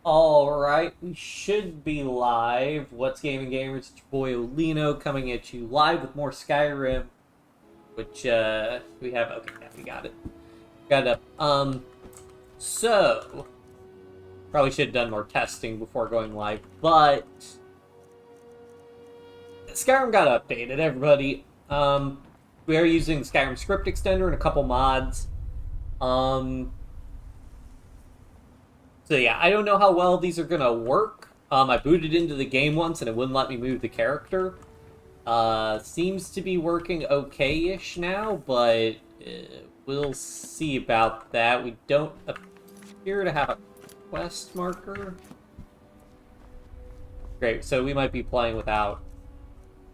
Alright, we should be live. What's Gaming Gamers? It's your boy Olino coming at you live with more Skyrim. Which, we have... Okay, yeah, we got it. Got it up. So... Probably should have done more testing before going live, but... Skyrim got updated, everybody. We are using Skyrim Script Extender and a couple mods. So yeah, I don't know how well these are gonna work. I booted into the game once and it wouldn't let me move the character. Seems to be working okay-ish now, but we'll see about that. We don't appear to have a quest marker. Great, so we might be playing without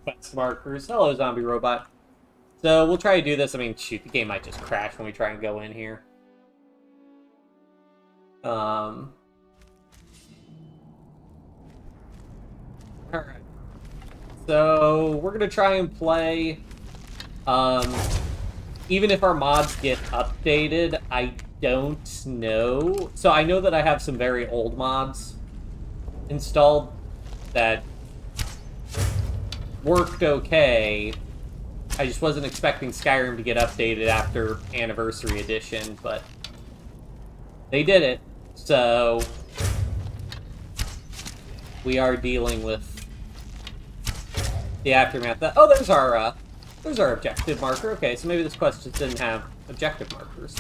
quest markers. Hello, zombie robot. So we'll try to do this. I mean, shoot, the game might just crash when we try and go in here. Alright. So, we're gonna try and play, even if our mods get updated, I don't know. So I know that I have some very old mods installed that worked okay. I just wasn't expecting Skyrim to get updated after Anniversary Edition, but they did it. So we are dealing with the aftermath. Oh, there's our objective marker. Okay, so maybe this quest just didn't have objective markers.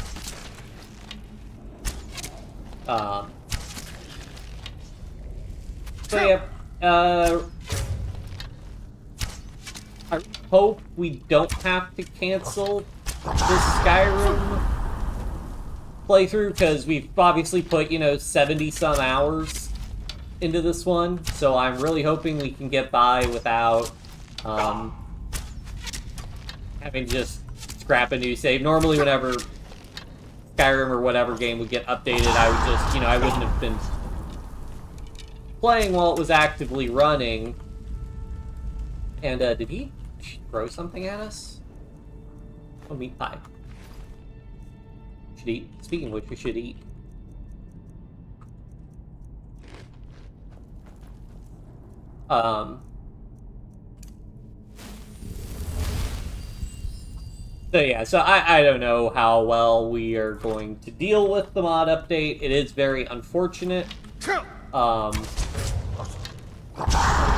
So yeah, I hope we don't have to cancel this Skyrim playthrough, because we've obviously put, 70-some hours into this one, so I'm really hoping we can get by without having to just scrap a new save. Normally, whenever Skyrim or whatever game would get updated, I would just, I wouldn't have been playing while it was actively running. And, did he throw something at us? Oh, meat pie. Should eat. Speaking of which, we should eat. So yeah, so I don't know how well we are going to deal with the mod update. It is very unfortunate.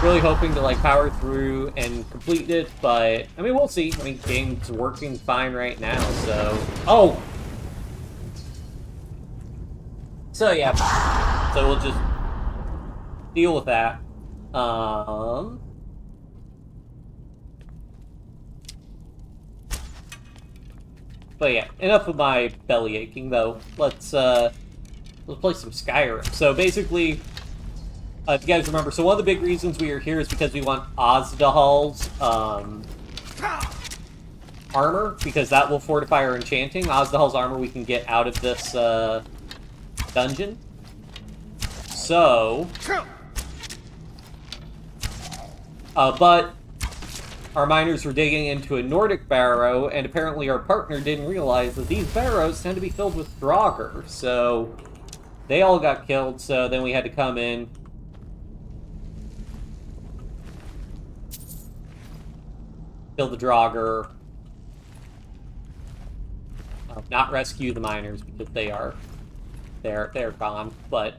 Really hoping to, power through and complete it, but, I mean, we'll see. I mean, game's working fine right now, so... Oh! So, yeah. So we'll just deal with that. But yeah, enough of my belly aching, though. Let's play some Skyrim. So basically, if you guys remember, so one of the big reasons we are here is because we want Ozdahal's armor, because that will fortify our enchanting. Ozdahal's armor we can get out of this dungeon. So, but our miners were digging into a Nordic barrow, and apparently our partner didn't realize that these barrows tend to be filled with Draugr, so they all got killed, so then we had to come in, kill the Draugr, not rescue the miners, because they're gone, but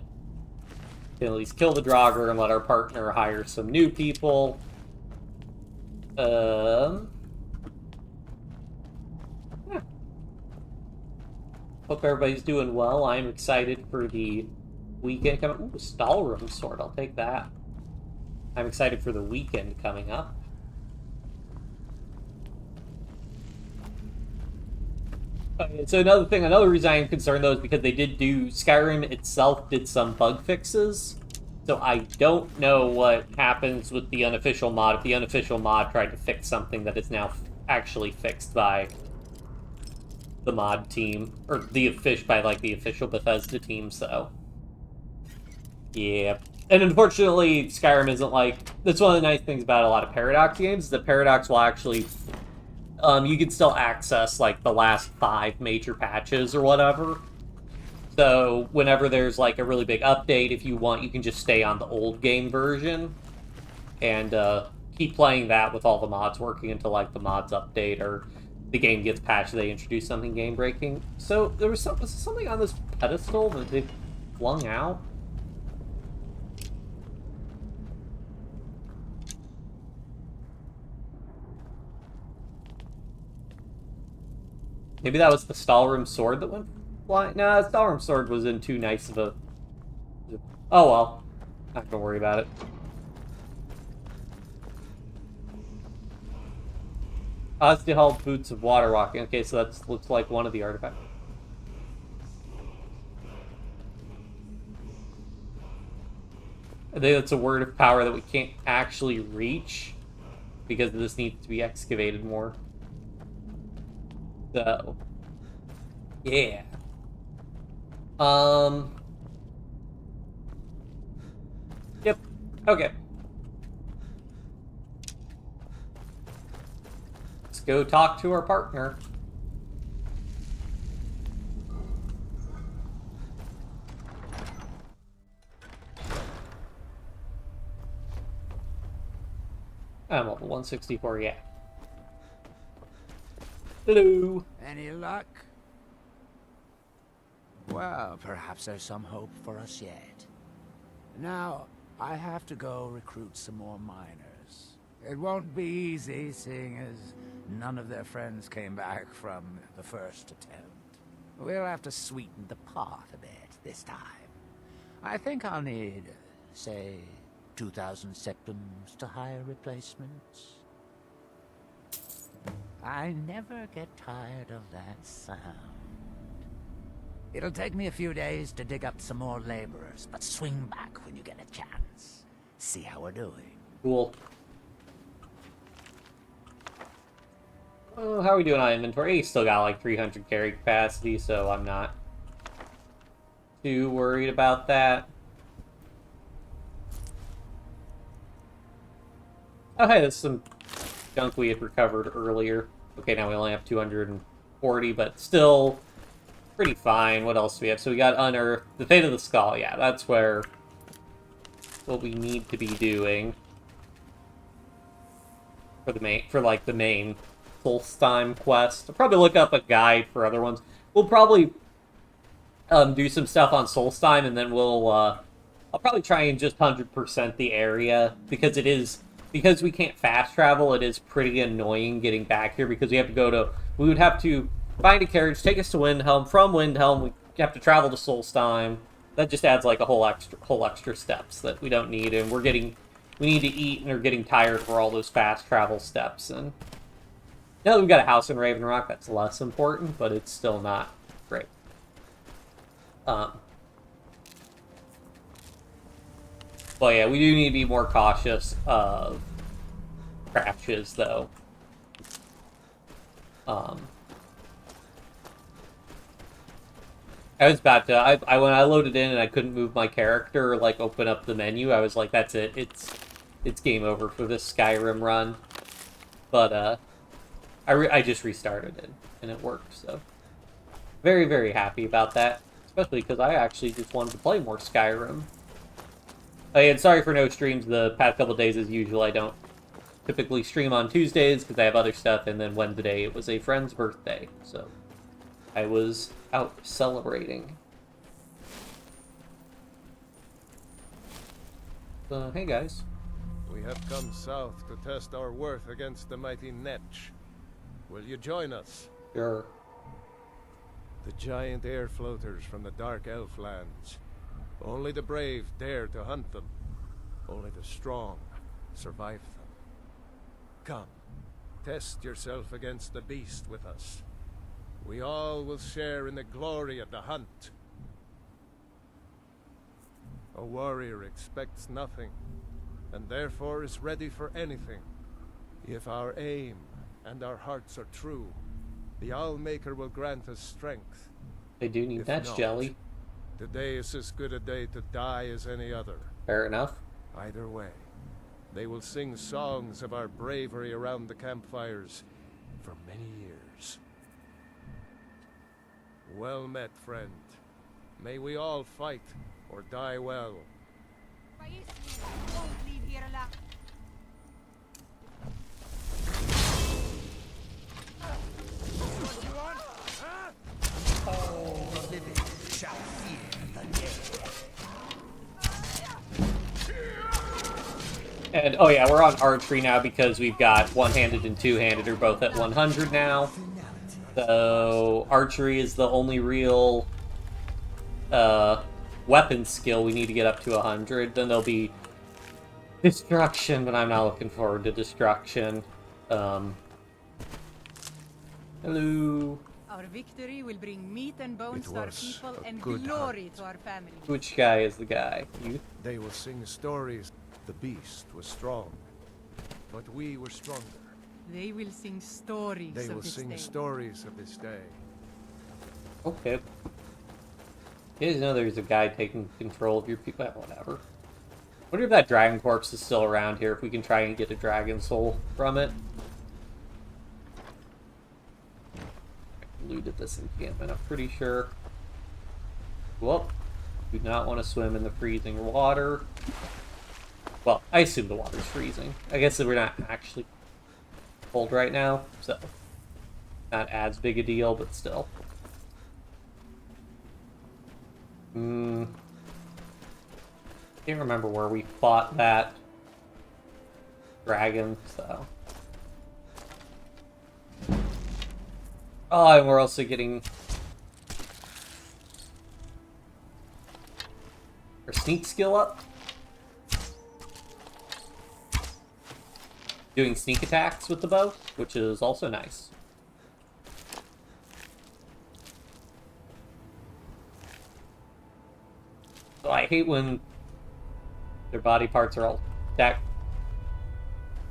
at least kill the Draugr and let our partner hire some new people. Yeah. Hope everybody's doing well. I'm excited for the weekend coming. Ooh, Stahlroom sword. I'll take that. I'm excited for the weekend coming up. So another reason I am concerned, though, is because they did do, Skyrim itself did some bug fixes. So I don't know what happens with the unofficial mod, if the unofficial mod tried to fix something that is now actually fixed by the mod team, or the official Bethesda team, so. Yeah. And unfortunately, Skyrim isn't that's one of the nice things about a lot of Paradox games, is that Paradox will actually, you can still access, the last 5 major patches or whatever. So whenever there's like a really big update, if you want, you can just stay on the old game version and keep playing that with all the mods working until like the mods update or the game gets patched. They introduce something game breaking. So there was something on this pedestal that they flung out. Maybe that was the Stalrim sword that went flying. Nah, the Stalrim sword was in too nice of a... Oh well. Not gonna worry about it. Ozdihal Boots of Water Walking. Okay, so that looks like one of the artifacts. I think that's a word of power that we can't actually reach because this needs to be excavated more. So, yeah. Yep. Okay. Let's go talk to our partner. I'm level 164, yeah. Hello. Any luck? Well, perhaps there's some hope for us yet. Now, I have to go recruit some more miners. It won't be easy, seeing as none of their friends came back from the first attempt. We'll have to sweeten the pot a bit this time. I think I'll need, say, 2,000 septums to hire replacements. I never get tired of that sound. It'll take me a few days to dig up some more laborers, but swing back when you get a chance. See how we're doing. Cool. How are we doing on inventory? Still got like 300 carry capacity, so I'm not too worried about that. Oh hey, that's some junk we had recovered earlier. Okay, now we only have 240, but still pretty fine. What else do we have? So we got Unearthed. The Fate of the Skaal, yeah, that's where what we need to be doing for the main Solstheim quest. I'll probably look up a guide for other ones. We'll probably do some stuff on Solstheim, and then I'll probably try and just 100% the area, because we can't fast travel. It is pretty annoying getting back here because we would have to find a carriage, take us to Windhelm. From Windhelm, we have to travel to Solstheim. That just adds like a whole extra steps that we don't need, and we need to eat and are getting tired for all those fast travel steps. And now that we've got a house in Raven Rock, that's less important, but it's still not great. But yeah, we do need to be more cautious of crashes, though. I was about to... when I loaded in and I couldn't move my character or, like, open up the menu, I was like, that's it. It's game over for this Skyrim run. But, I just restarted it, and it worked, so... Very, very happy about that. Especially because I actually just wanted to play more Skyrim. And sorry for no streams the past couple days as usual. I don't typically stream on Tuesdays because I have other stuff, and then Wednesday it was a friend's birthday, so I was out celebrating. So, hey guys. We have come south to test our worth against the mighty Netch. Will you join us? Sure. The giant air floaters from the dark elf lands. Only the brave dare to hunt them. Only the strong survive them. Come, test yourself against the beast with us. We all will share in the glory of the hunt. A warrior expects nothing, and therefore is ready for anything. If our aim and our hearts are true, the Allmaker will grant us strength. They do need that jelly. Today is as good a day to die as any other. Fair enough. Either way, they will sing songs of our bravery around the campfires for many years. Well met, friend. May we all fight or die well. Won't leave here alive. And, oh yeah, we're on archery now because we've got one-handed and two-handed are both at 100 now. So, archery is the only real weapon skill we need to get up to 100. Then there'll be destruction, but I'm not looking forward to destruction. Hello. Our victory will bring meat and bones It to our was people a and good glory hunt. to our family. Which guy is the guy? You? They will sing stories. The beast was strong, but we were stronger. They will sing stories They of will this sing day. stories of this day. Okay. You guys know there's a guy taking control of your people. Well, whatever. I wonder if that dragon corpse is still around here, if we can try and get a dragon soul from it. I looted this encampment, I'm pretty sure. Whoop. Do not want to swim in the freezing water. Well, I assume the water's freezing. I guess that we're not actually cold right now, so not as big a deal, but still. Can't remember where we fought that dragon, so. Oh, and we're also getting our sneak skill up. Doing sneak attacks with the bow, which is also nice. So I hate when their body parts are all stacked.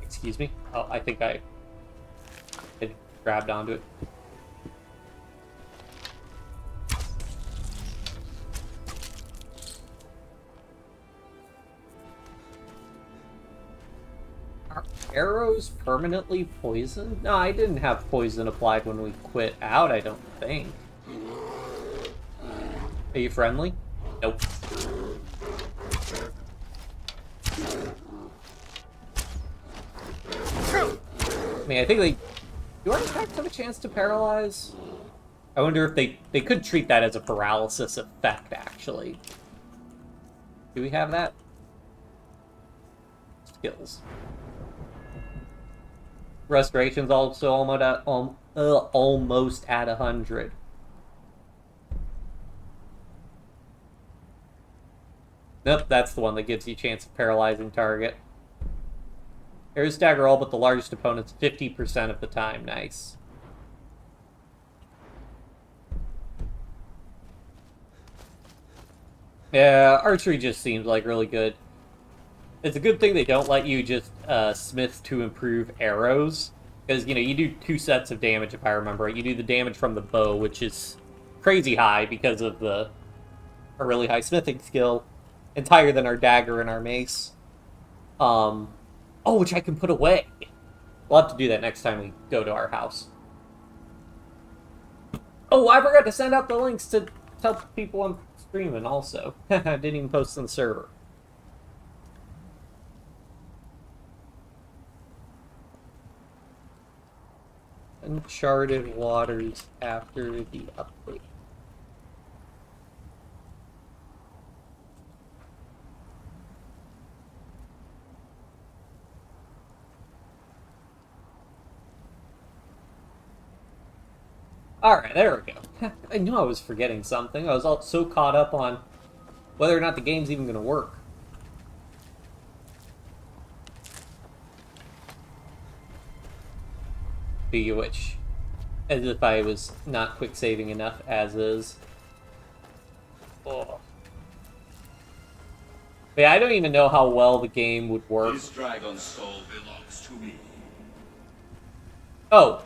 Excuse me. Oh, I think I grabbed onto it. Are arrows permanently poisoned? No, I didn't have poison applied when we quit out, I don't think. Are you friendly? Nope. I mean, I think they... Do artifacts have a chance to paralyze? I wonder if they could treat that as a paralysis effect, actually. Do we have that? Skills. Restoration's also almost at 100. Nope, that's the one that gives you a chance of paralyzing target. Air stagger all but the largest opponents 50% of the time. Nice. Yeah, archery just seems like really good. It's a good thing they don't let you just smith to improve arrows. Because, you know, you do 2 sets of damage, if I remember right. You do the damage from the bow, which is crazy high because of a really high smithing skill. It's higher than our dagger and our mace. Oh, which I can put away. We'll have to do that next time we go to our house. Oh, I forgot to send out the links to tell people I'm streaming also. I didn't even post on the server. Uncharted waters after the update. Alright, there we go. I knew I was forgetting something. I was all so caught up on whether or not the game's even going to work. Which, as if I was not quick saving enough as is. Oh. But yeah, I don't even know how well the game would work. This dragon soul belongs to me. Oh.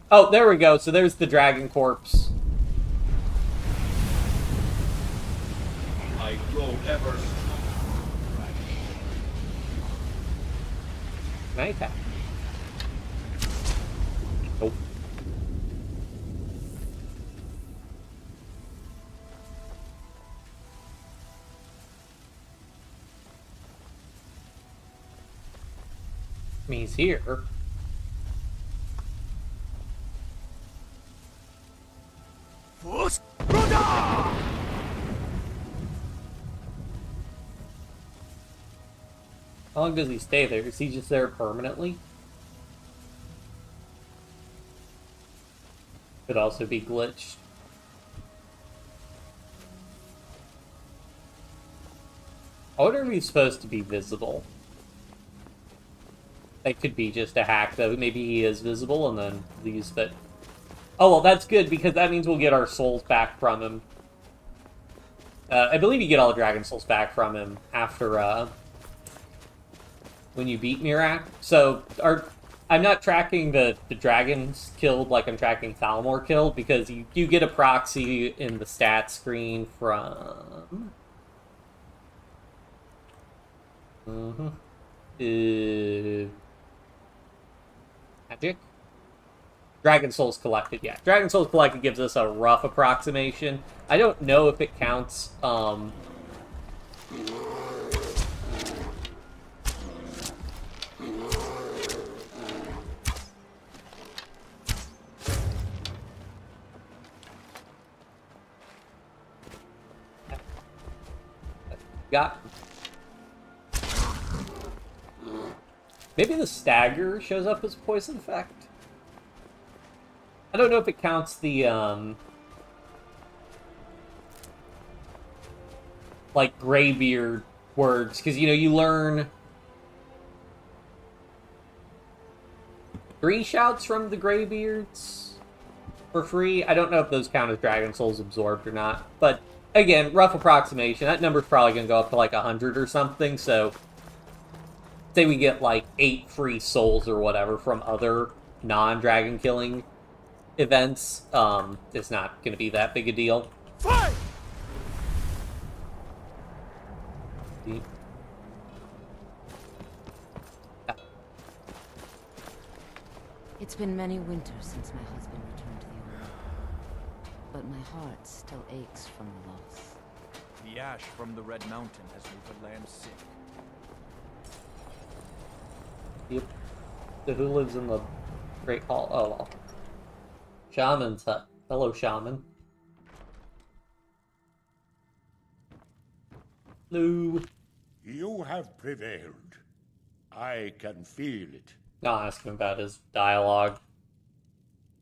Oh, there we go. So there's the dragon corpse. I grow ever stronger. Can I attack? Nope. I mean, he's here. How long does he stay there? Is he just there permanently? Could also be glitched. I wonder if he's supposed to be visible. That could be just a hack, though. Maybe he is visible, and then these that... Oh, well, that's good, because that means we'll get our souls back from him. I believe you get all the dragon souls back from him after, when you beat Mirak. So, I'm not tracking the dragons killed like I'm tracking Thalmor killed, because you get a proxy in the stat screen from... Magic? Dragon Souls Collected, yeah. Dragon Souls Collected gives us a rough approximation. I don't know if it counts, got... Maybe the stagger shows up as poison effect? I don't know if it counts the, like, Greybeard words, because, you know, you learn 3 shouts from the Greybeards for free. I don't know if those count as Dragon Souls absorbed or not, but, again, rough approximation. That number's probably going to go up to, like, 100 or something, so... Say we get, like, 8 free souls or whatever from other non-dragon killing events, it's not going to be that big a deal. Fight! It's been many winters since my husband returned to the Olino, but my heart still aches from the loss. The ash from the Red Mountain has made the land sick. Yep. So who lives in the Great Hall? Oh, well. Shaman's hut. Hello, Shaman. Hello. You have prevailed. I can feel it. I'll ask him about his dialogue.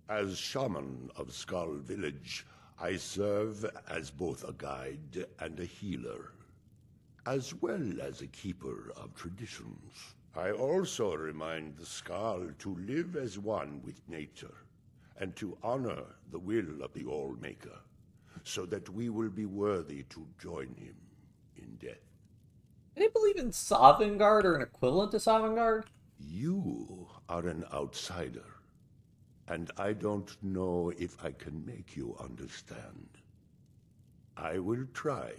As shaman of Skaal village, I serve as both a guide and a healer, as well as a keeper of traditions. I also remind the Skaal to live as one with nature, and to honor the will of the All-Maker, so that we will be worthy to join him in death. Do they believe in Sovngarde or an equivalent to Sovngarde? You are an outsider, and I don't know if I can make you understand. I will try.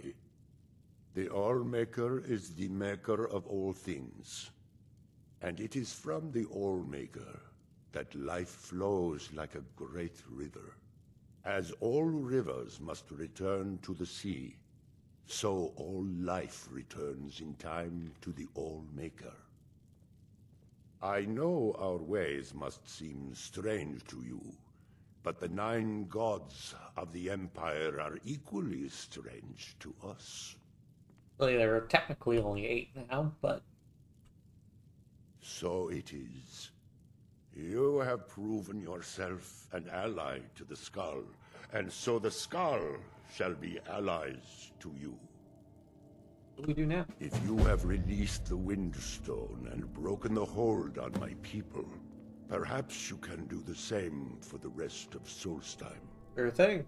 The All-Maker is the maker of all things, and it is from the All-Maker that life flows like a great river. As all rivers must return to the sea, so all life returns in time to the All-Maker. I know our ways must seem strange to you, but the 9 gods of the Empire are equally strange to us. Well, there are technically only 8 now, but... So it is. You have proven yourself an ally to the Skaal, and so the Skaal shall be allies to you. What do we do now? If you have released the Windstone and broken the hold on my people, perhaps you can do the same for the rest of Solstheim. Sure thing.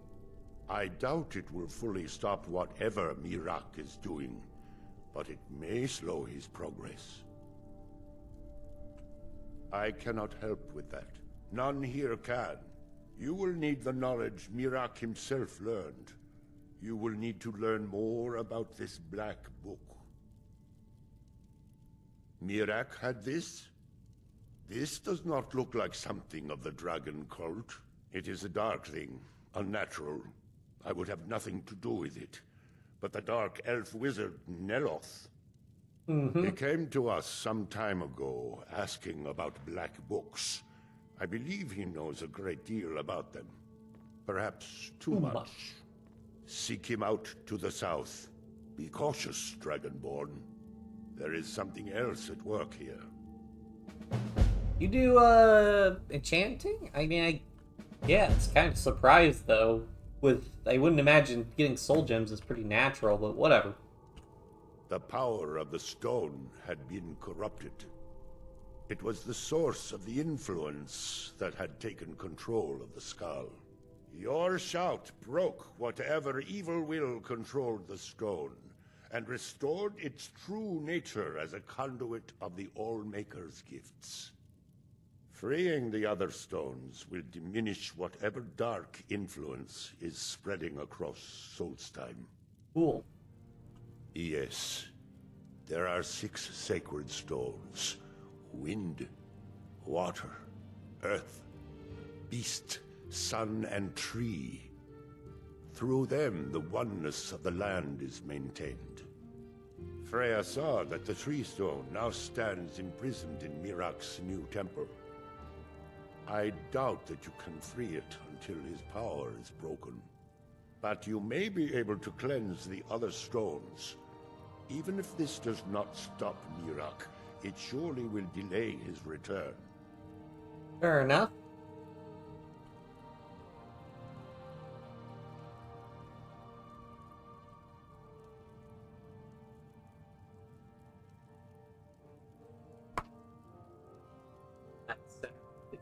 I doubt it will fully stop whatever Mirak is doing, but it may slow his progress. I cannot help with that. None here can. You will need the knowledge Mirak himself learned. You will need to learn more about this black book. Mirak had this? This does not look like something of the dragon cult. It is a dark thing, unnatural. I would have nothing to do with it. But the dark elf wizard, Neloth, He came to us some time ago, asking about black books. I believe he knows a great deal about them. Perhaps too much. Seek him out to the south. Be cautious, Dragonborn. There is something else at work here. You do, enchanting? I mean, yeah, it's kind of surprised, though. I wouldn't imagine getting soul gems is pretty natural, but whatever. The power of the stone had been corrupted. It was the source of the influence that had taken control of the Skaal. Your shout broke whatever evil will controlled the stone, and restored its true nature as a conduit of the All-Maker's gifts. Freeing the other stones will diminish whatever dark influence is spreading across Solstheim. Cool. Yes. There are 6 sacred stones. Wind, water, earth, beast, sun, and tree. Through them, the oneness of the land is maintained. Freya saw that the tree stone now stands imprisoned in Mirak's new temple. I doubt that you can free it until his power is broken. But you may be able to cleanse the other stones. Even if this does not stop Mirak, it surely will delay his return. Fair enough.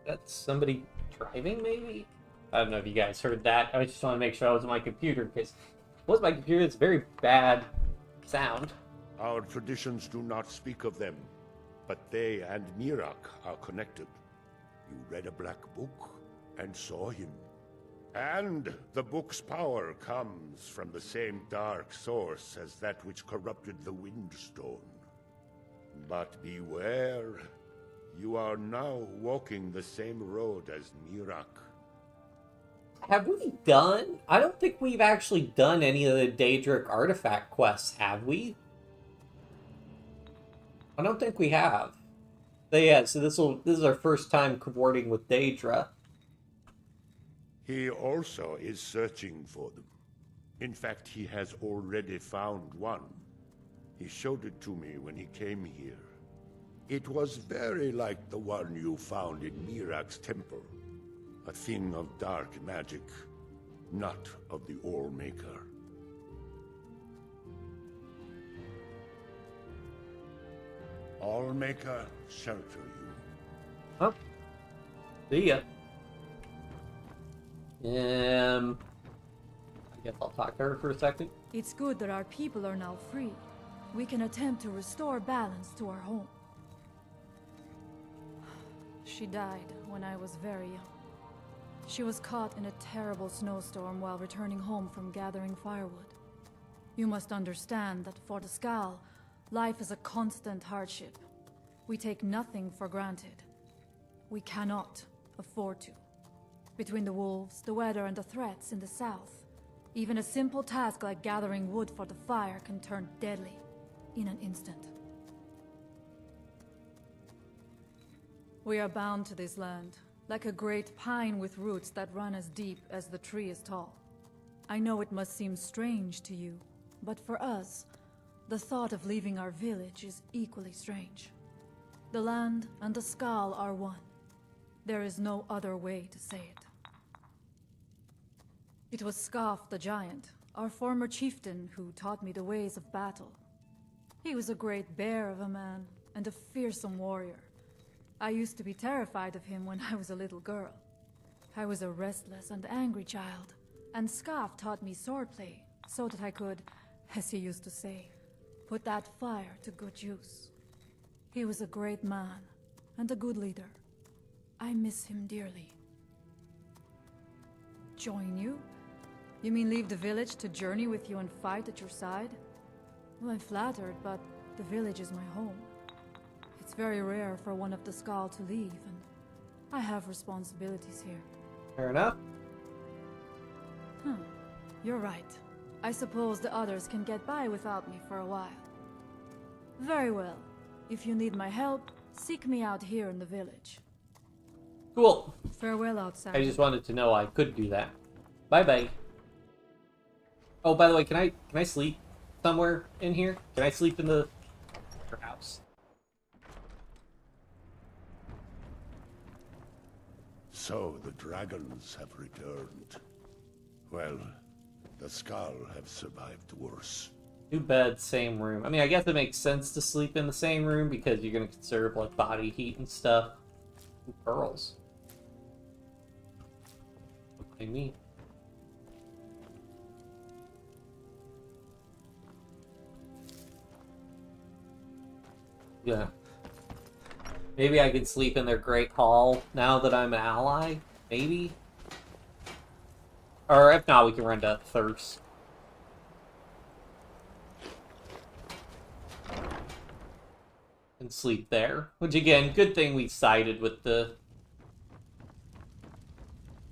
That's somebody driving, maybe? I don't know if you guys heard that. I just want to make sure I was on my computer, because if it was my computer, it's very bad sound. Our traditions do not speak of them, but they and Mirak are connected. You read a black book and saw him. And the book's power comes from the same dark source as that which corrupted the Windstone. But beware. You are now walking the same road as Mirak. Have we done? I don't think we've actually done any of the Daedric artifact quests, have we? I don't think we have. But yeah, so this is our first time cavorting with Daedra. He also is searching for them. In fact, he has already found one. He showed it to me when he came here. It was very like the one you found in Mirak's temple. A thing of dark magic, not of the All-Maker. All-Maker, shelter you. Oh. See ya. I guess I'll talk to her for a second. It's good that our people are now free. We can attempt to restore balance to our home. She died when I was very young. She was caught in a terrible snowstorm while returning home from gathering firewood. You must understand that for the Skaal, life is a constant hardship. We take nothing for granted. We cannot afford to. Between the wolves, the weather, and the threats in the south, even a simple task like gathering wood for the fire can turn deadly in an instant. We are bound to this land, like a great pine with roots that run as deep as the tree is tall. I know it must seem strange to you, but for us, the thought of leaving our village is equally strange. The land and the Skaal are one. There is no other way to say it. It was Skaal the Giant, our former chieftain, who taught me the ways of battle. He was a great bear of a man, and a fearsome warrior. I used to be terrified of him when I was a little girl. I was a restless and angry child, and Skaal taught me swordplay, so that I could, as he used to say, put that fire to good use. He was a great man, and a good leader. I miss him dearly. Join you? You mean leave the village to journey with you and fight at your side? Well, I'm flattered, but the village is my home. It's very rare for one of the Skaal to leave, and I have responsibilities here. Fair enough. You're right. I suppose the others can get by without me for a while. Very well. If you need my help, seek me out here in the village. Cool. Farewell, outside. I just wanted to know I could do that. Bye-bye. Oh, by the way, can I sleep somewhere in here? Can I sleep in the house? So the dragons have returned. Well, the Skaal have survived worse. 2 beds, same room. I mean, I guess it makes sense to sleep in the same room because you're gonna conserve like body heat and stuff. Ooh, pearls. Behind me. Yeah. Maybe I could sleep in their Great Hall now that I'm an ally? Maybe? Or if not, we can run to Thirst. And sleep there. Which again, good thing we sided with the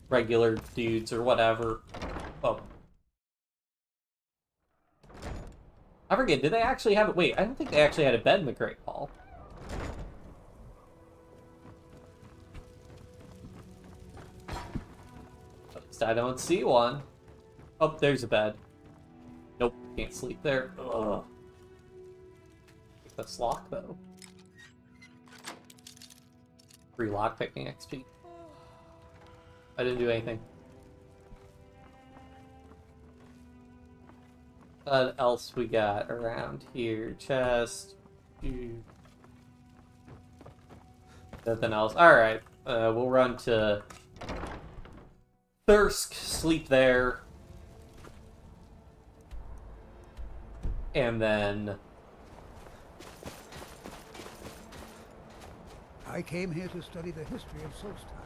regular dudes or whatever. Oh. I forget, did they actually have it? Wait, I don't think they actually had a bed in the Great Hall. At least I don't see one. Oh, there's a bed. Nope, can't sleep there. Ugh. That's locked though. Free lockpicking XP. I didn't do anything. What else we got around here? Chest. Nothing else. Alright. We'll run to Thirsk, sleep there. And then I came here to study the history of Solstheim.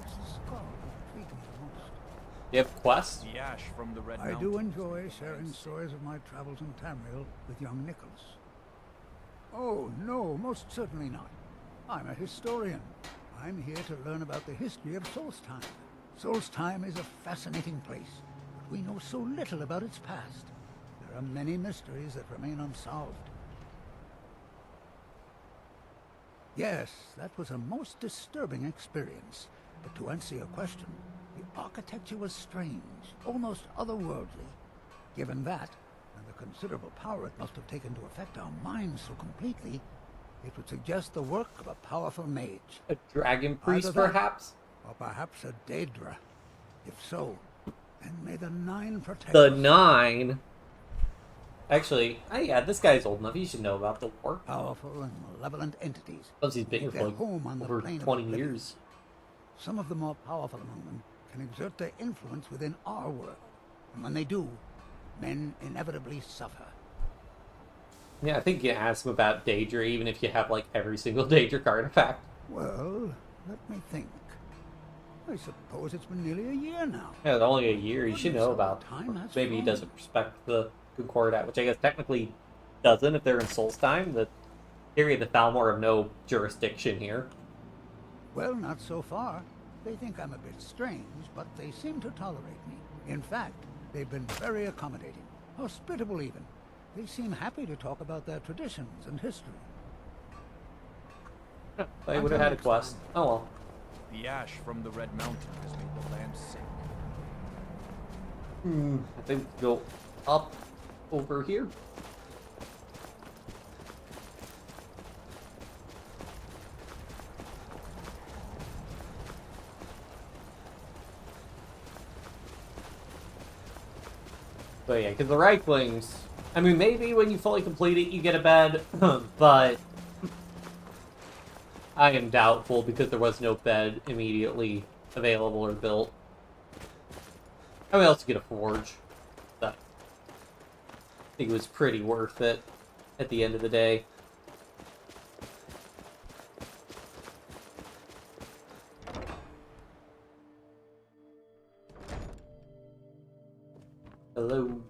It's the Skaal that intrigued me the most. you have quests? The ash from the Red I Mountain. do enjoy sharing stories of my travels in Tamriel with young Nicholas. Oh, no, most certainly not. I'm a historian. I'm here to learn about the history of Solstheim. Solstheim is a fascinating place, but we know so little about its past. There are many mysteries that remain unsolved. Yes, that was a most disturbing experience. But to answer your question, the architecture was strange, almost otherworldly. Given that, and the considerable power it must have taken to affect our minds so completely, it would suggest the work of a powerful mage. A dragon priest, Either that, perhaps? Or perhaps a Daedra. If so, then may the Nine protect The us. 9? Actually, yeah, this guy's old enough. He should know about the war. Powerful and malevolent entities. Plus, he's been here Make for their like home on the over plane of 20 oblivion. years. Some of the more powerful among them can exert their influence within our world. And when they do, men inevitably suffer. Yeah, I think you can ask him about Daedra, even if you have like every single Daedric artifact. Well, let me think. I suppose it's been nearly a year now. Yeah, it's only a year. He should know So about. time has Maybe he flown. doesn't respect the Concordat, which I guess technically doesn't if they're in Solstheim. The theory of the Thalmor have no jurisdiction here. Well, not so far. They think I'm a bit strange, but they seem to tolerate me. In fact, they've been very accommodating. Hospitable, even. They seem happy to talk about their traditions and history. They would have had a quest. Oh well. The ash from the Red Mountain has made the land sick. I think we'll go up over here. But yeah, because the Reiklings, I mean, maybe when you fully complete it, you get a bed, but I am doubtful because there was no bed immediately available or built. I mean, also get a forge. But I think it was pretty worth it at the end of the day. Hello.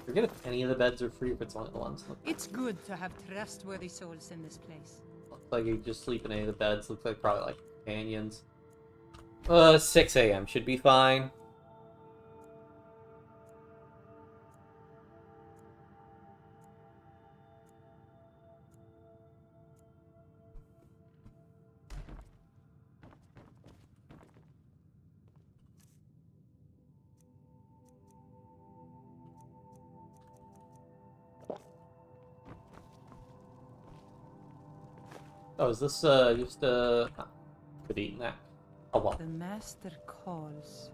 Forget if any of the beds are free, if it's only the ones. It's good to have trustworthy souls in this place. Looks like you just sleep in any of the beds. Looks like probably like companions. 6 a.m. should be fine. Oh, is this just could have eaten that. Oh well. The master calls.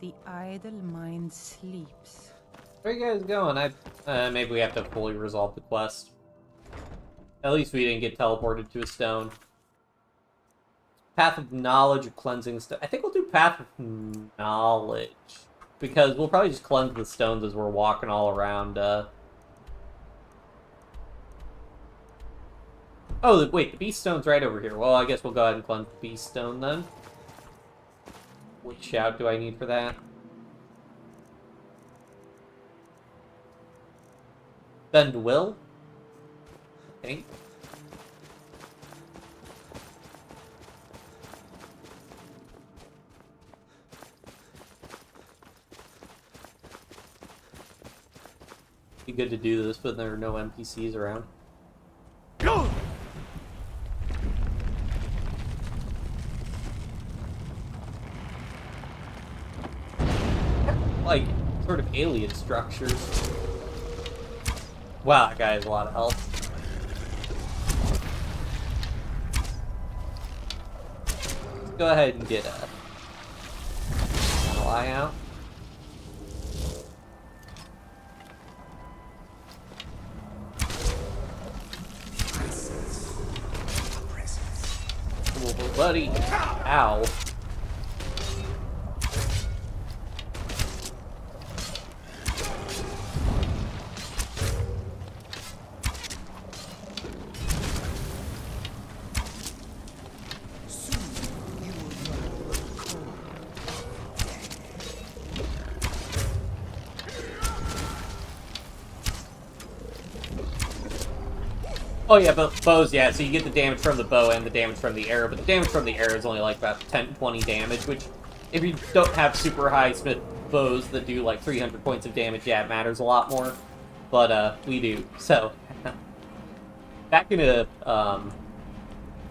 The idle mind sleeps. Where are you guys going? Maybe we have to fully resolve the quest. At least we didn't get teleported to a stone. Path of Knowledge or Cleansing Stone. I think we'll do Path of Knowledge. Because we'll probably just cleanse the stones as we're walking all around. Oh, wait, the Beast Stone's right over here. Well, I guess we'll go ahead and cleanse the Beast Stone then. Which shout do I need for that? Bend Will? I think. Be good to do this, but there are no NPCs around. Like, sort of alien structures. Wow, that guy has a lot of health. Let's go ahead and get a ally out. Whoa, buddy. Ow. Oh yeah, but bows, yeah, so you get the damage from the bow and the damage from the arrow, but the damage from the arrow is only like about 10-20 damage, which, if you don't have super high smith bows that do like 300 points of damage, yeah, it matters a lot more. But, we do. So, back in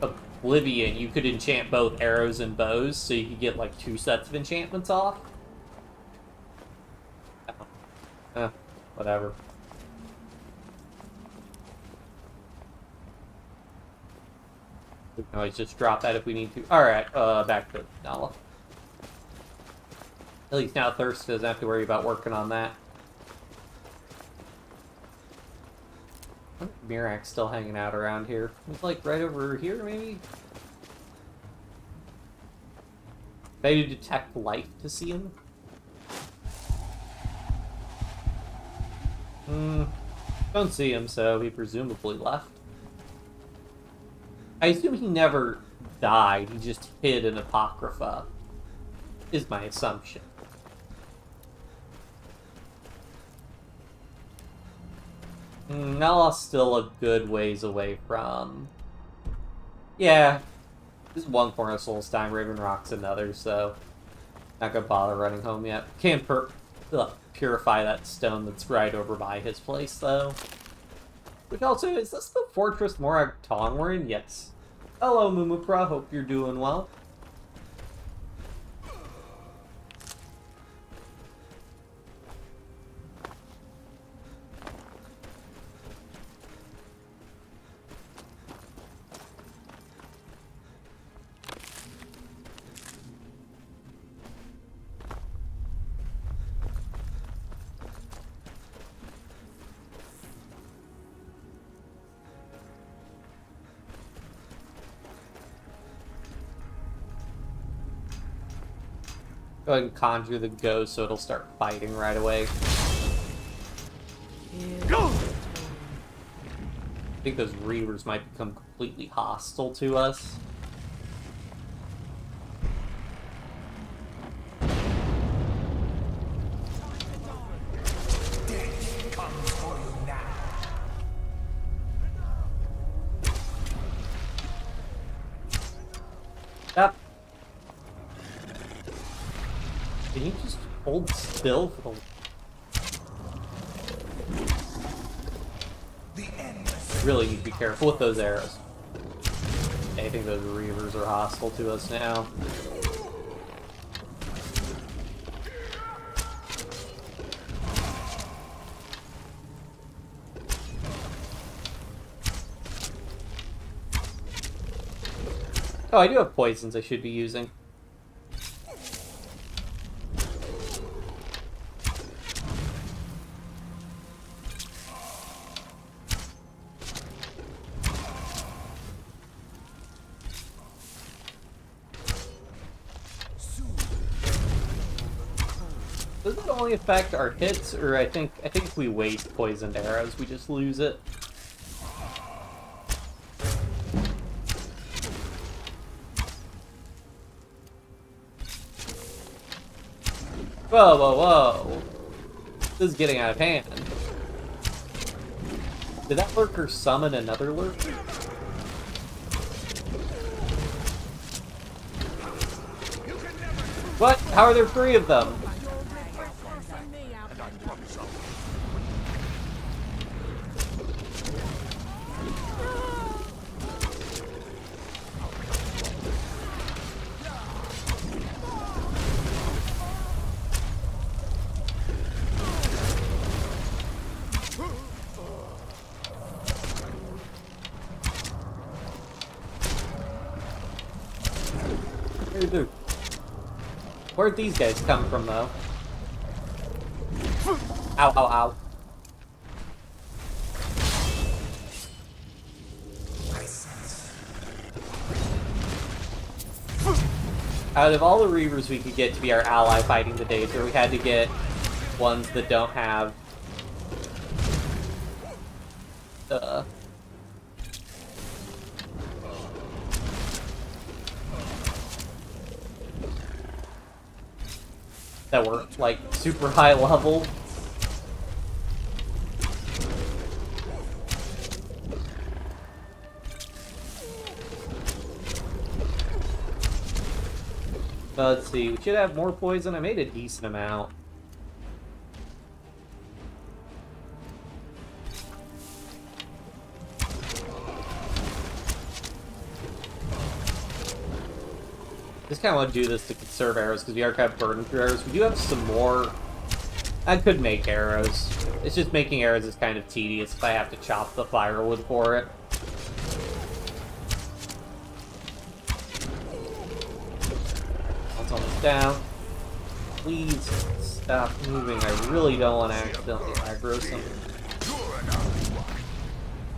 Oblivion, you could enchant both arrows and bows, so you could get like 2 sets of enchantments off. Whatever. We can always just drop that if we need to. Alright, back to Nala. At least now Thirst doesn't have to worry about working on that. Mirak's still hanging out around here. He's like right over here, maybe? Maybe detect light to see him? Don't see him, so he presumably left. I assume he never died, he just hid an Apocrypha, is my assumption. Nala's still a good ways away from... Yeah, this is one corner of Soul's time, Raven Rock's another, so... Not gonna bother running home yet. Can't purify that stone that's right over by his place, though. Which also, is this the Fortress Morag Tong we're in? Yes. Hello, Mumukra, hope you're doing well. Go ahead and conjure the ghost so it'll start fighting right away. I think those Reavers might become completely hostile to us. Yep. Can you just hold still for the... Really need to be careful with those arrows. I think those Reavers are hostile to us now. Oh, I do have poisons I should be using. Does it only affect our hits, or I think if we waste poisoned arrows, we just lose it? Whoa, whoa, whoa! This is getting out of hand. Did that lurker summon another lurker? What? How are there 3 of them? Where'd these guys come from, though? Ow, ow, ow. Out of all the Reavers we could get to be our ally fighting the Dazer, we had to get ones that don't have... that were, like, super high level. Let's see, we should have more poison. I made a decent amount. Just kind of want to do this to conserve arrows because we already have burden through arrows. We do have some more. I could make arrows. It's just making arrows is kind of tedious if I have to chop the firewood for it. One's almost down. Please stop moving. I really don't want to accidentally aggro something.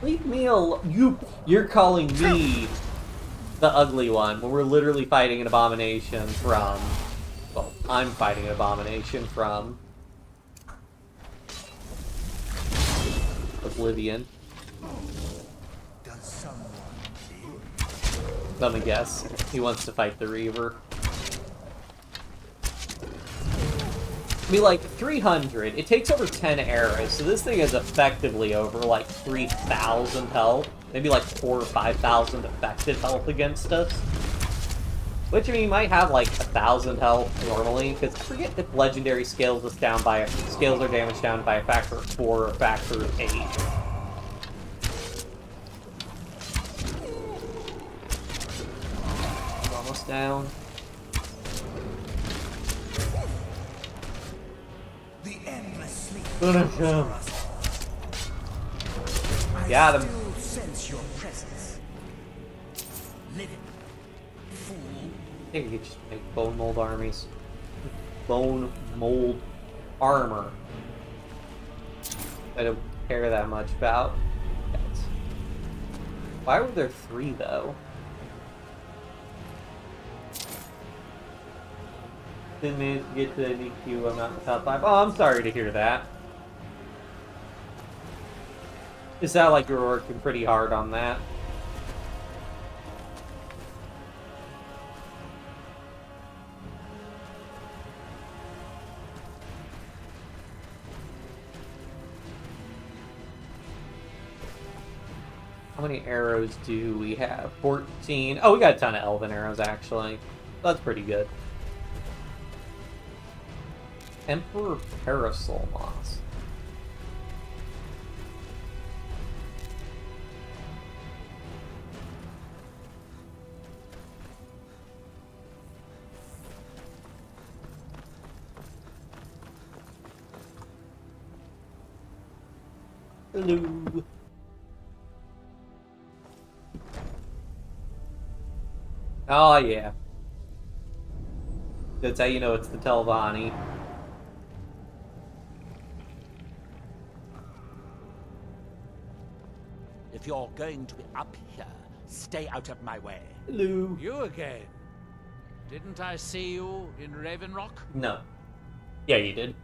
Leave me alone. You're calling me the ugly one, when we're literally fighting an abomination from... Well, I'm fighting an abomination from... Oblivion. Let me guess. He wants to fight the Reaver. I mean, like, 300. It takes over 10 arrows, so this thing is effectively over, like, 3,000 health. Maybe like 4,000 or 5,000 effective health against us. Which, I mean, might have like 1,000 health normally, because I forget if legendary scales are damage down by a factor of 4 or a factor of 8. Almost down. The endless sleep. Got him. Sense your presence. Living fool. I think we could just make bone mold armies. Bone mold armor. I don't care that much about. Why were there 3 though? Didn't manage to get to the NQ, I'm not in the top 5. Oh, I'm sorry to hear that. It sounded like you were working pretty hard on that. How many arrows do we have? 14. Oh, we got a ton of elven arrows, actually. That's pretty good. Emperor Parasol Moss. Hello. Oh, yeah. That's how you know it's the Telvanni. If you're going to be up here, stay out of my way. Hello. You again? Didn't I see you in Raven Rock? No. Yeah, you did.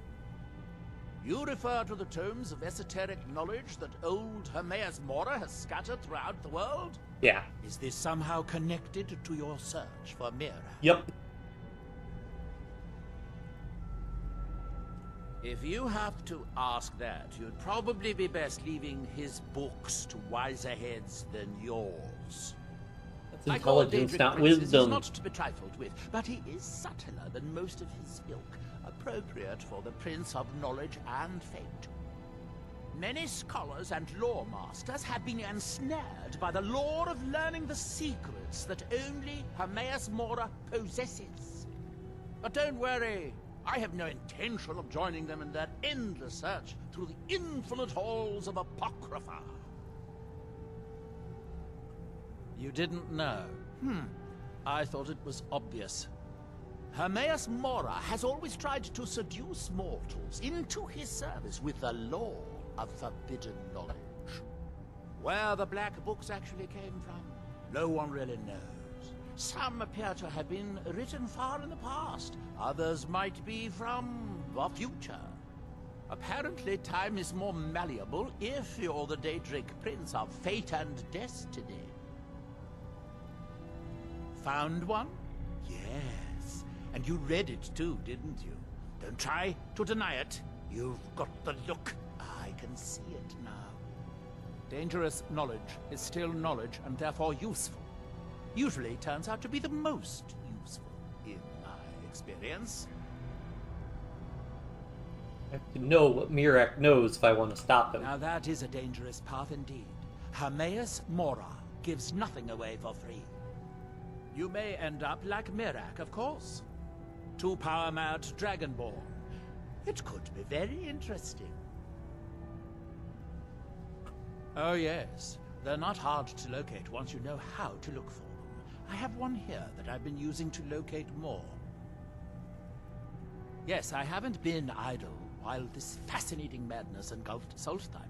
You refer to the tomes of esoteric knowledge that old Hermaeus Mora has scattered throughout the world? Yeah. Is this somehow connected to your search for Mira? Yep. If you have to ask that, you'd probably be best leaving his books to wiser heads than yours. That's intelligence, not wisdom. He's not to be trifled with, but he is subtler than most of his ilk, appropriate for the Prince of Knowledge and Fate. Many scholars and lore masters have been ensnared by the lure of learning the secrets that only Hermaeus Mora possesses. But don't worry, I have no intention of joining them in their endless search through the infinite halls of Apocrypha. You didn't know? I thought it was obvious. Hermaeus Mora has always tried to seduce mortals into his service with the lore of forbidden knowledge. Where the black books actually came from, no one really knows. Some appear to have been written far in the past. Others might be from the future. Apparently, time is more malleable if you're the Daedric Prince of Fate and Destiny. Found one? Yes. And you read it too, didn't you? Don't try to deny it. You've got the look. I can see it now. Dangerous knowledge is still knowledge and therefore useful. Usually turns out to be the most useful, in my experience. I have to know what Mirac knows if I want to stop him. Now that is a dangerous path indeed. Hermaeus Mora gives nothing away for free. You may end up like Mirac, of course. Too power-mad Dragonborn. It could be very interesting. Oh yes, they're not hard to locate once you know how to look for them. I have one here that I've been using to locate more. Yes, I haven't been idle while this fascinating madness engulfed Solstheim.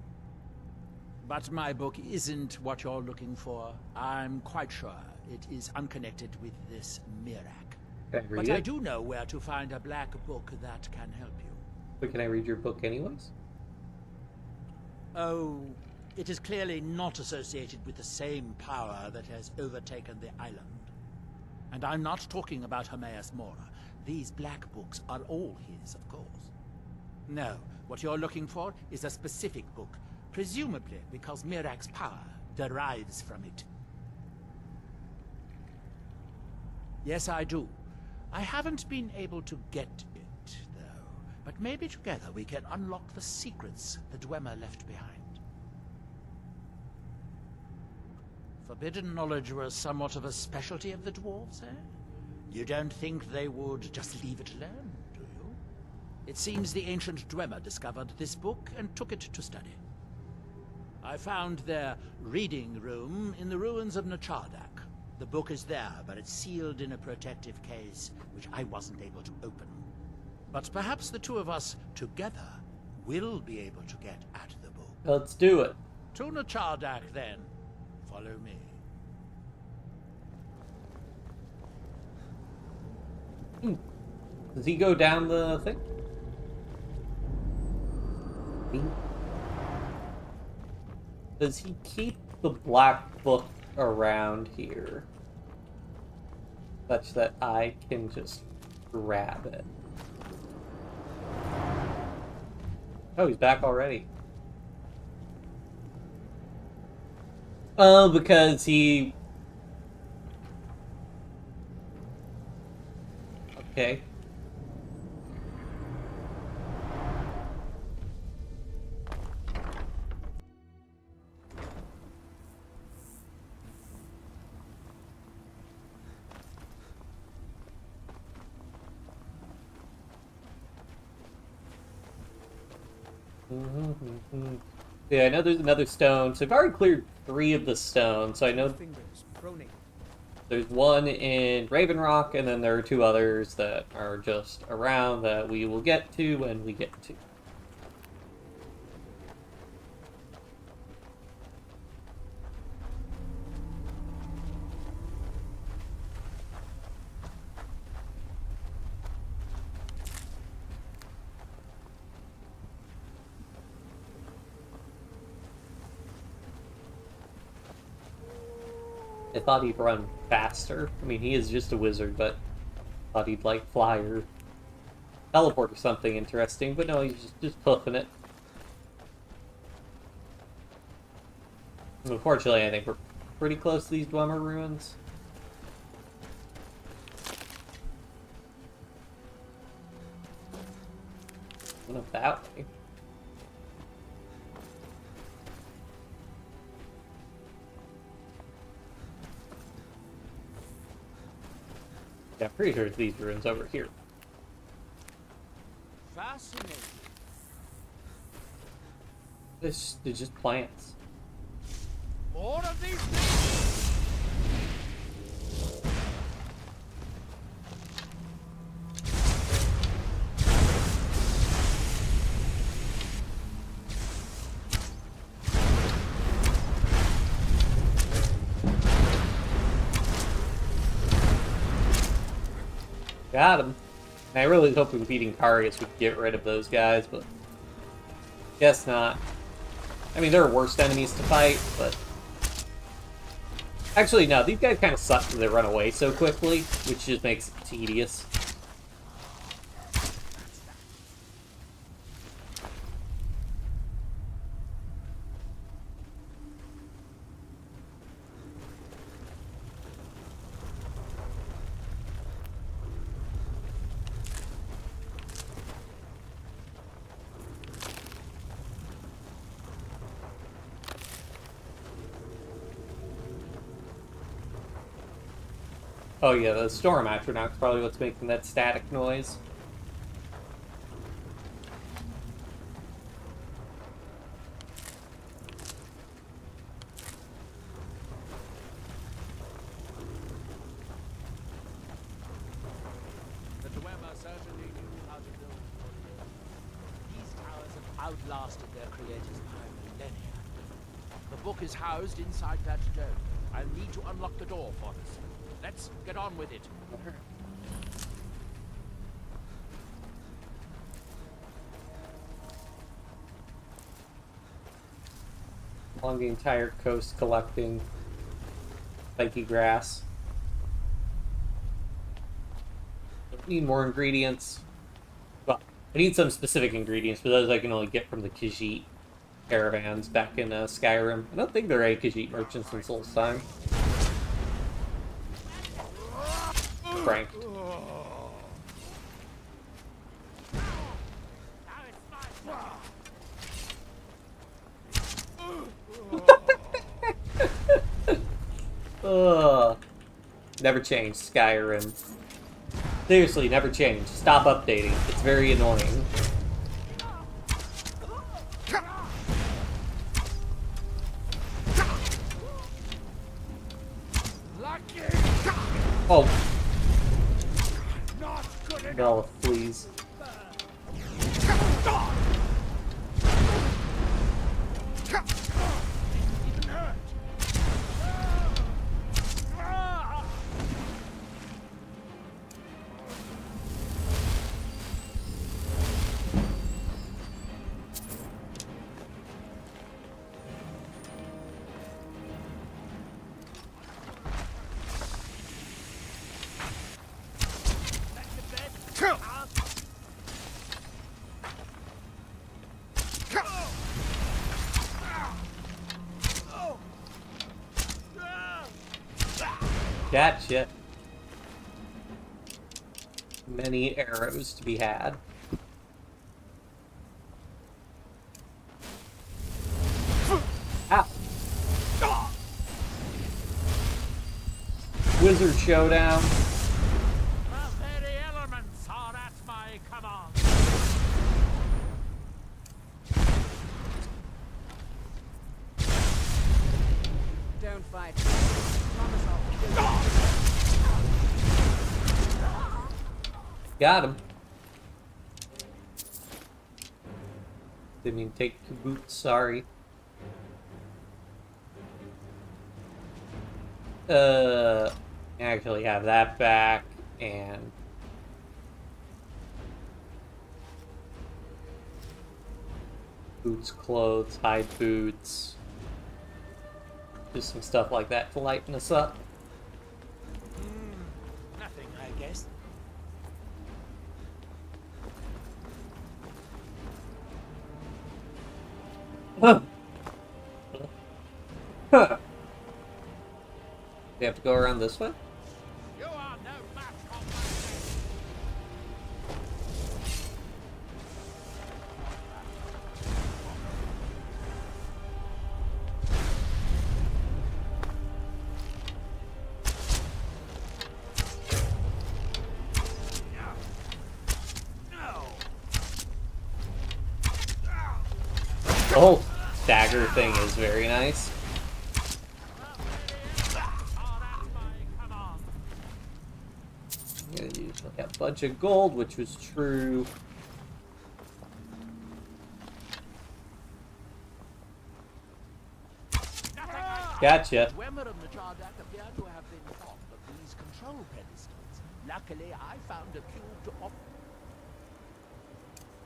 But my book isn't what you're looking for. I'm quite sure it is unconnected with this Mirac. But I do know where to find a black book that can help you. But can I read your book anyways? Oh, it is clearly not associated with the same power that has overtaken the island. And I'm not talking about Hermaeus Mora. These black books are all his, of course. No, what you're looking for is a specific book, presumably because Mirac's power derives from it. Yes, I do. I haven't been able to get it, though. But maybe together we can unlock the secrets the Dwemer left behind. Forbidden knowledge was somewhat of a specialty of the dwarves, eh? You don't think they would just leave it alone, do you? It seems the ancient Dwemer discovered this book and took it to study. I found their reading room in the ruins of Nachardak. The book is there, but it's sealed in a protective case, which I wasn't able to open. But perhaps the two of us, together, will be able to get at the book. Let's do it. To Nachardak, then. Follow me. Does he go down the thing? Does he keep the black book around here such that I can just grab it? Oh, he's back already. Oh, because he... Okay. Yeah, I know there's another stone, so I've already cleared 3 of the stones, so I know... Fingers, proning. There's one in Raven Rock, and then there are 2 others that are just around that we will get to when we get to. I thought he'd run faster. I mean, he is just a wizard, but I thought he'd, like, fly or teleport or something interesting, but no, he's just hoofing it. Unfortunately, I think we're pretty close to these Dwemer ruins. Not that way. Yeah, I'm pretty sure it's these ruins over here. Fascinating. They're just plants. More of these things. Got him. And I really hope with beating Karius we could get rid of those guys, but guess not. I mean, there are worse enemies to fight, but actually, no, these guys kind of suck because they run away so quickly, which just makes it tedious. Oh yeah, the Storm Atronach's probably what's making that static noise. The Dwemer certainly knew how to build. These towers have outlasted their creators by millennia. The book is housed inside that dome. I'll need to unlock the door for us. Let's get on with it. Along the entire coast collecting spiky grass. Need more ingredients. Well, I need some specific ingredients, but those I can only get from the Khajiit caravans back in Skyrim. I don't think there are any Khajiit merchants in Soul's time. Frank. Ugh. Never change, Skyrim. Seriously, never change. Stop updating. It's very annoying. Oh. No, please. Gotcha. Many arrows to be had. Ow. Wizard Showdown. The very elements are at my command. Don't fight. Promise I'll kill you. Got him. Didn't mean to take your boots, sorry. Actually have that back, and boots, clothes, hide boots. Just some stuff like that to lighten us up. Nothing, I guess. Huh. Huh. We have to go around this way? You are no match for my The whole dagger thing is very nice. I'm gonna use like a bunch of gold, which was true. Gotcha. Dwemer and the Jardak appear to have been fond of these control pedestals. Luckily, I found a cube to operate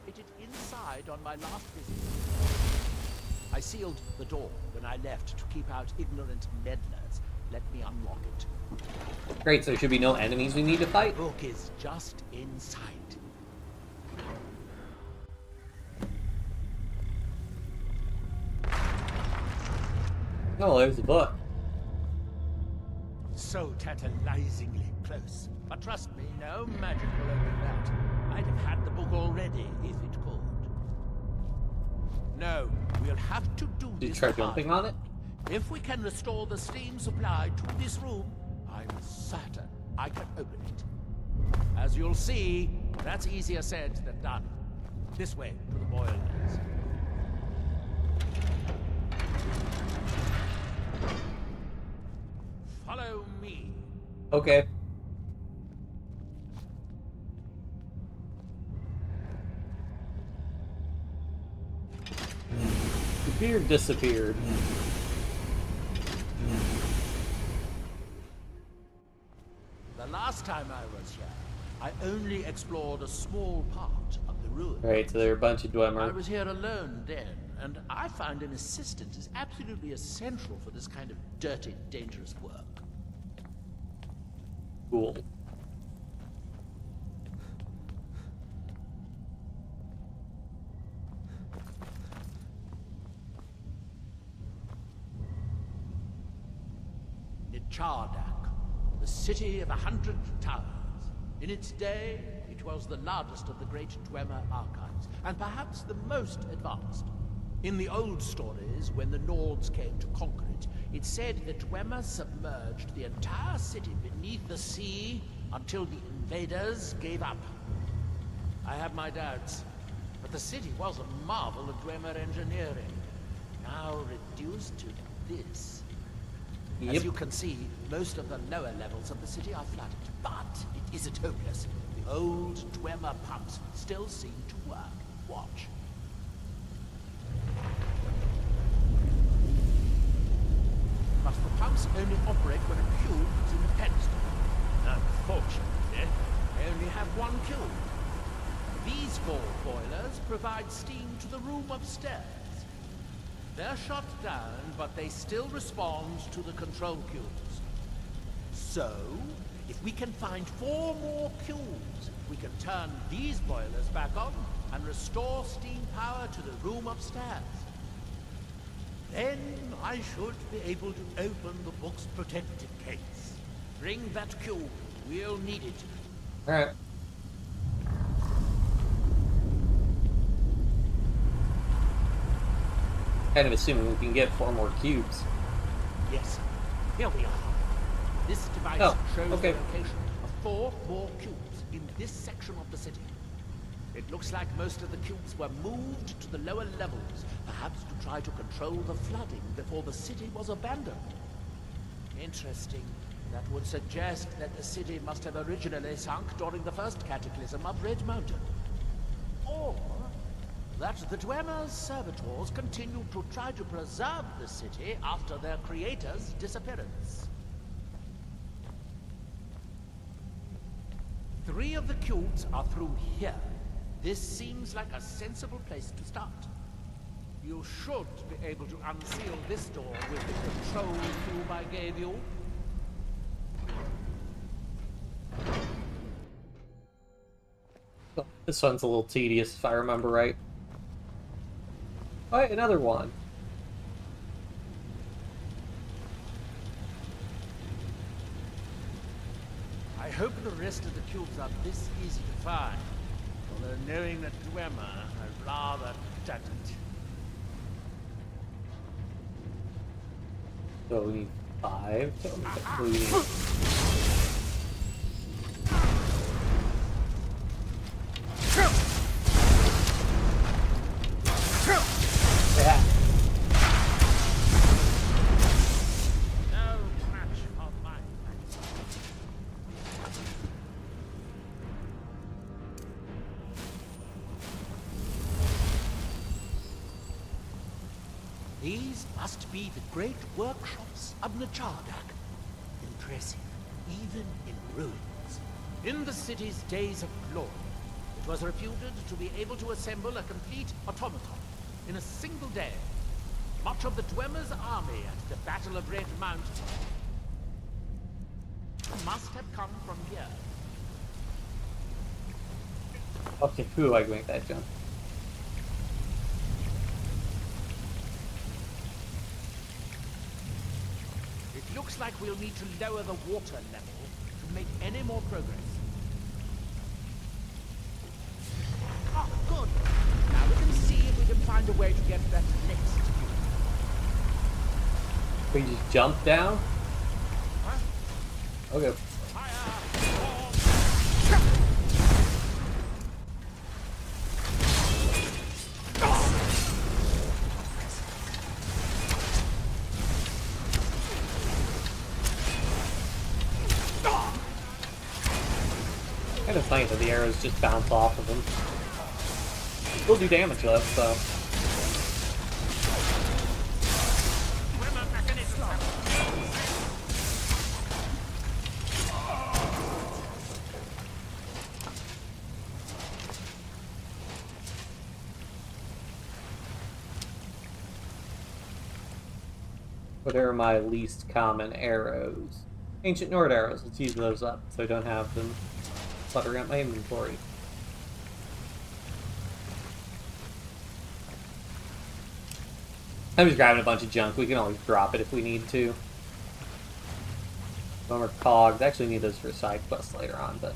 it inside on my last visit. I sealed the door when I left to keep out ignorant meddlers. Let me unlock it. Great, so there should be no enemies we need to fight? The book is just inside. Oh, there's the book. So tantalizingly close. But trust me, no magic will open that. I'd have had the book already if it could. No, we'll have to do Did you this try the hard jumping on way. it? If we can restore the steam supply to this room, I'm certain I can open it. As you'll see, that's easier said than done. This way to the boilers. Follow me. Okay. The beard disappeared. The last time I was here, I only explored a small part of the ruins. Right, so there are a bunch of I Dwemer. was here alone then, and I find an assistant is absolutely essential for this kind of dirty, dangerous work. Cool. Chardak, the city of 100 towers. In its day, it was the largest of the great Dwemer archives, and perhaps the most advanced. In the old stories, when the Nords came to conquer it, it said that Dwemer submerged the entire city beneath the sea until the invaders gave up. I have my doubts, but the city was a marvel of Dwemer engineering, now reduced to this. Yep. As you can see, most of the lower levels of the city are flooded, but it isn't hopeless. The old Dwemer pumps still seem to work. Watch. But the pumps only operate when a cube is in the pedestal. Unfortunately, they only have one cube. These 4 boilers provide steam to the room upstairs. They're shut down, but they still respond to the control cubes. So, if we can find 4 more cubes, we can turn these boilers back on and restore steam power to the room upstairs. Then I should be able to open the book's protected case. Bring that cube. We'll need it. Alright. Kind of assuming we can get 4 more cubes. Yes, here we are. This device shows okay. the location of 4 more cubes in this section of the city. It looks like most of the cubes were moved to the lower levels, perhaps to try to control the flooding before the city was abandoned. Interesting That would suggest that the city must have originally sunk during the first cataclysm of Red Mountain. Or that the Dwemer's servitors continued to try to preserve the city after their creator's disappearance. 3 of the cubes are through here. This seems like a sensible place to start. You should be able to unseal this door with the control cube I gave you. This one's a little tedious, if I remember right. Alright, another one. I hope the rest of the cubes are this easy to find. Although knowing that Dwemer, I rather doubt it. So we need 5. So we need... Yeah. No match of mine. These must be the great workshops of Nachardak. Impressive, even in ruins. In the city's days of glory, it was reputed to be able to assemble a complete automaton in a single day. Much of the Dwemer's army at the Battle of Red Mountain must have come from here. Okay, who I can make that jump? It looks like we'll need to lower the water level to make any more progress. Oh, good. Now we can see if we can find a way to get that next. We just jump down? Huh? Okay. Kind of funny that the arrows just bounce off of them. Will do damage though, so. What are my least common arrows? Ancient Nord arrows. Let's use those up so I don't have them cluttering up my inventory. I'm just grabbing a bunch of junk. We can always drop it if we need to. Bummer cogs. I actually need those for a side quest later on, but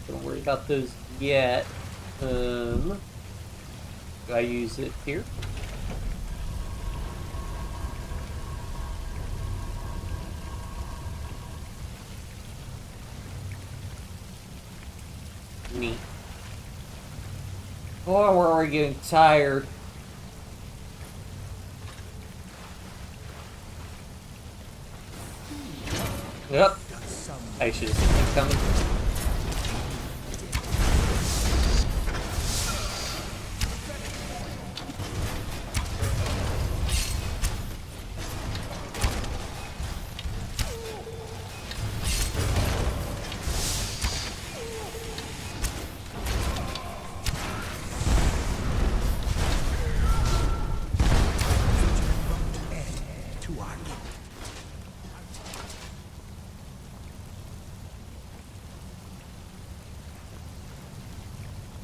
don't worry about those yet. Do I use it here? Neat. Oh, we're already getting tired. Yep. I should have seen that coming.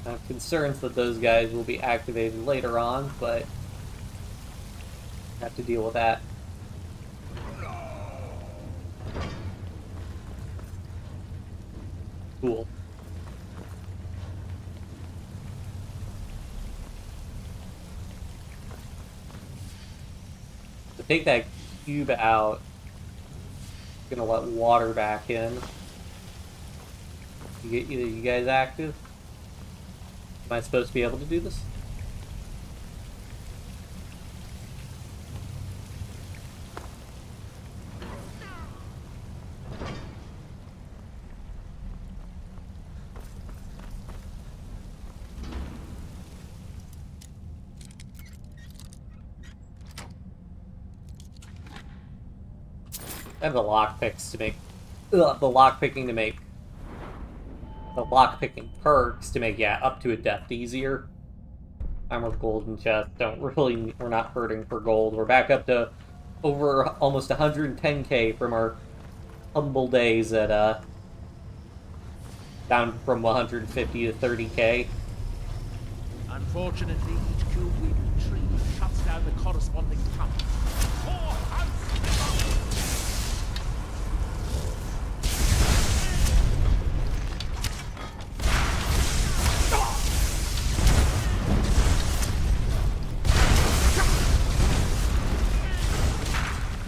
I have concerns that those guys will be activated later on, but I have to deal with that. Cool. To take that cube out, I'm gonna let water back in. You guys active? Am I supposed to be able to do this? And the lockpicks to make... the lockpicking to make... the lockpicking perks to make, yeah, up to a depth easier. I'm with golden chest. We're not hurting for gold. We're back up to over almost 110k from our humble days at, down from 150 to 30k. Unfortunately, each cube-weaving tree shuts down the corresponding pump.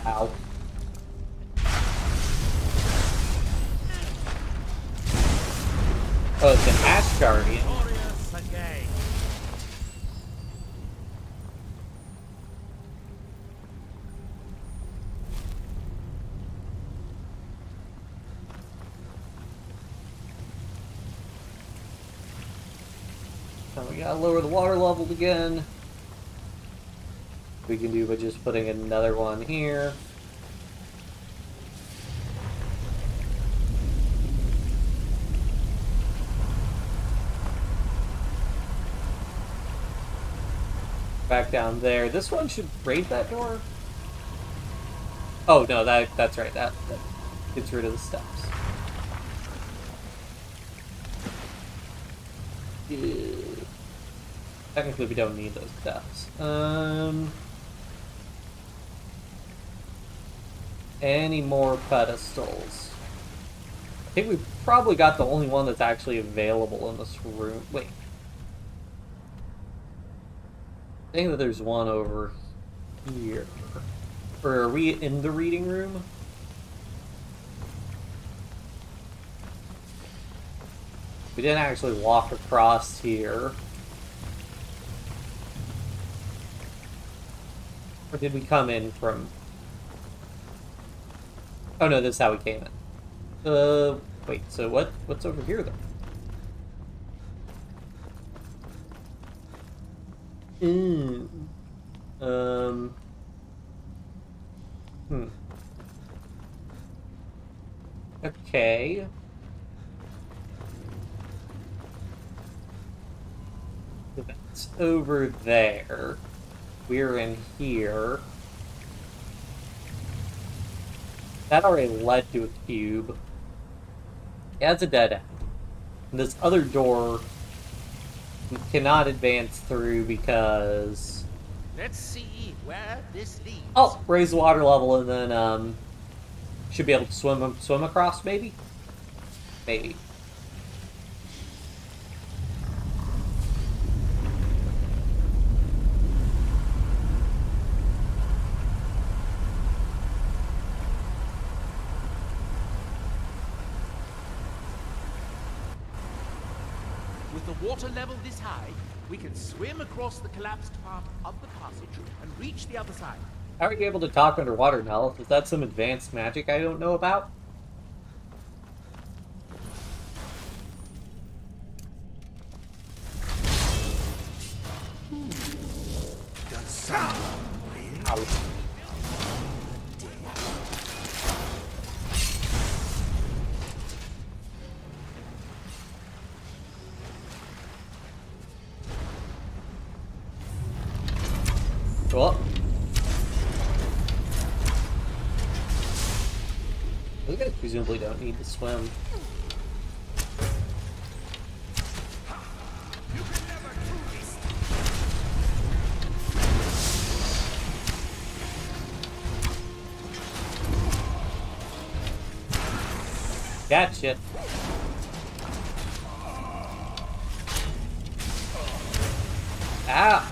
Ow. Oh, it's an Ash Guardian. Now we gotta lower the water level again. We can do by just putting another one here. Back down there. This one should raid that door. Oh no, that's right. That gets rid of the steps. Yeah. Technically, we don't need those steps. Any more pedestals? I think we probably got the only one that's actually available in this room. Wait. I think that there's one over here. Or are we in the reading room? We didn't actually walk across here. Or did we come in from... Oh no, this is how we came in. Wait, so what's over here then? Okay. That's over there. We're in here. That already led to a cube. Yeah, it's a dead end. And this other door we cannot advance through because... Let's see where this leads. Oh, raise the water level and then should be able to swim across, maybe? Maybe. With the water level this high, we can swim across the collapsed part of the passage and reach the other side. How are you able to talk underwater, Nell? Is that some advanced magic I don't know about? Does someone Ow. Oh. Those guys presumably don't need to swim. Gotcha. Ah.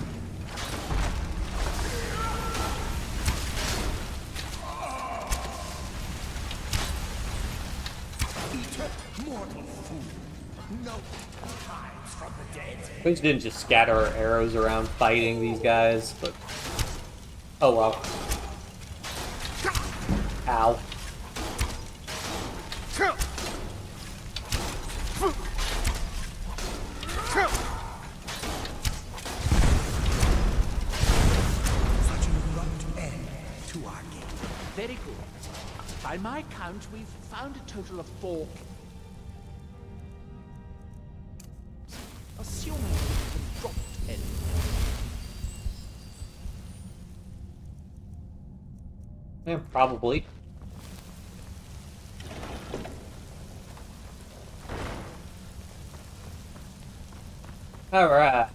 We didn't just scatter our arrows around fighting these guys, but... Oh well. Ow. Very cool. Time my count, we've found a total of 4. Assuming we can drop any. Yeah, probably. Alright.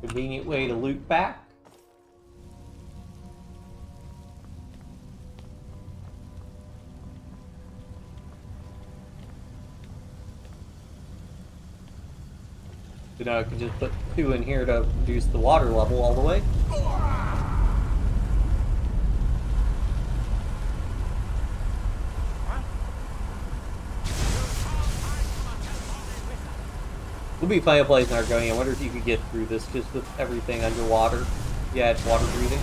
Convenient way to loot back. So now I can just put 2 in here to reduce the water level all the way. Would be fun to play as Nargoni. I wonder if you could get through this just with everything underwater. Yeah, it's water breathing.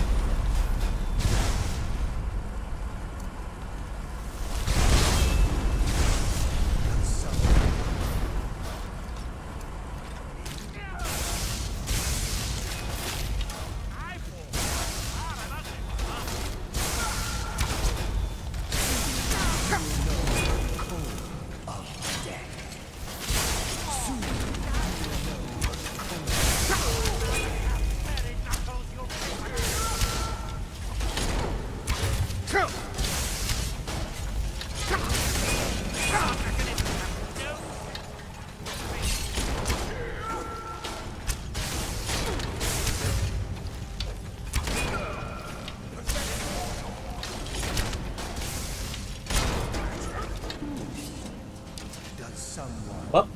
Well,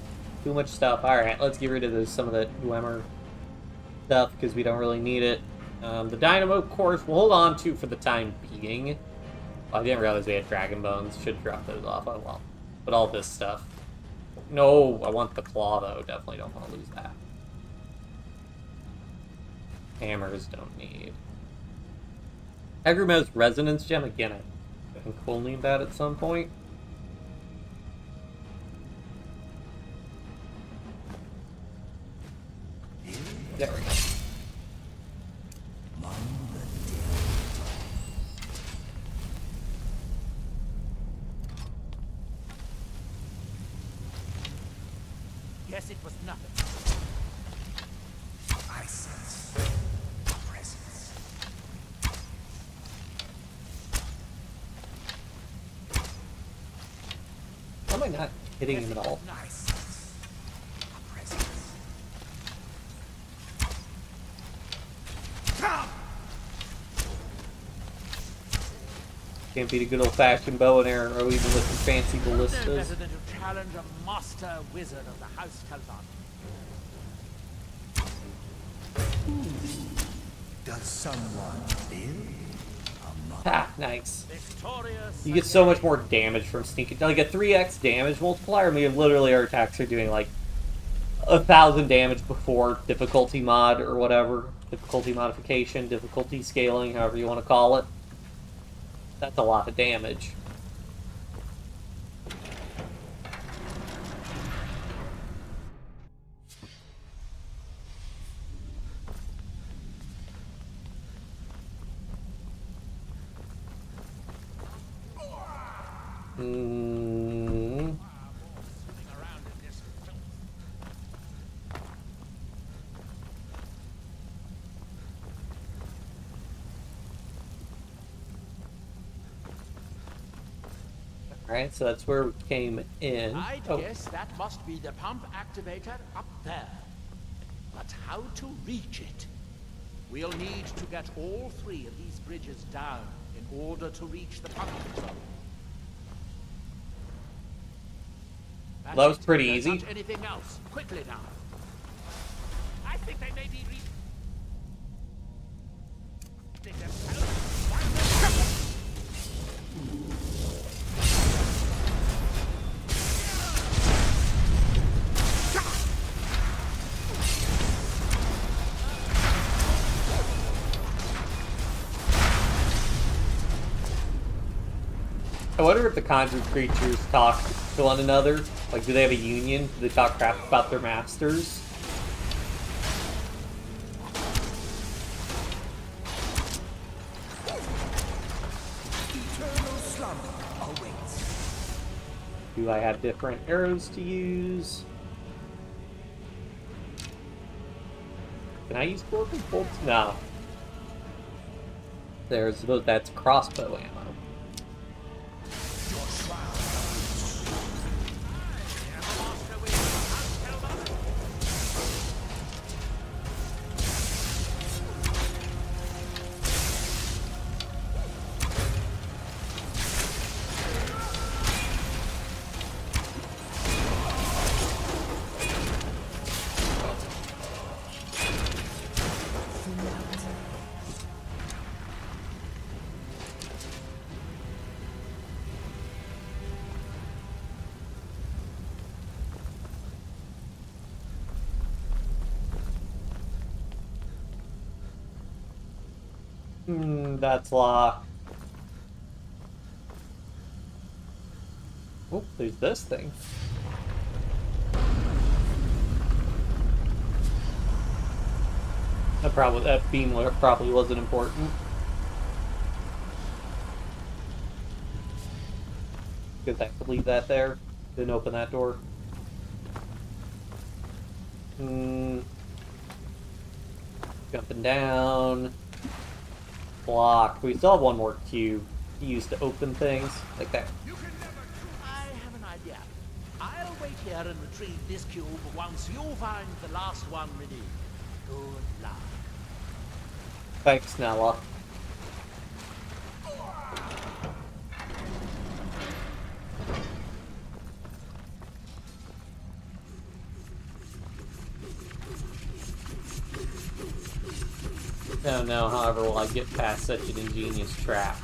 too much stuff. Alright, let's get rid of some of the Dwemer stuff because we don't really need it. The Dynamo Cores we'll hold on to for the time being. Oh, I didn't realize we had Dragon Bones. Should drop those off. Oh well. But all this stuff. No, I want the Claw though. Definitely don't want to lose that. Hammers don't need. Agrumez's Resonance Gem again. I think we'll need that at some point. There we go. Yes, it was nothing. I sense presence. How am I not hitting him at all? Nice. Can't beat a good old-fashioned bow and arrow, even with some fancy ballistas. No better than to challenge a master wizard of the House Kalvan. Does someone feel? Ah, nice. Victorious. You get so much more damage from sneaking. Like a 3x damage multiplier. I mean, literally our attacks are doing like 1,000 damage before difficulty mod or whatever. Difficulty modification, difficulty scaling, however you want to call it. That's a lot of damage. Alright, so that's where we came in. I guess that must be the pump activator up there. But how to reach it? We'll need to get all 3 of these bridges down in order to reach the pumping zone. That was pretty easy. Touch anything else? Quickly now. I think they may be I wonder if the conjured creatures talk to one another. Like, do they have a union? Do they talk crap about their masters? slumber awaits. Do I have different arrows to use? Can I use broken bolts? No. That's crossbow ammo. That's locked. Oh, there's this thing. That beam probably wasn't important. Guess I could leave that there. Didn't open that door. Jumping down. Block. We still have one more cube to use to open things like that. I have an idea. I'll wait here and retrieve this cube once you find the last one ready. Good luck. Thanks, Nella. Don't know, however, will I get past such an ingenious trap.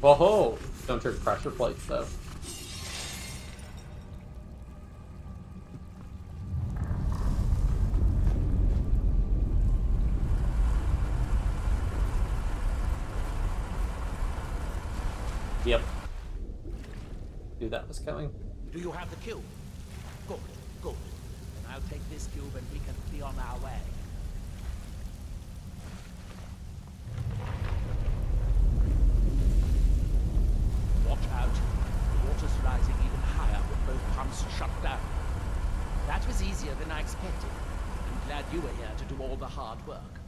Whoa! Don't trigger pressure plates, though. Yep. Knew that was coming. Do you have the cube? Good, good. Then I'll take this cube and we can be on our way. Watch out. The water's rising even higher with both pumps shut down. That was easier than I expected. I'm glad you were here to do all the hard work.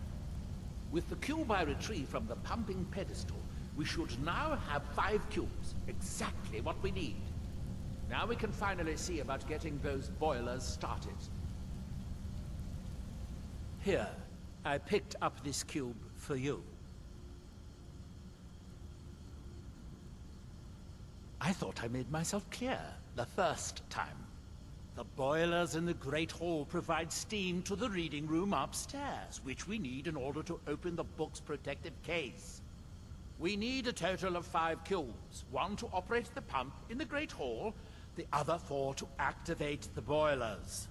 With the cube I retrieved from the pumping pedestal, we should now have 5 cubes. Exactly what we need. Now we can finally see about getting those boilers started. Here, I picked up this cube for you. I thought I made myself clear the first time. The boilers in the Great Hall provide steam to the reading room upstairs, which we need in order to open the book's protective case. We need a total of 5 cubes, 1 to operate the pump in the Great Hall, the other 4 to activate the boilers.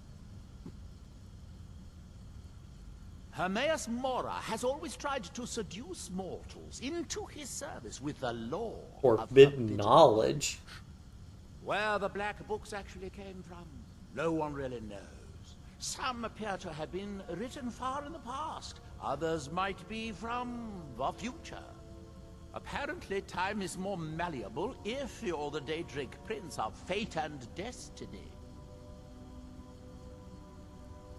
Hermaeus Mora has always tried to seduce mortals into his service with the law of Forbidden knowledge. Where the black books actually came from, no one really knows. Some appear to have been written far in the past. Others might be from the future. Apparently, time is more malleable if you're the Daedric Prince of Fate and Destiny.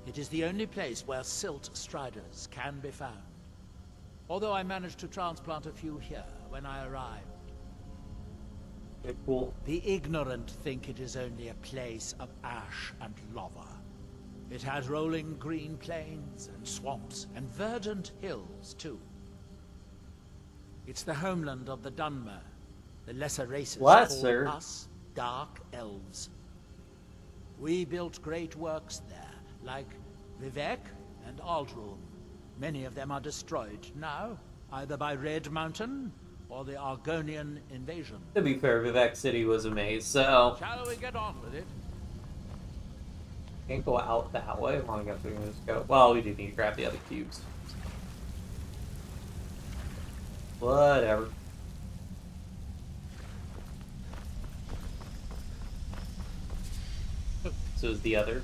It is the only place where Silt Striders can be found. Although I managed to transplant a few here when I arrived. Okay, cool. The ignorant think it is only a place of ash and lava. It has rolling green plains and swamps and verdant hills, too. It's the homeland of the Dunmer, the lesser races call us Dark Elves. We built great works there, like Vivek and Aldrun. Many of them are destroyed now, either by Red Mountain or the Argonian invasion. To be fair, Vivek City was a maze, so... Shall we get on with it? Can't go out that way. Well, I guess we can just go... Well, we do need to grab the other cubes. Whatever. So is the other.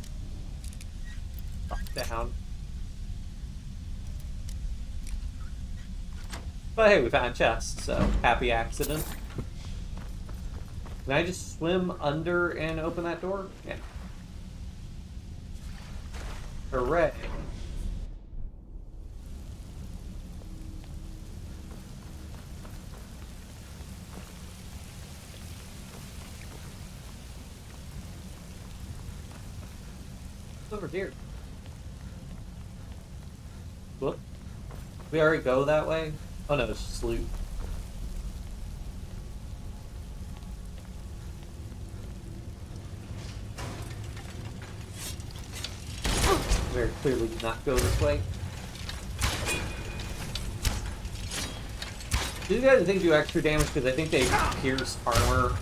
Drop down. But hey, we found a chest, so happy accident. Can I just swim under and open that door? Yeah. Hooray. Over here. What? We already go that way? Oh no, it's just loot. Very clearly did not go this way. These guys I think do extra damage because I think they pierce armor.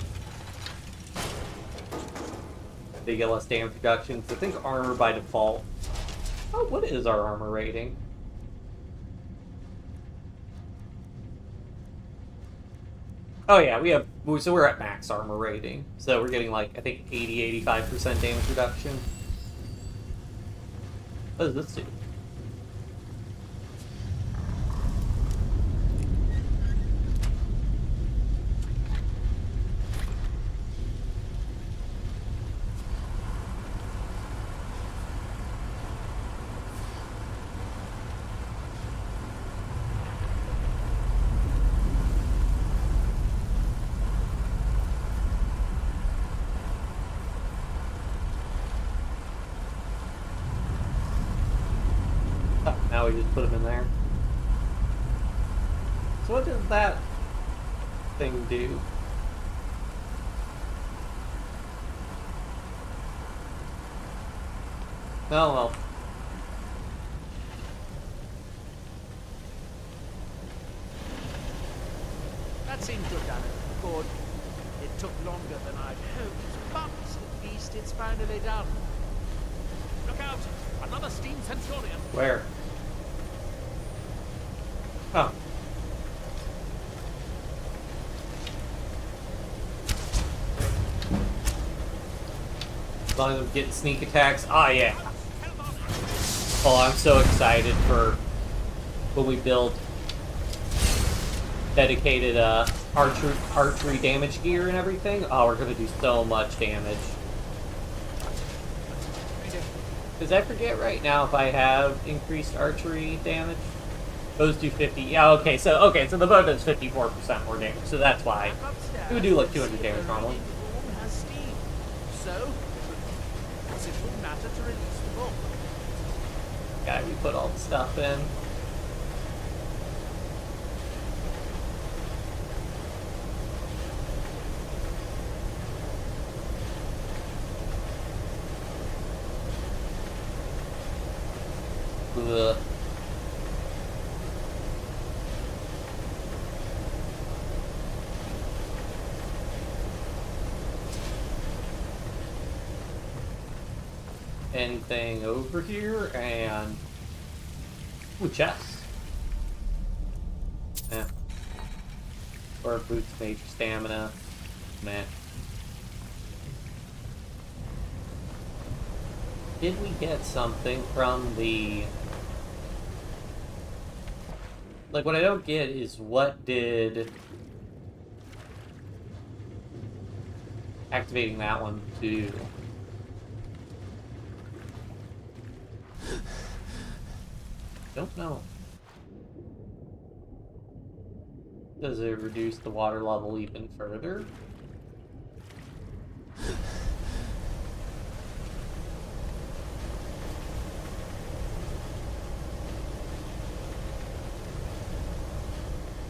They get less damage reduction. So I think armor by default. Oh, what is our armor rating? Oh yeah, so we're at max armor rating. So we're getting like, I think 80-85% damage reduction. What does this do? Now we just put them in there. So what does that thing do? Oh well. That seems to have done it. Good. It took longer than I'd hoped, but at least it's finally done. Look out! Another steam centurion! Where? Oh. As long as I'm getting sneak attacks. Oh yeah. Oh, I'm so excited for when we build dedicated archery damage gear and everything. Oh, we're gonna do so much damage. Because I forget right now if I have increased archery damage. Those do 50. Yeah, okay, so the bow does 54% more damage, so that's why. It would do like 200 damage normally. So, it would matter to release the book. Yeah, we put all the stuff in. Ugh. Anything over here, and ooh, chest. Yeah. Or boots major stamina. Meh. Did we get something from the... Like, what I don't get is what did activating that one do? Don't know. Does it reduce the water level even further?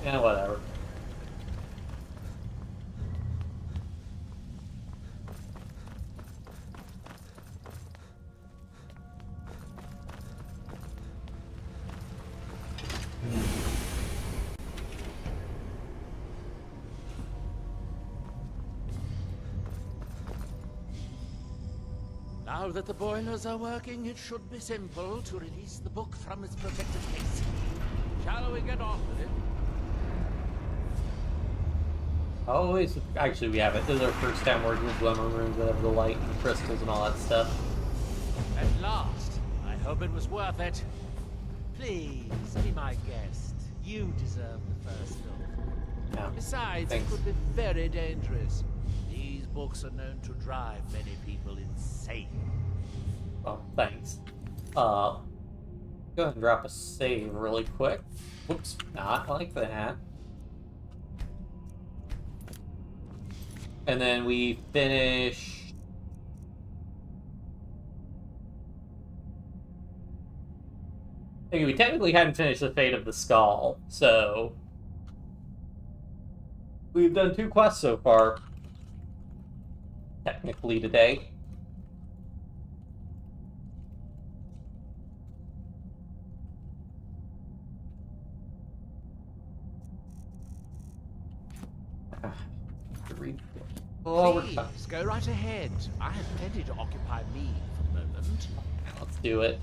Yeah, whatever. Now that the boilers are working, it should be simple to release the book from its protected case. Shall we get on with it? Always, actually we haven't. This is our first time working with Glimmer Rooms that have the light and crystals and all that stuff. At last. I hope it was worth it. Please, be my guest. You deserve the first look. Yeah. Besides, Thanks. it could be very dangerous. These books are known to drive many people insane. Oh, thanks. Go ahead and drop a save really quick. Whoops, not like that. And then we finish. Okay, we technically hadn't finished the Fate of the Skaal, so we've done 2 quests so far. Technically today. Oh, Please, go right ahead. I have plenty to occupy me for the moment. let's do it.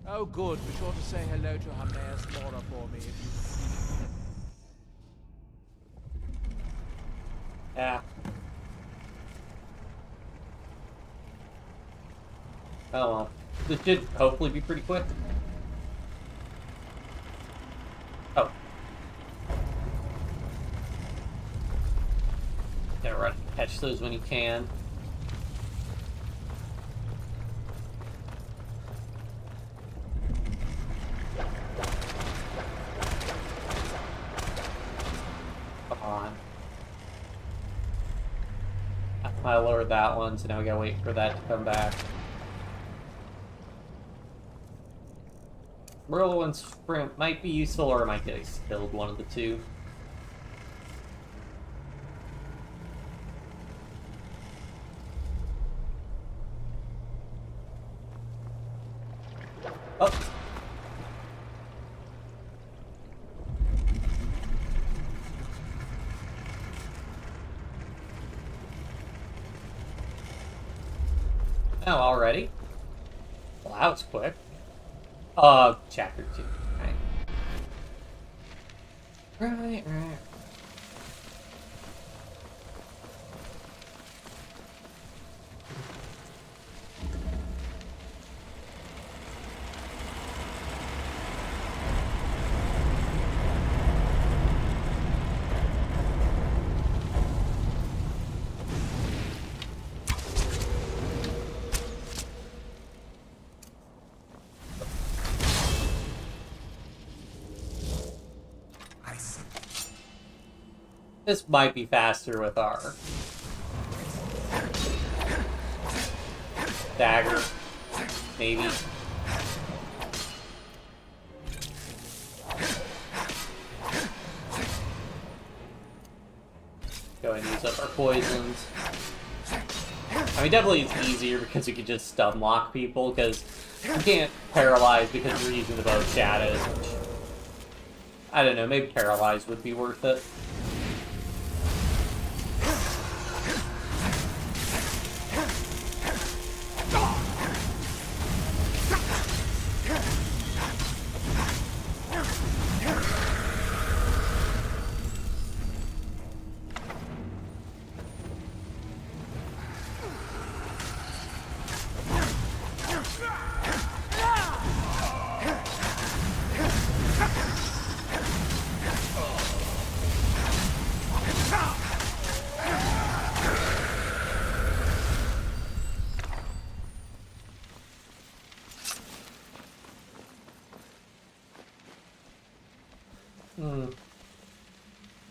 Oh, good. Be sure to say hello to her mayor's Laura for me if you see her. Yeah. Oh well. This should hopefully be pretty quick. Oh. Yeah, right. Catch those when you can. Come on. I lowered that one, so now we gotta wait for that to come back. Whirlwind Sprint might be useful, or I might get killed, one of the two. Oh! Oh, already? Well, that was quick. Chapter 2. Right. Right. This might be faster with our dagger, maybe. Go ahead and use up our poisons. I mean, definitely it's easier because you can just stun lock people, because you can't paralyze because you're using the bow of shadows, which, I don't know, maybe paralyze would be worth it.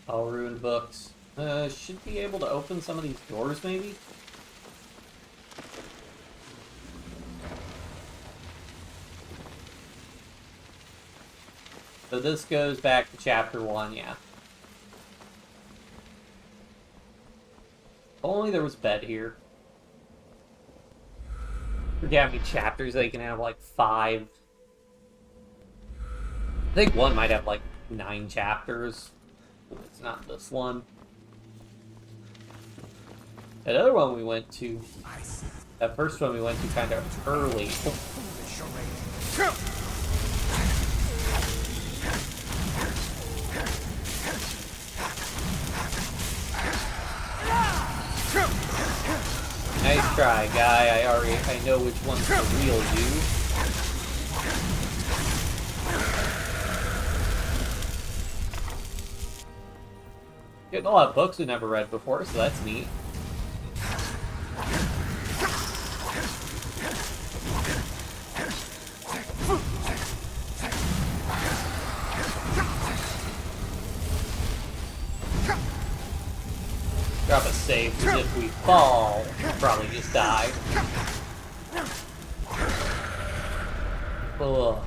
All ruined books. Should be able to open some of these doors, maybe? So this goes back to chapter 1, yeah. If only there was bed here. Forget how many chapters they can have, like 5. I think one might have like 9 chapters. It's not this one. That other one we went to, that first one we went to kind of early. Nice try, guy. I know which one's the real you. Getting a lot of books we never read before, so that's neat. Drop a save, because if we fall, we'll probably just die. Ugh.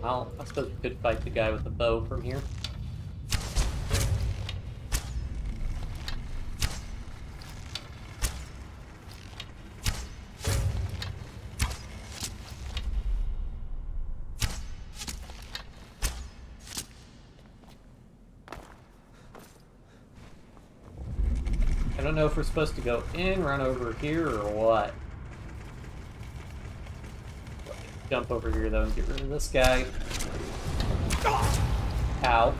Well, I suppose we could fight the guy with the bow from here. I don't know if we're supposed to go in, run over here, or what. Jump over here though and get rid of this guy. Ow.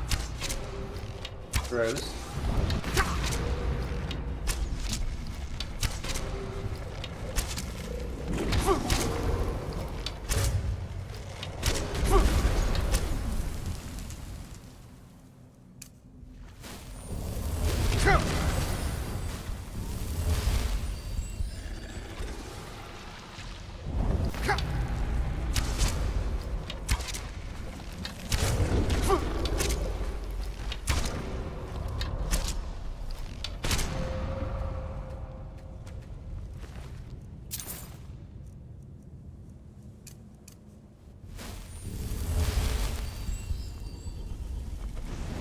Gross.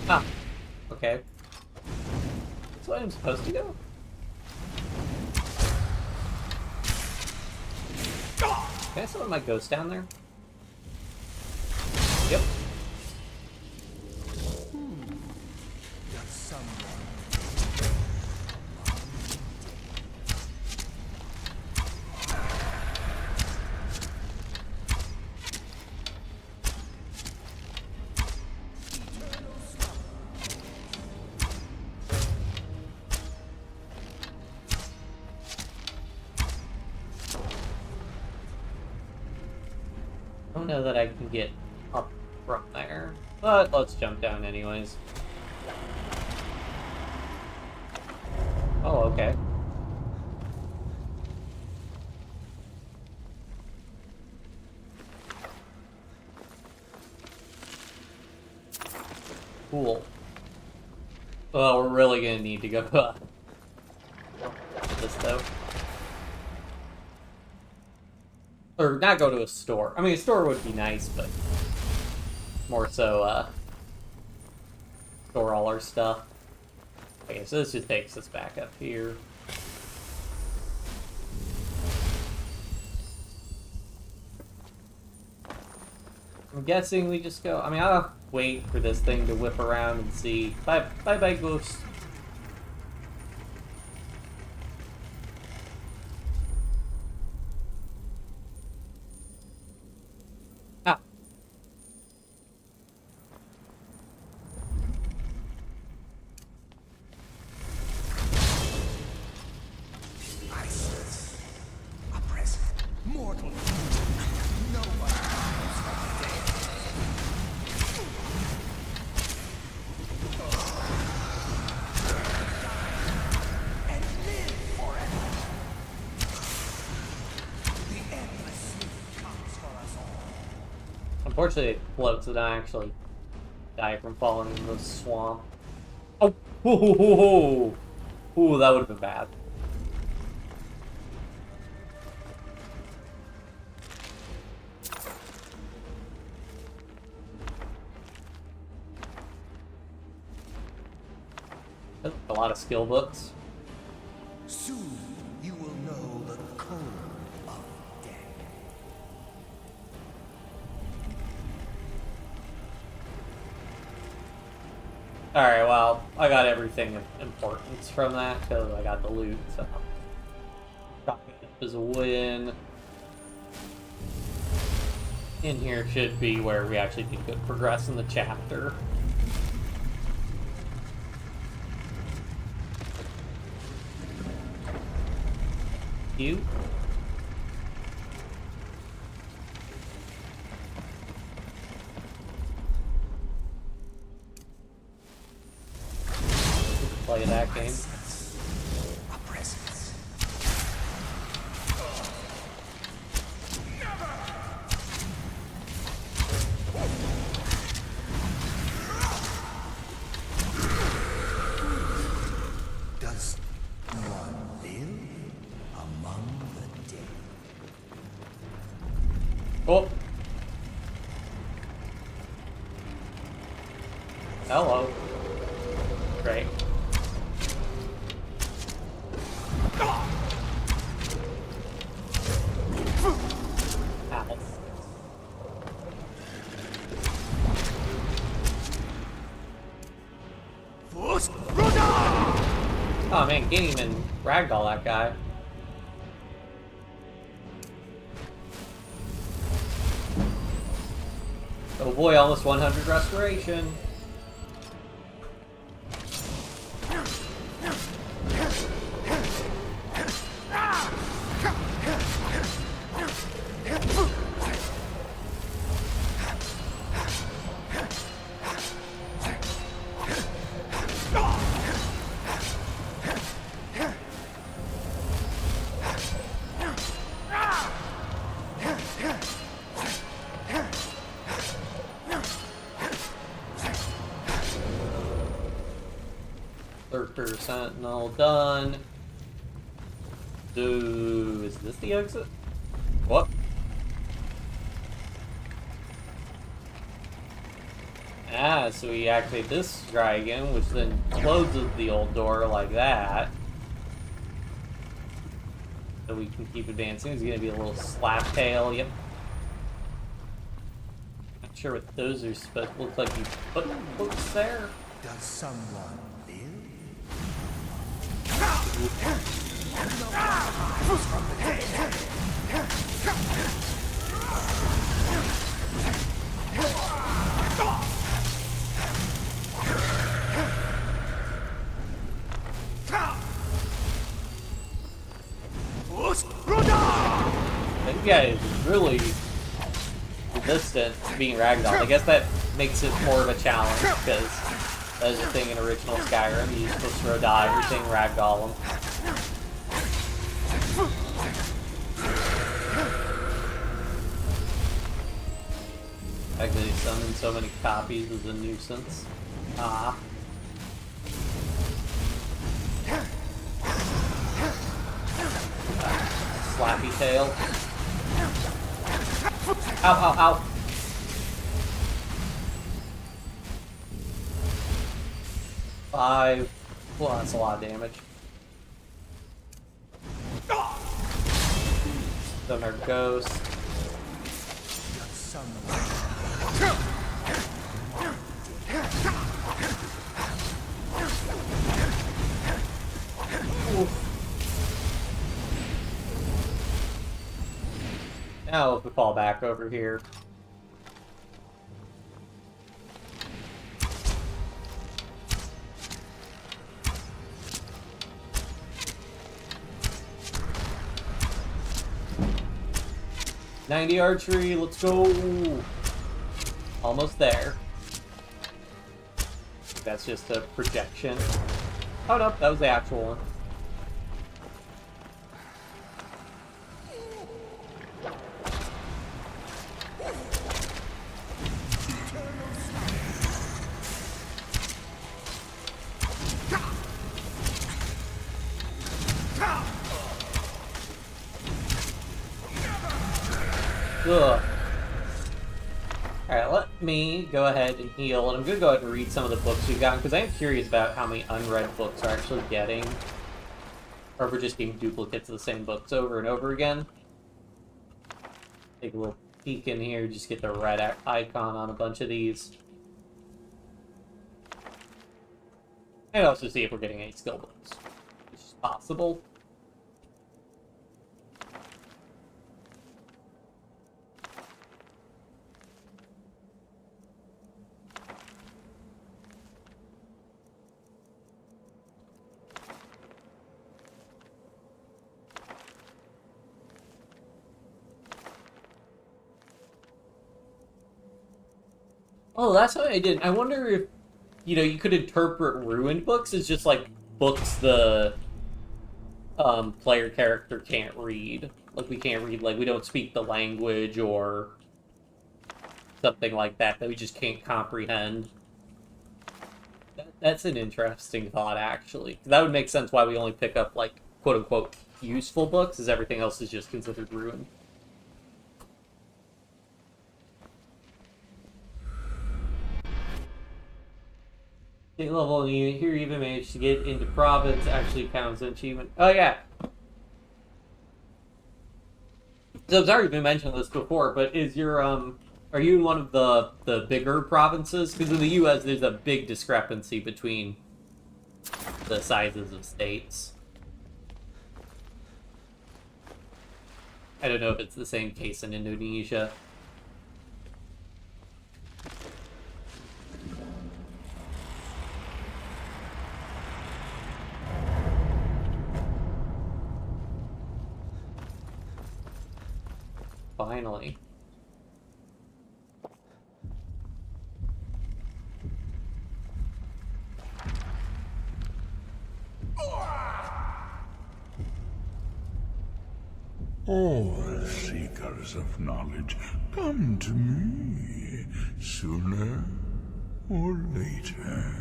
Ah, okay. That's why I'm supposed to go? Can I summon my ghost down there? Yep. I don't know that I can get up from there, but let's jump down anyways. Oh, okay. Cool. Well, we're really gonna need to go this though. Or not go to a store. I mean, a store would be nice, but more so, store all our stuff. Okay, so this just takes us back up here. I'm guessing we just go... I mean, I'll wait for this thing to whip around and see. Bye-bye, ghost. Ah. ISIS. Oppressed. Mortal. No one comes from the dead. And live forever. The endless sleep comes for us all. Unfortunately, it floats and I actually die from falling into the swamp. Oh! Ooh, ooh, that would have been bad. That's a lot of skill books. Soon you will know the code of death. Alright, well, I got everything of importance from that, because I got the loot, so... Chalking it up as a win. In here should be where we actually can progress in the chapter. You? Play that game. A presence. Does one live among the dead? Oh. Hello. Great. Ow. Oh man, can't even ragdoll that guy. Oh boy, almost 100 restoration. Sentinel done. Dude, is this the exit? What? Ah, so we activate this dragon, which then closes the old door like that. So we can keep advancing. There's gonna be a little slap tail, yep. Not sure what those are supposed to look like. You put hooks there? Does someone live? That guy is really resistant to being ragdolled. I guess that makes it more of a challenge, because that is a thing in original Skyrim. You're supposed to dodge everything, ragdoll him. Actually, summoning so many copies is a nuisance. Ah. Slappy tail. Ow, ow, ow. Five. Well, that's a lot of damage. Then our ghost. Oof. Now if we fall back over here. .90 archery, let's go! Almost there. That's just a projection. Oh no, that was the actual one. Ugh. Alright, let me go ahead and heal, and I'm going to go ahead and read some of the books we've gotten, because I am curious about how many unread books we're actually getting. Or if we're just getting duplicates of the same books over and over again. Take a little peek in here, just get the red icon on a bunch of these. And also see if we're getting any skill books, which is possible. Oh, that's what I did. I wonder if, you could interpret ruined books as just, like, books the player character can't read. Like, we can't read, like, we don't speak the language or something like that we just can't comprehend. That's an interesting thought, actually. That would make sense why we only pick up, like, quote-unquote, useful books, as everything else is just considered ruined. State level, and here even managed to get into province actually counts as an achievement. Oh yeah. So I've already been mentioning this before, but is your are you in one of the bigger provinces? Because in the U.S. there's a big discrepancy between the sizes of states. I don't know if it's the same case in Indonesia. Finally. All seekers of knowledge come to me sooner or later.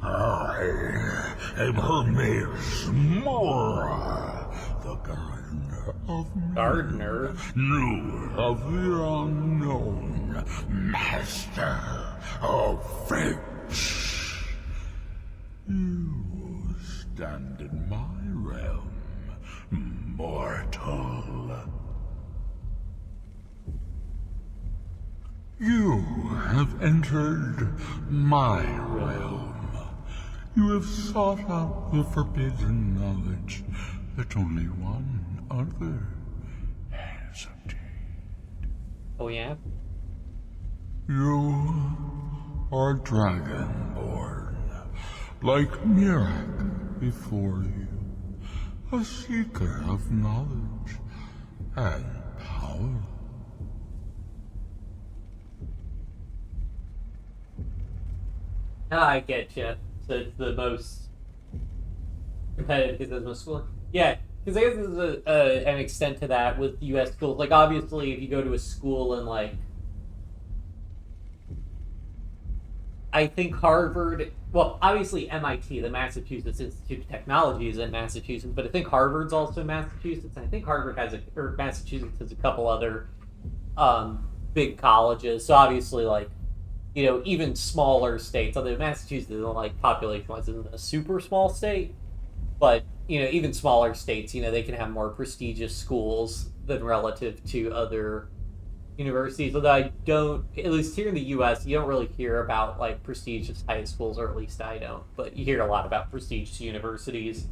I am Hermes Mora, the gardener of Gardener? New of the unknown, master of fate. You stand in my realm, mortal. You have entered my realm. You have sought out the forbidden knowledge that only one other has obtained. Oh yeah? You are dragonborn, like Mirak before you, a seeker of knowledge and power. I get you. So it's the most competitive because it's most school. Yeah, because I guess there's an extent to that with U.S. schools. Like, obviously, if you go to a school in, like, I think Harvard, well, obviously MIT, the Massachusetts Institute of Technology, is in Massachusetts, but I think Harvard's also in Massachusetts, and I think Harvard has or Massachusetts has a couple other big colleges. So obviously, like, even smaller states, although Massachusetts, like, population-wise, isn't a super small state, but, even smaller states, they can have more prestigious schools than relative to other universities. Although I don't, at least here in the U.S., you don't really hear about, like, prestigious high schools, or at least I don't, but you hear a lot about prestigious universities.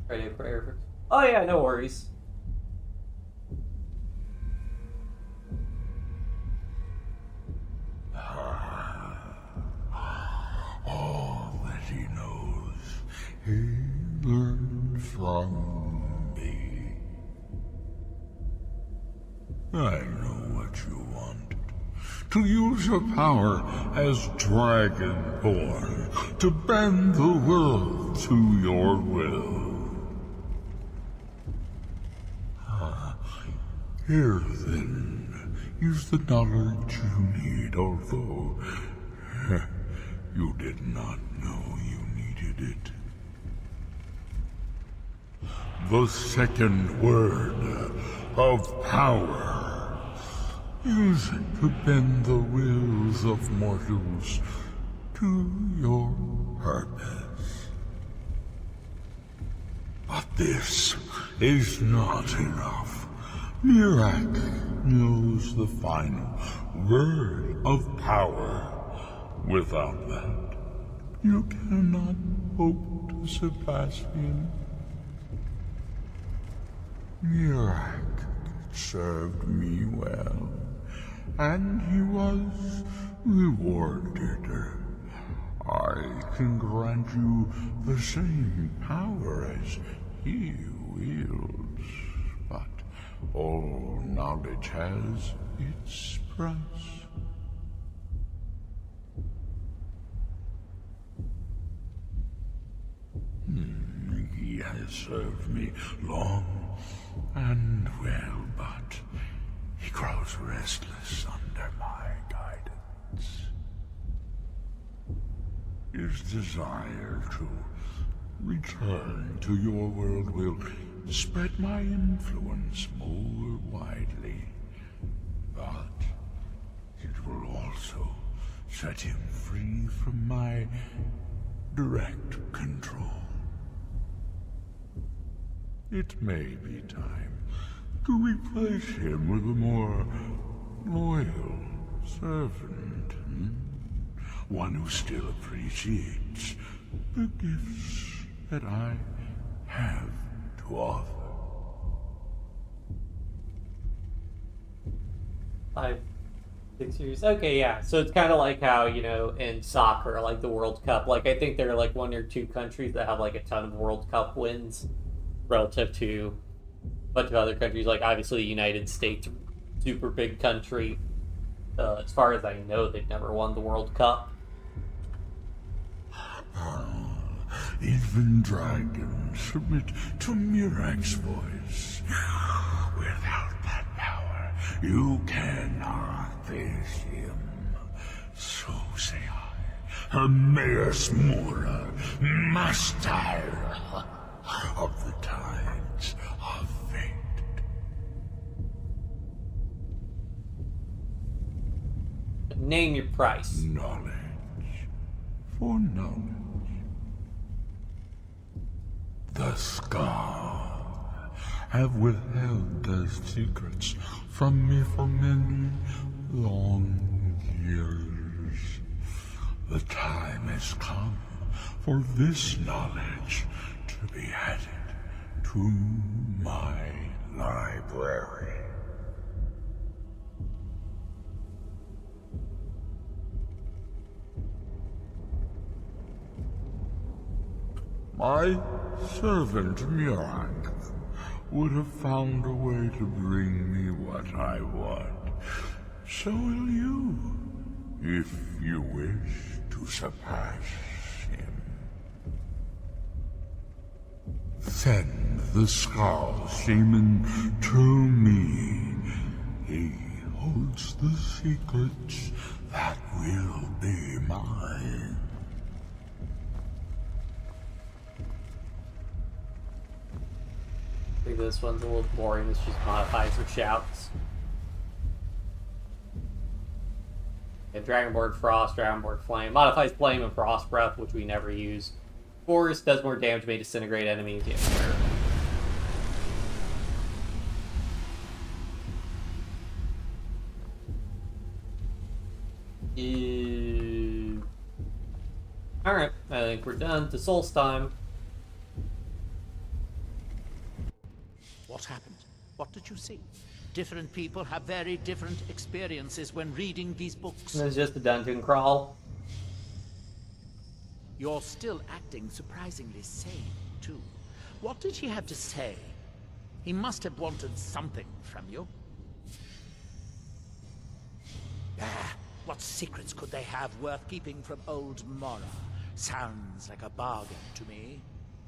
Ready prayer. Oh yeah, no worries. All that he knows, he learned from me. I know what you wanted. To use your power as Dragonborn, to bend the world to your will. Here then, use the knowledge you need, although you did not know you needed it. The second word of power. Use it to bend the wills of mortals to your purpose. But this is not enough. Mirak knows the final word of power. Without that, you cannot hope to surpass him. Mirak served me well, and he was rewarded. I can grant you the same power as he wields, but all knowledge has its price. He has served me long and well, but he grows restless under my guidance. His desire to return to your world will spread my influence more widely, but it will also set him free from my direct control. It may be time to replace him with a more loyal servant. One who still appreciates the gifts that I have to offer. 5, 6 years. Okay, yeah. So it's kind of like how, in soccer, like the World Cup. Like, I think there are like 1 or 2 countries that have like a ton of World Cup wins relative to a bunch of other countries. Like, obviously, the United States, super big country. As far as I know, they've never won the World Cup. Even dragons submit to Mirak's voice. Without that power, you cannot face him. So say I, Hermaeus Mora, master of the tides of fate. Name your price. Knowledge. For knowledge. The Skaal have withheld their secrets from me for many long years. The time has come for this knowledge to be added to my library. My servant Mirak would have found a way to bring me what I want. So will you, if you wish to surpass him. Send the Skaal shaman to me. He holds the secrets that will be mine. I think this one's a little boring. This just modifies her shouts. Yeah, Dragonborn Frost, Dragonborn Flame. Modifies Flame and Frost Breath, which we never use. Force does more damage, may disintegrate enemies. Yeah, sure. Alright, I think we're done. To Soul's time. What happened? What did you see? Different people have very different experiences when reading these books. It's just a dungeon crawl. You're still acting surprisingly sane, too. What did he have to say? He must have wanted something from you. What secrets could they have worth keeping from old Mora? Sounds like a bargain to me.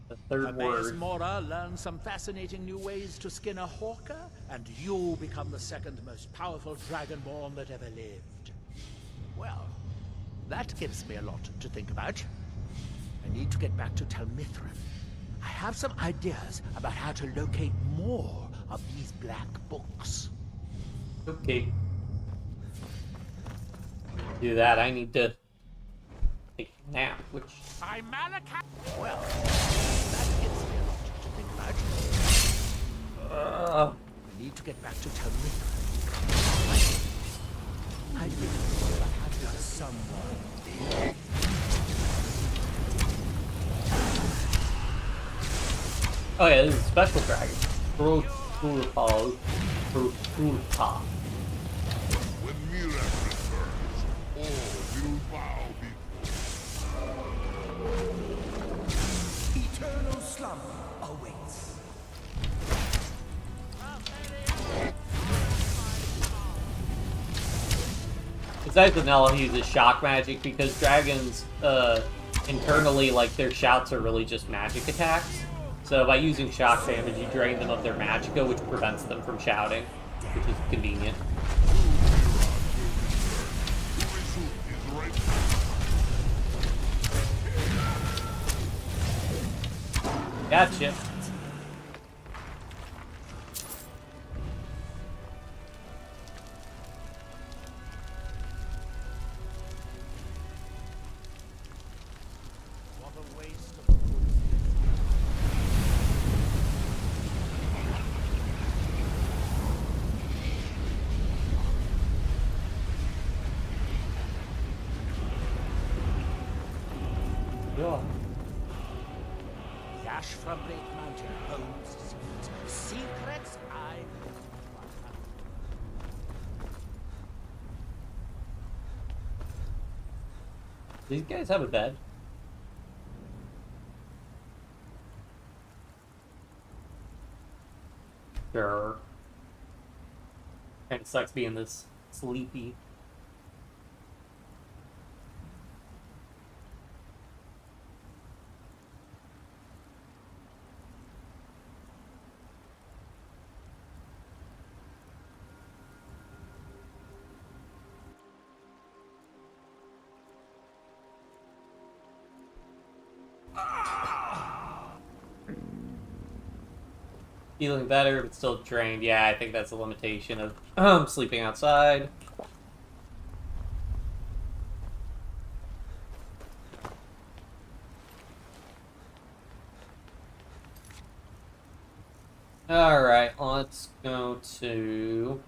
The third Hermaeus word. Mora learned some fascinating new ways to skin a hawker, and you become the second most powerful dragonborn that ever lived. Well, that gives me a lot to think about. I need to get back to Thalmithran. I have some ideas about how to locate more of these black books. Okay. Do that. I need to take a nap, which... I'm Malachite. Well, that gives me a lot to think about. need to get back to Thalmor. I think I have someone. Oh yeah, this is a special dragon. When Mira returns, all will bow before. Eternal slumber awaits. Besides the Nella, he uses shock magic because dragons, internally, like, their shouts are really just magic attacks. So by using shock damage, you drain them of their magicka, which prevents them from shouting, which is convenient. Gotcha. Yash from Red Mountain holds secrets I... These guys have a bed. Sure. Kinda sucks being this sleepy. Feeling better, but still drained. Yeah, I think that's a limitation of sleeping outside. Alright, let's go to...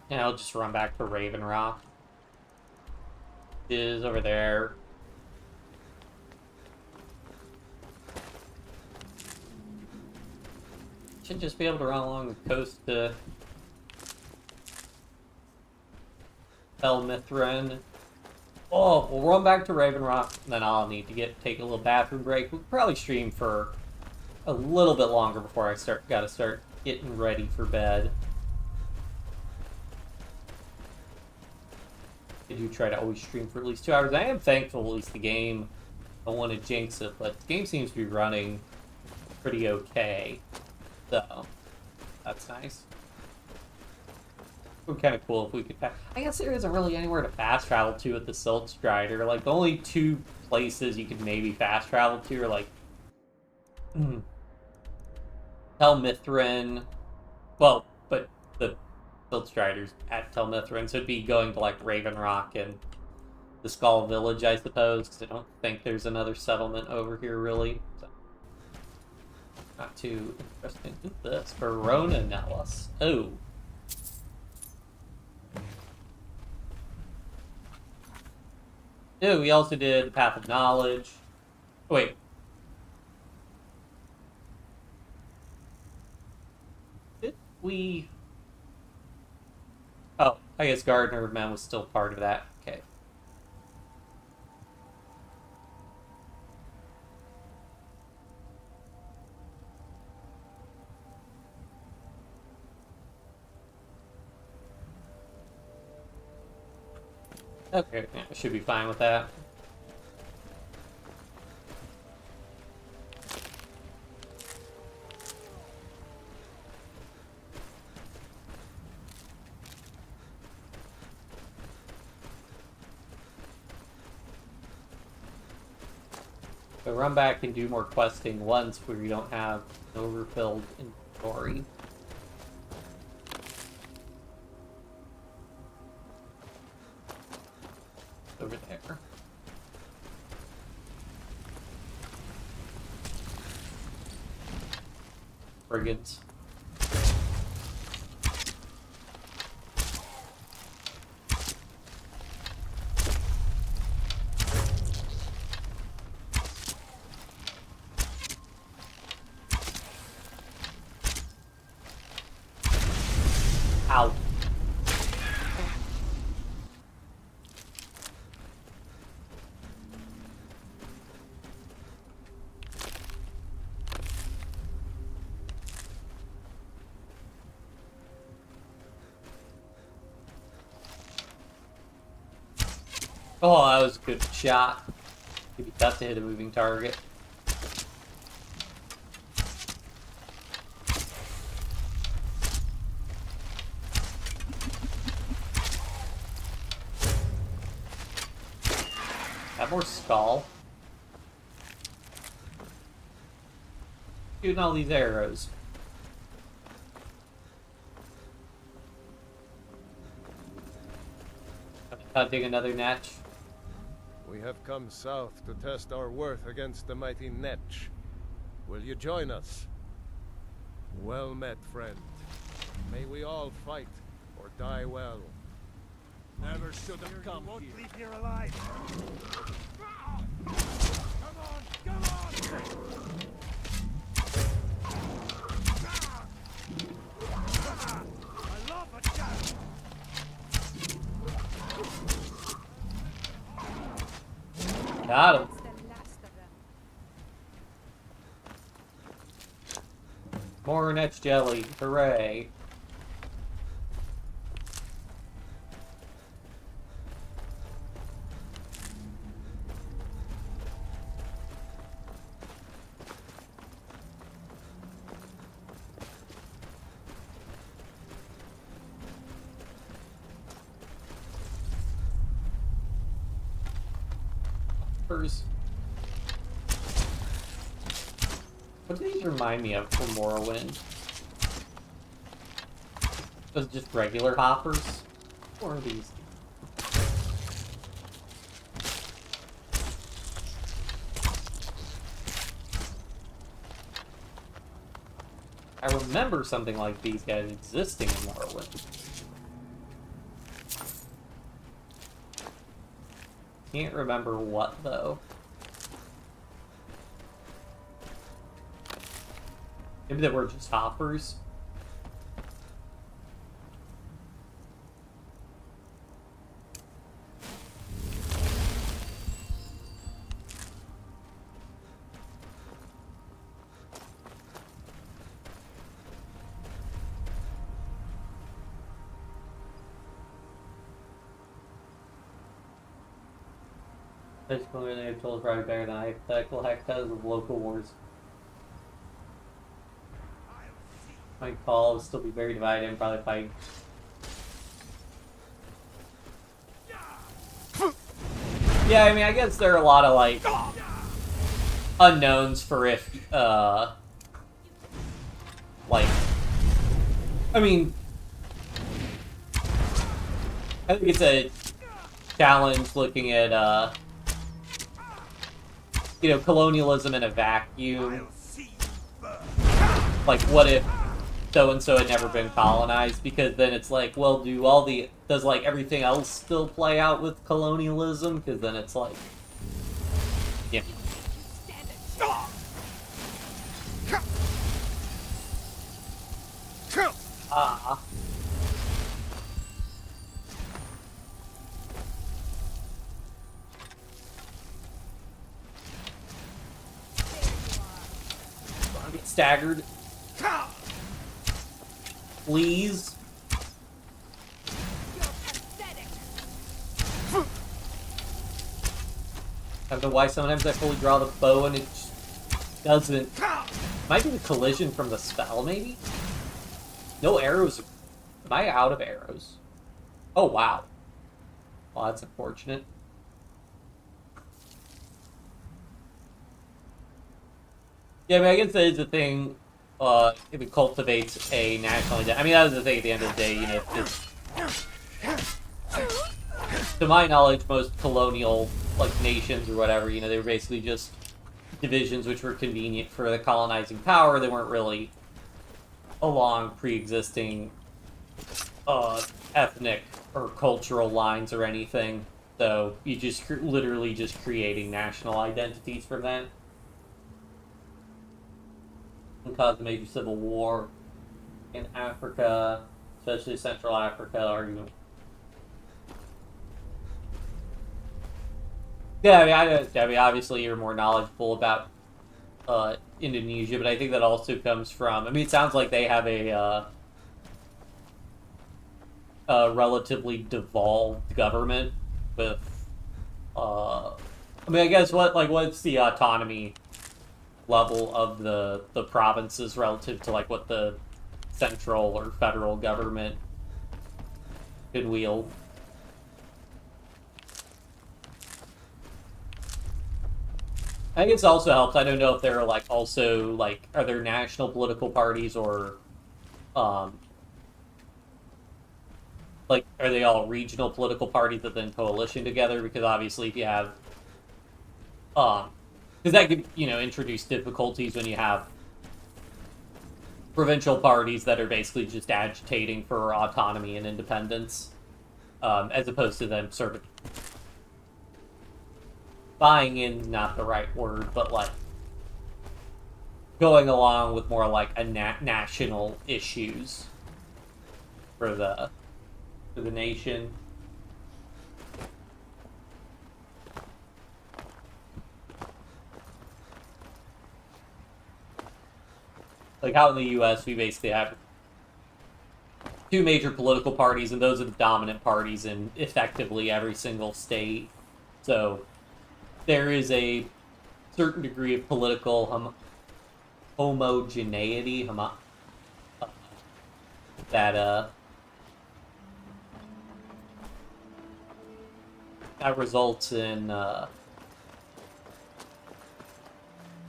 Yeah, I'll just run back to Raven Rock. It is over there. Should just be able to run along the coast to Thalmor. Oh, we'll run back to Raven Rock, then I'll need to take a little bathroom break. We'll probably stream for a little bit longer before I gotta start getting ready for bed. I do try to always stream for at least 2 hours. I am thankful at least the game, I don't want to jinx it, but the game seems to be running pretty okay. So, that's nice. It would be kind of cool if we could... I guess there isn't really anywhere to fast travel to with the Silt Strider. Like, the only 2 places you could maybe fast travel to are, like... Thalmor. Well, but the Silt Strider's at Thalmor, so it'd be going to, like, Raven Rock and the Skaal Village, I suppose, because I don't think there's another settlement over here, really. So. Not too interesting. What's this? Verona Nellis. Oh. Oh, we also did the Path of Knowledge. Oh, wait. Did we... Oh, I guess Gardener of Men was still part of that. Okay. Okay, yeah, I should be fine with that. So run back and do more questing once where you don't have an overfilled inventory. Over there. Brigands. Ow. Oh, that was a good shot. It'd be tough to hit a moving target. Have more Skaal. Shooting all these arrows. Hunting another Netch. We have come south to test our worth against the mighty Netch. Will you join us? Well met, friend. May we all fight or die well. Never should have come here. Won't leave here alive. Come on, come on! I love a challenge. Got him. More Netch jelly. Hooray. What do these remind me of from Morrowind? Was it just regular hoppers? Or are these? I remember something like these guys existing in Morrowind. Can't remember what, though. Maybe they were just hoppers. Hypothetical tool is probably better than hypothetical hexas of local wars. My call will still be very divided and probably fight. Yeah, I mean, I guess there are a lot of, like, unknowns for if, like, I mean, I think it's a challenge looking at, you know, colonialism in a vacuum. Like, what if so-and-so had never been colonized? Because then it's like, well, does, like, everything else still play out with colonialism? Because then it's like, yeah. Ah. Get staggered. Please. I don't know why sometimes I fully draw the bow and it just doesn't. Might be the collision from the spell, maybe? No arrows. Am I out of arrows? Oh, wow. Well, that's unfortunate. Yeah, I mean, I guess that is the thing. If it cultivates a national identity. I mean, that was the thing at the end of the day, you know. To my knowledge, most colonial, like, nations or whatever, you know, they were basically just divisions which were convenient for the colonizing power. They weren't really along pre-existing ethnic or cultural lines or anything. So you just literally just creating national identities from that. And caused a major civil war in Africa, especially Central Africa, argument. Yeah, I mean, obviously you're more knowledgeable about Indonesia, but I think that also comes from. I mean, it sounds like they have a relatively devolved government with. I mean, I guess what's the autonomy level of the provinces relative to like what the central or federal government could wield? I think it also helps. I don't know if there are like also like are there national political parties or like are they all regional political parties that then coalition together? Because obviously if you have because that could, you know, introduce difficulties when you have provincial parties that are basically just agitating for autonomy and independence, as opposed to them sort of buying in, not the right word, but like going along with more like a national issues for the nation. Like how in the US we basically have two major political parties, and those are the dominant parties in effectively every single state. So there is a certain degree of political homogeneity that results in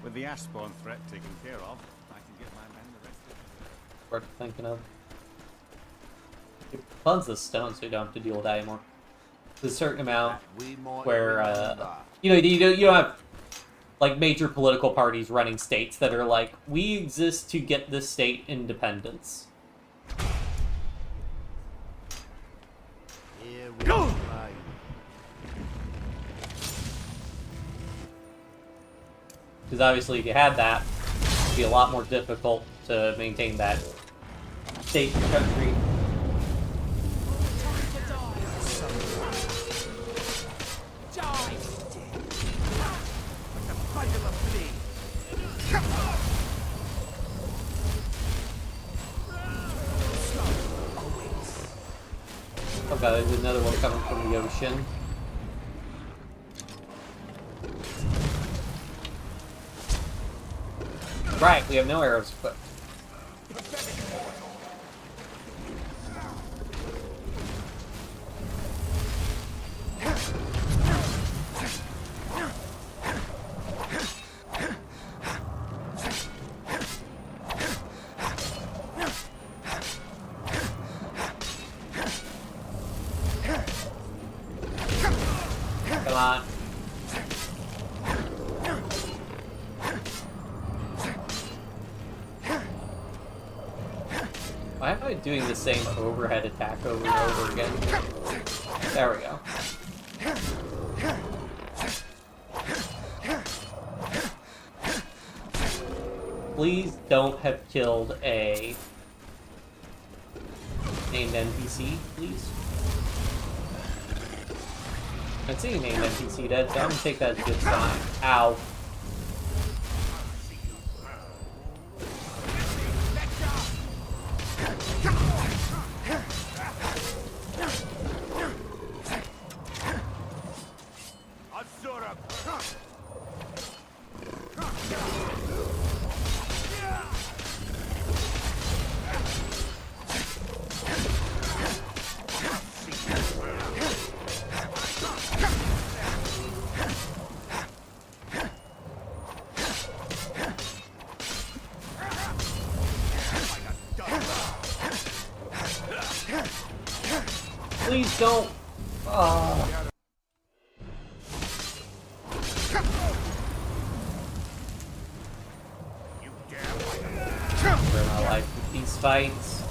with the Ashbourne threat taken care of, I can get my men the rest of it. Worth thinking of. Tons of stones, so you don't have to deal with that anymore. There's a certain amount where you know, you don't have like major political parties running states that are like, we exist to get this state independence. Go! Because obviously if you had that, it'd be a lot more difficult to maintain that state and country. Okay, there's another one coming from the ocean. Right, we have no arrows equipped. Come on. Why am I doing the same overhead attack over and over again? There we go. Please don't have killed a named NPC, please. I see a named NPC dead, so I'm gonna take that as a good sign. Ow. Please don't. Spare my life with these fights.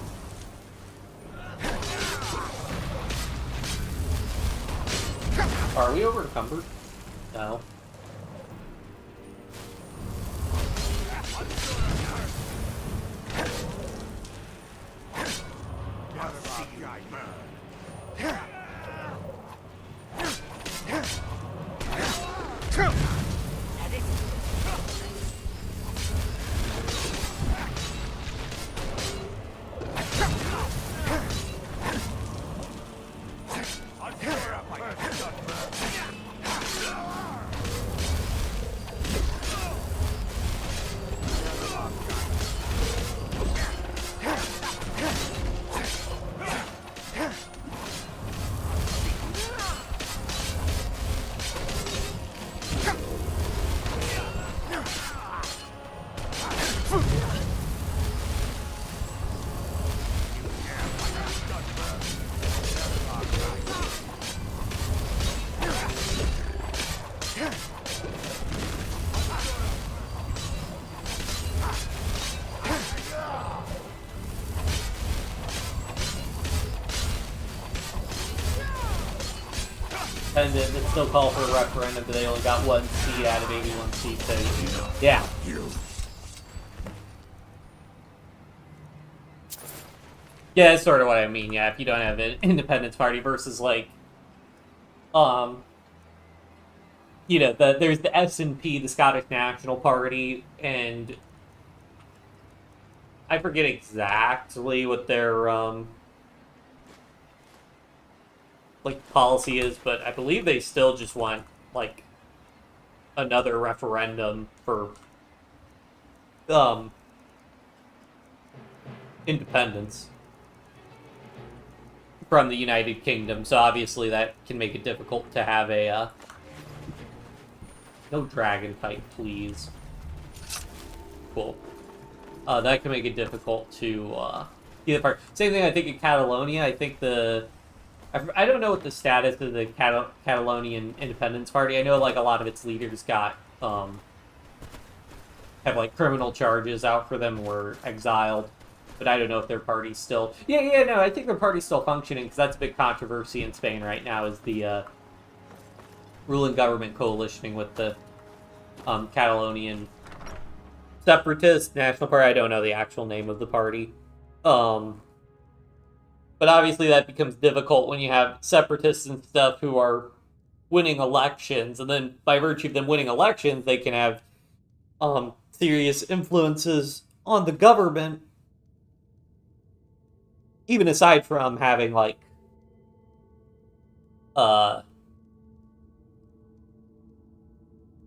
Are we over encumbered? No. And it still call for a referendum, but they only got 1 seat out of 81 seats, so yeah. Yeah, that's sort of what I mean, yeah, if you don't have an independence party versus, like, you know, there's the SNP, the Scottish National Party, and I forget exactly what their, like, policy is, but I believe they still just want, like, another referendum for, independence from the United Kingdom, so obviously that can make it difficult to have a, no dragon fight, please. Cool. That can make it difficult to, either part. Same thing, I think, in Catalonia. I think I don't know what the status of the Catalonian Independence Party. I know, like, a lot of its leaders got, have, like, criminal charges out for them, were exiled. But I don't know if their party's still... Yeah, no, I think their party's still functioning, because that's a big controversy in Spain right now, is the, ruling government coalitioning with the, Catalonian Separatist National Party. I don't know the actual name of the party. But obviously that becomes difficult when you have separatists and stuff who are winning elections, and then by virtue of them winning elections, they can have serious influences on the government, even aside from having, like,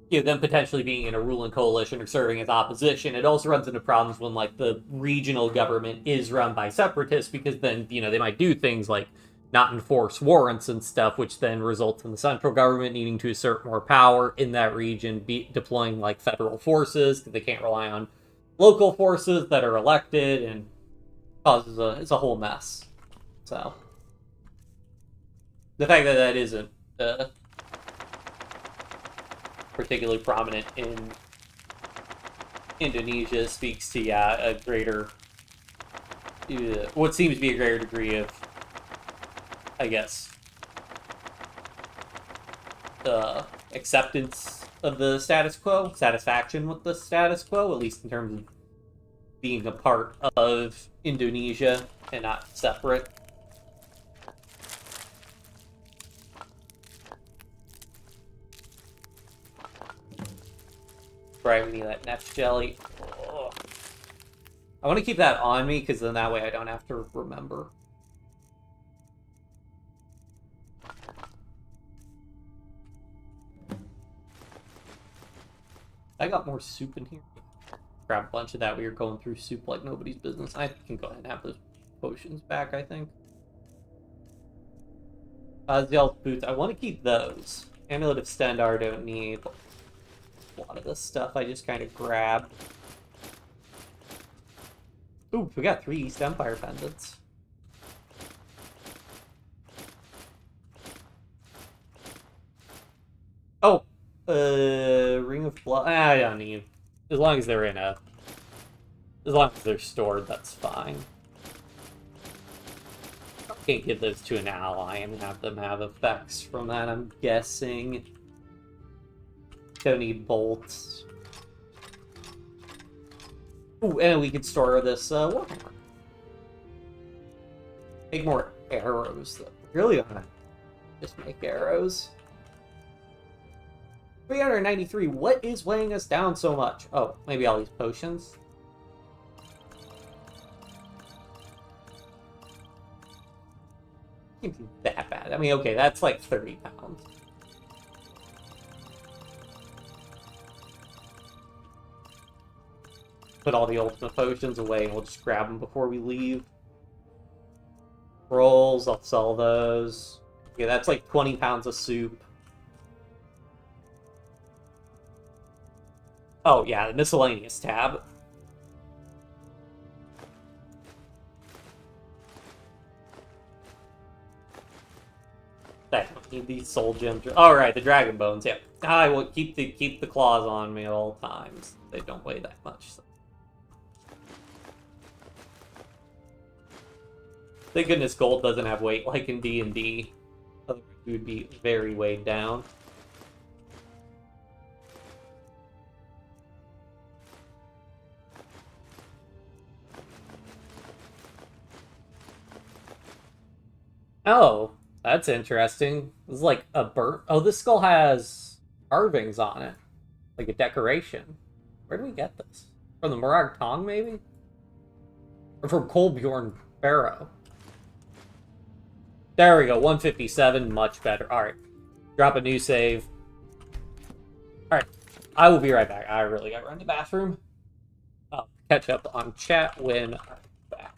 you know, them potentially being in a ruling coalition or serving as opposition. It also runs into problems when, like, the regional government is run by separatists, because then, you know, they might do things like not enforce warrants and stuff, which then results in the central government needing to assert more power in that region, deploying, like, federal forces, because they can't rely on local forces that are elected, and causes it's a whole mess. So the fact that that isn't particularly prominent in Indonesia speaks to, yeah, a greater, what seems to be a greater degree of, I guess, acceptance of the status quo, satisfaction with the status quo, at least in terms of being a part of Indonesia and not separate. Right, we need that next jelly. Oh. I want to keep that on me, because then that way I don't have to remember. I got more soup in here. Grab a bunch of that. We were going through soup like nobody's business. I can go ahead and have those potions back, I think. Zeal's boots. I want to keep those. Amulet of Stendar don't need a lot of this stuff I just kind of grabbed. Ooh, we got 3 East Empire pendants. Oh, Ring of Blood. I don't need. As long as they're in a. As long as they're stored, that's fine. Can't give those to an ally and have them have effects from that, I'm guessing. Don't need bolts. Ooh, and we could store this warhammer. Make more arrows, though. Really wanna just make arrows. 393. What is weighing us down so much? Oh, maybe all these potions. Can't be that bad. I mean, okay, that's like 30 pounds. Put all the ultimate potions away and we'll just grab them before we leave. Rolls, I'll sell those. Yeah, that's like 20 pounds of soup. Oh, yeah, the miscellaneous tab. I don't need these soul gems. Alright, the dragon bones, yeah. I will keep the claws on me at all times. They don't weigh that much. So. Thank goodness gold doesn't have weight like in D&D. Otherwise we would be very weighed down. Oh, that's interesting. This is like a burnt... Oh, this skull has carvings on it. Like a decoration. Where do we get this? From the Morag Tong, maybe? Or from Kolbjorn Barrow? There we go, 157, much better. Alright, drop a new save. Alright, I will be right back. I really gotta run to the bathroom. I'll catch up on chat when I'm back.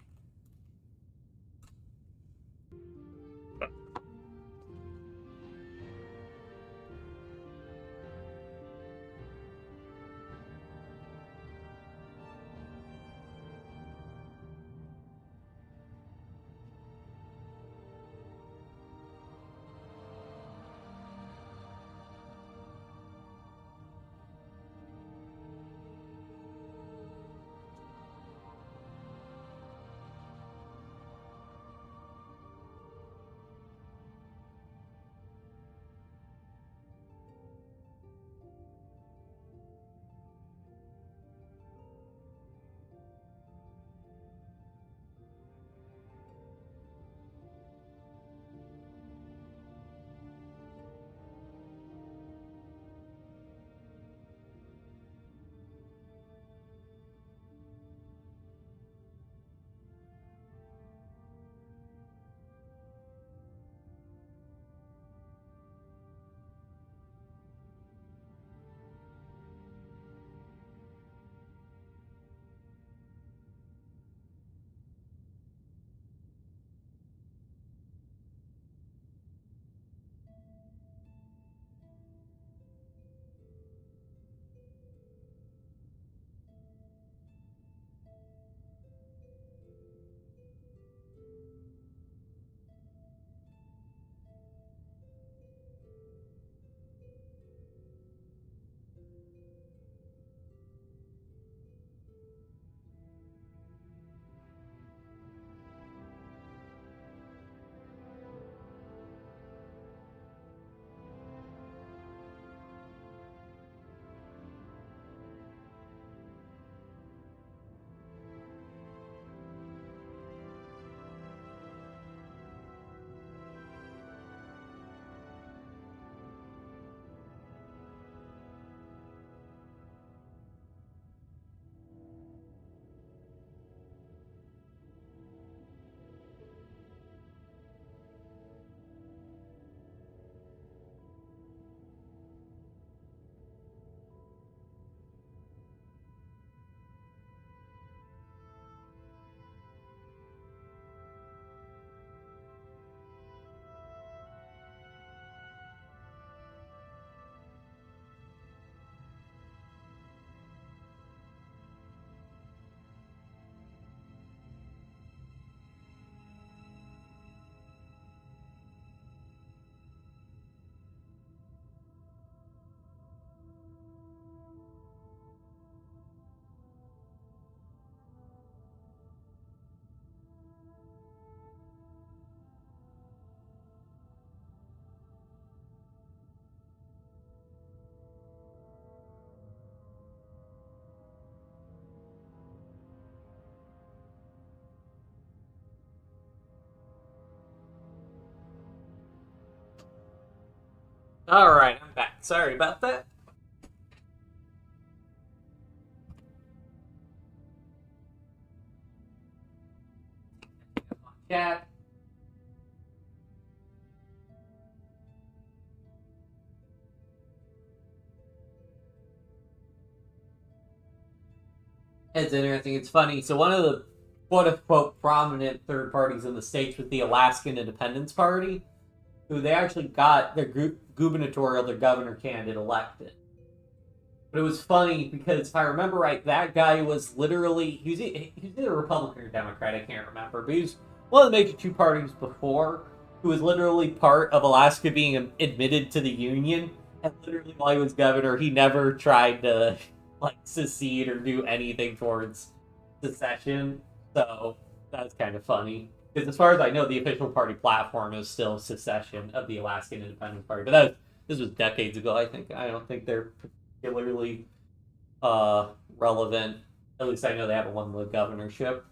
Alright, I'm back. Sorry about that. Cat. It's interesting. It's funny. So one of the quote-unquote prominent third parties in the States was the Alaskan Independence Party, who they actually got their gubernatorial, their governor candidate elected. But it was funny because if I remember right, that guy was literally, he was either Republican or Democrat, I can't remember, but he was one of the major two parties before, who was literally part of Alaska being admitted to the Union, and literally while he was governor, he never tried to secede or do anything towards secession. So that's kind of funny. Because as far as I know, the official party platform is still secession of the Alaskan Independence Party. But this was decades ago, I think. I don't think they're particularly relevant. At least I know they haven't won the governorship.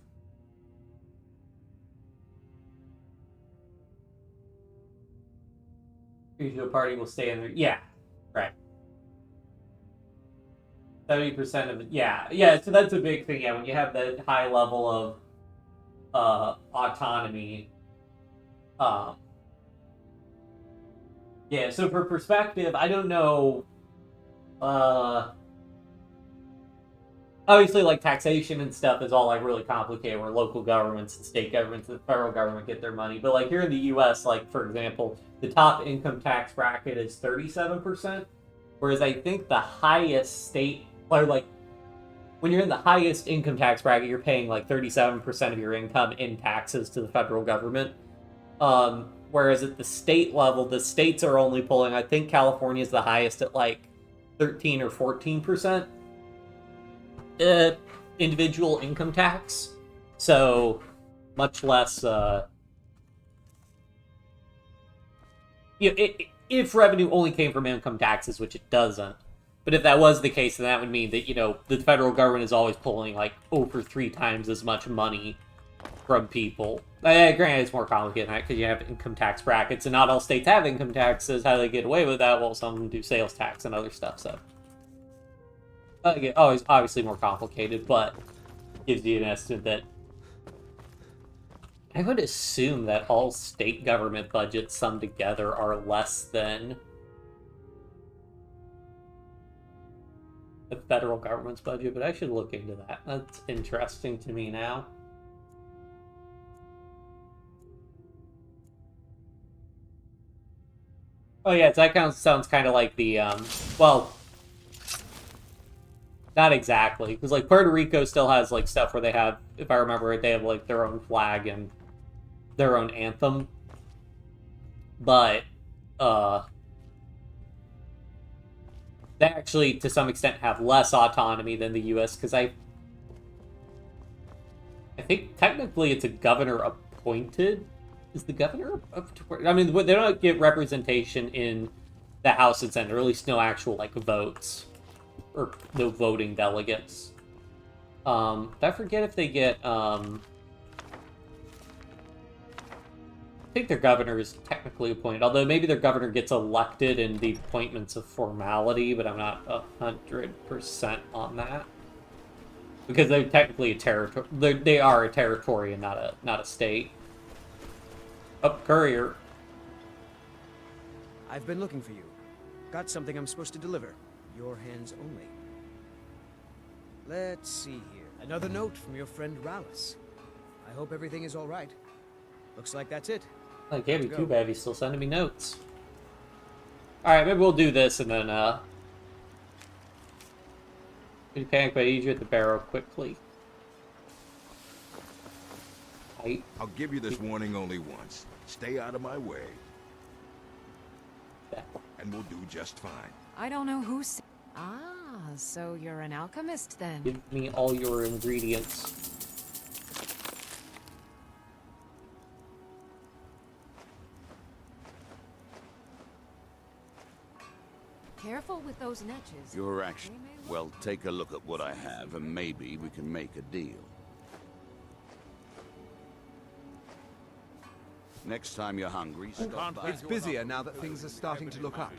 Regional party will stay in there. Yeah, right. 70% of it. Yeah. So that's a big thing. Yeah, when you have that high level of autonomy. Yeah. So for perspective, I don't know. Obviously, like taxation and stuff is all really complicated. Where local governments and state governments and the federal government get their money. But here in the U.S., for example, the top income tax bracket is 37%, whereas I think the highest state, when you're in the highest income tax bracket, you're paying 37% of your income in taxes to the federal government. Whereas at the state level, the states are only pulling, I think California is the highest at 13 or 14%. Individual income tax, so much less. If revenue only came from income taxes, which it doesn't, but if that was the case, then that would mean that the federal government is always pulling over 3 times as much money from people. Granted, it's more complicated than that because you have income tax brackets, and not all states have income taxes. How do they get away with that? Well, some of them do sales tax and other stuff. So. Again, always obviously more complicated, but gives you an estimate that I would assume that all state government budgets summed together are less than the federal government's budget, but I should look into that. That's interesting to me now. Oh yeah, so that sounds kind of like the, not exactly, because Puerto Rico still has stuff where they have, if I remember right, they have their own flag and their own anthem, but they actually to some extent have less autonomy than the U.S. because I think technically it's a governor appointed. Is the governor I mean, they don't get representation in the House and Senate, or at least no actual votes. Or no voting delegates. I forget if they get, I think their governor is technically appointed, although maybe their governor gets elected in the appointments of formality, but I'm not 100% on that. Because they're technically a territory. They are a territory and not a state. Oh, courier. I've been looking for you. Got something I'm supposed to deliver. Your hands only. Let's see here. Another note from your friend Rallis. I hope everything is all right. Looks like that's it. I can't be too bad. He's still sending me notes. Alright, maybe we'll do this and then, you panic, but I need you at the barrow quickly. I'll give you this warning only once. Stay out of my way. Yeah. And we'll do just fine. I don't know who's... Ah, so you're an alchemist then. Give me all your ingredients. Careful with those netches. Your action. Well, take a look at what I have, and maybe we can make a deal. Next time you're hungry, stop by. It's busier now that things are starting to look up.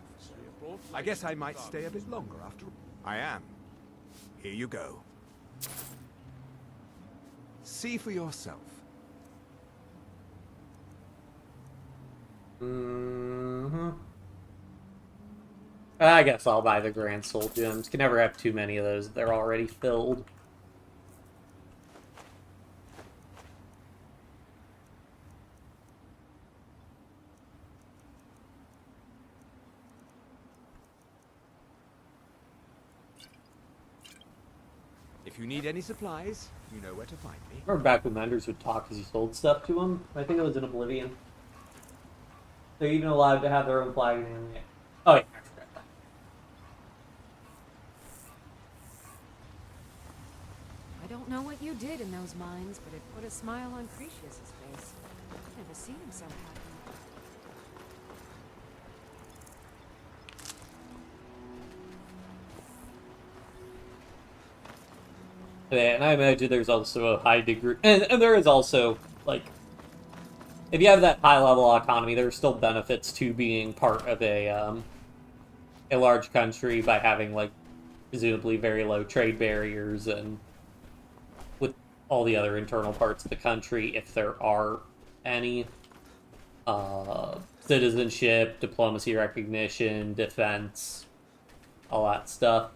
I guess I might stay a bit longer after all. I am. Here you go. See for yourself. I guess I'll buy the Grand Soul Gems. Can never have too many of those. They're already filled. If you need any supplies, you know where to find me. Remember back when vendors would talk as you sold stuff to them? I think it was in Oblivion. They're even allowed to have their own flag. Oh, yeah. I don't know what you did in those mines, but it put a smile on Cretius's face. I've never seen him so happy. Yeah, and I imagine there's also a high degree, and there is also, like, if you have that high-level autonomy, there are still benefits to being part of a large country by having, like, presumably very low trade barriers and with all the other internal parts of the country, if there are any. Citizenship, diplomacy recognition, defense, all that stuff.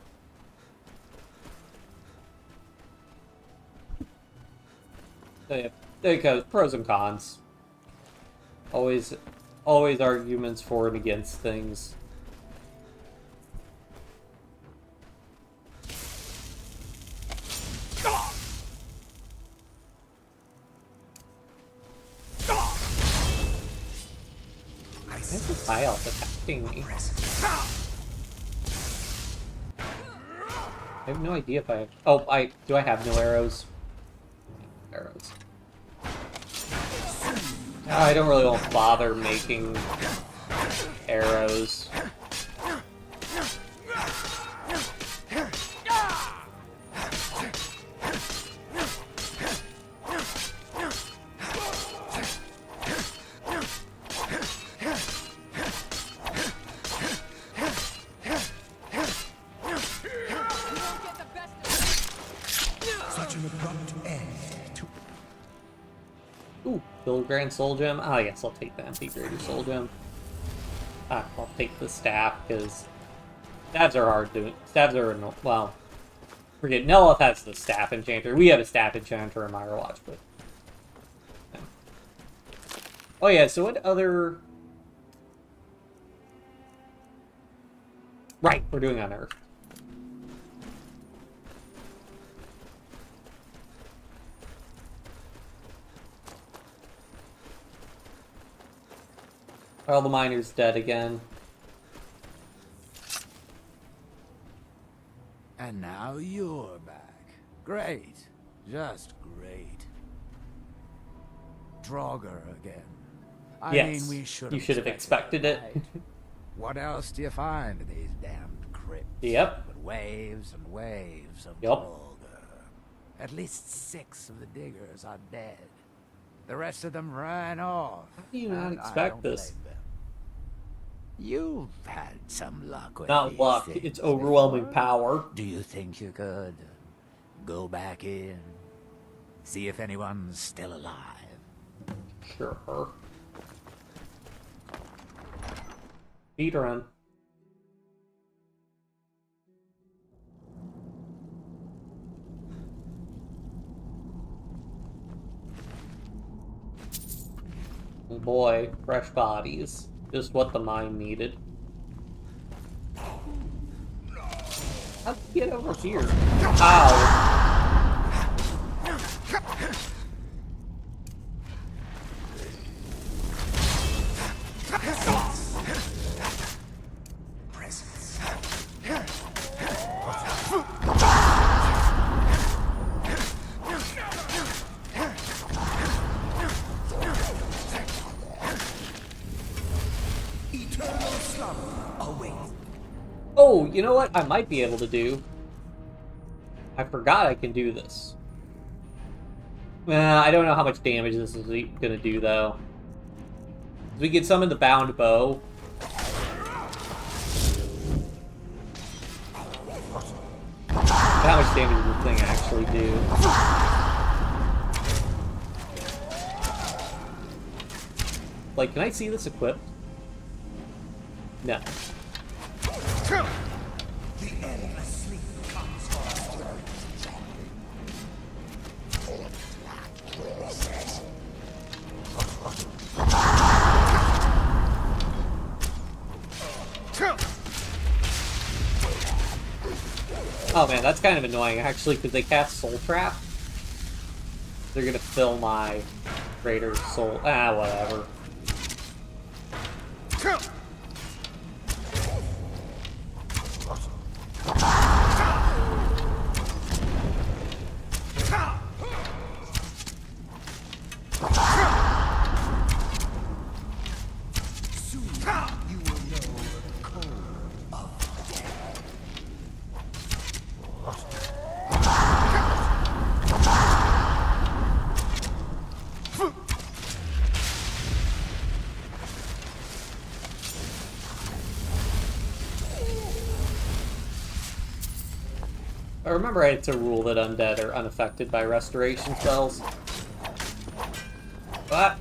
So yeah, there it goes. Pros and cons. Always arguments for and against things. Why is this high elf attacking me? I have no idea if I have... Oh, do I have no arrows? Arrows. I don't really want to bother making arrows. Grand Soul Gem? Oh, yes, I'll take the MP Greater Soul Gem. I'll take the staff, because staves are hard to... Staves are... Well, forget, Nelith has the staff enchanter. We have a staff enchanter in Mirewatch, but... Yeah. Oh, yeah, so what other... Right, we're doing Unearthed. All the miners dead again. And now you're back. Great. Just great. Draugr again. I yes, mean, we should have expected it. Right? What else do you find in these damned crypts? Yep. But waves and waves of yep. Draugr. At least 6 of the diggers are dead. The rest of them ran off. How do you not expect this? You've had some luck with Not luck, it's overwhelming power. Do you think you could go back in, see if anyone's still alive? Sure. Speedrun. Oh boy, fresh bodies. Just what the mine needed. How'd you get over here? Ow. Presence. Oh, you know what I might be able to do? I forgot I can do this. I don't know how much damage this is gonna do, though. We can summon the bound bow. How much damage does the thing actually do? Like, can I see this equipped? No. The endless sleep comes faster. Oh man, that's kind of annoying actually, because they cast Soul Trap. They're gonna fill my Raider's soul. Ah, whatever. I remember it's a rule that undead are unaffected by restoration spells. What?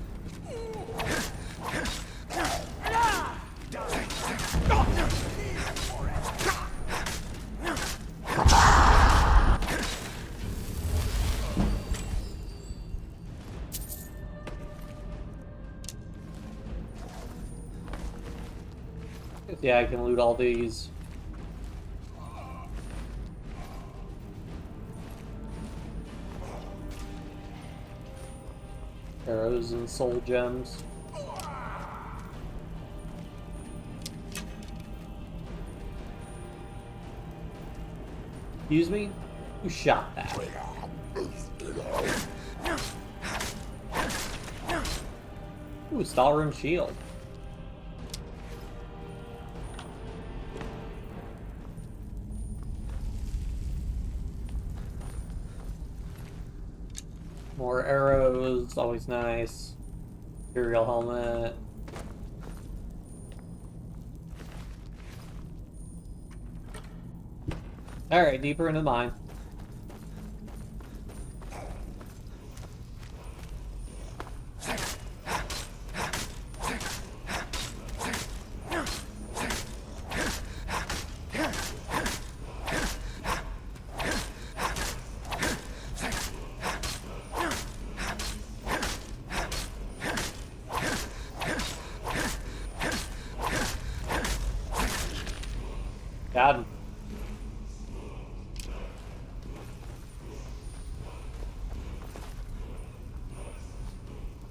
Yeah, I can loot all these. Arrows and soul gems. Excuse me? Who shot that? Ooh, Stalrim shield. More arrows, always nice. Imperial helmet. Alright, deeper into the mine. Got him.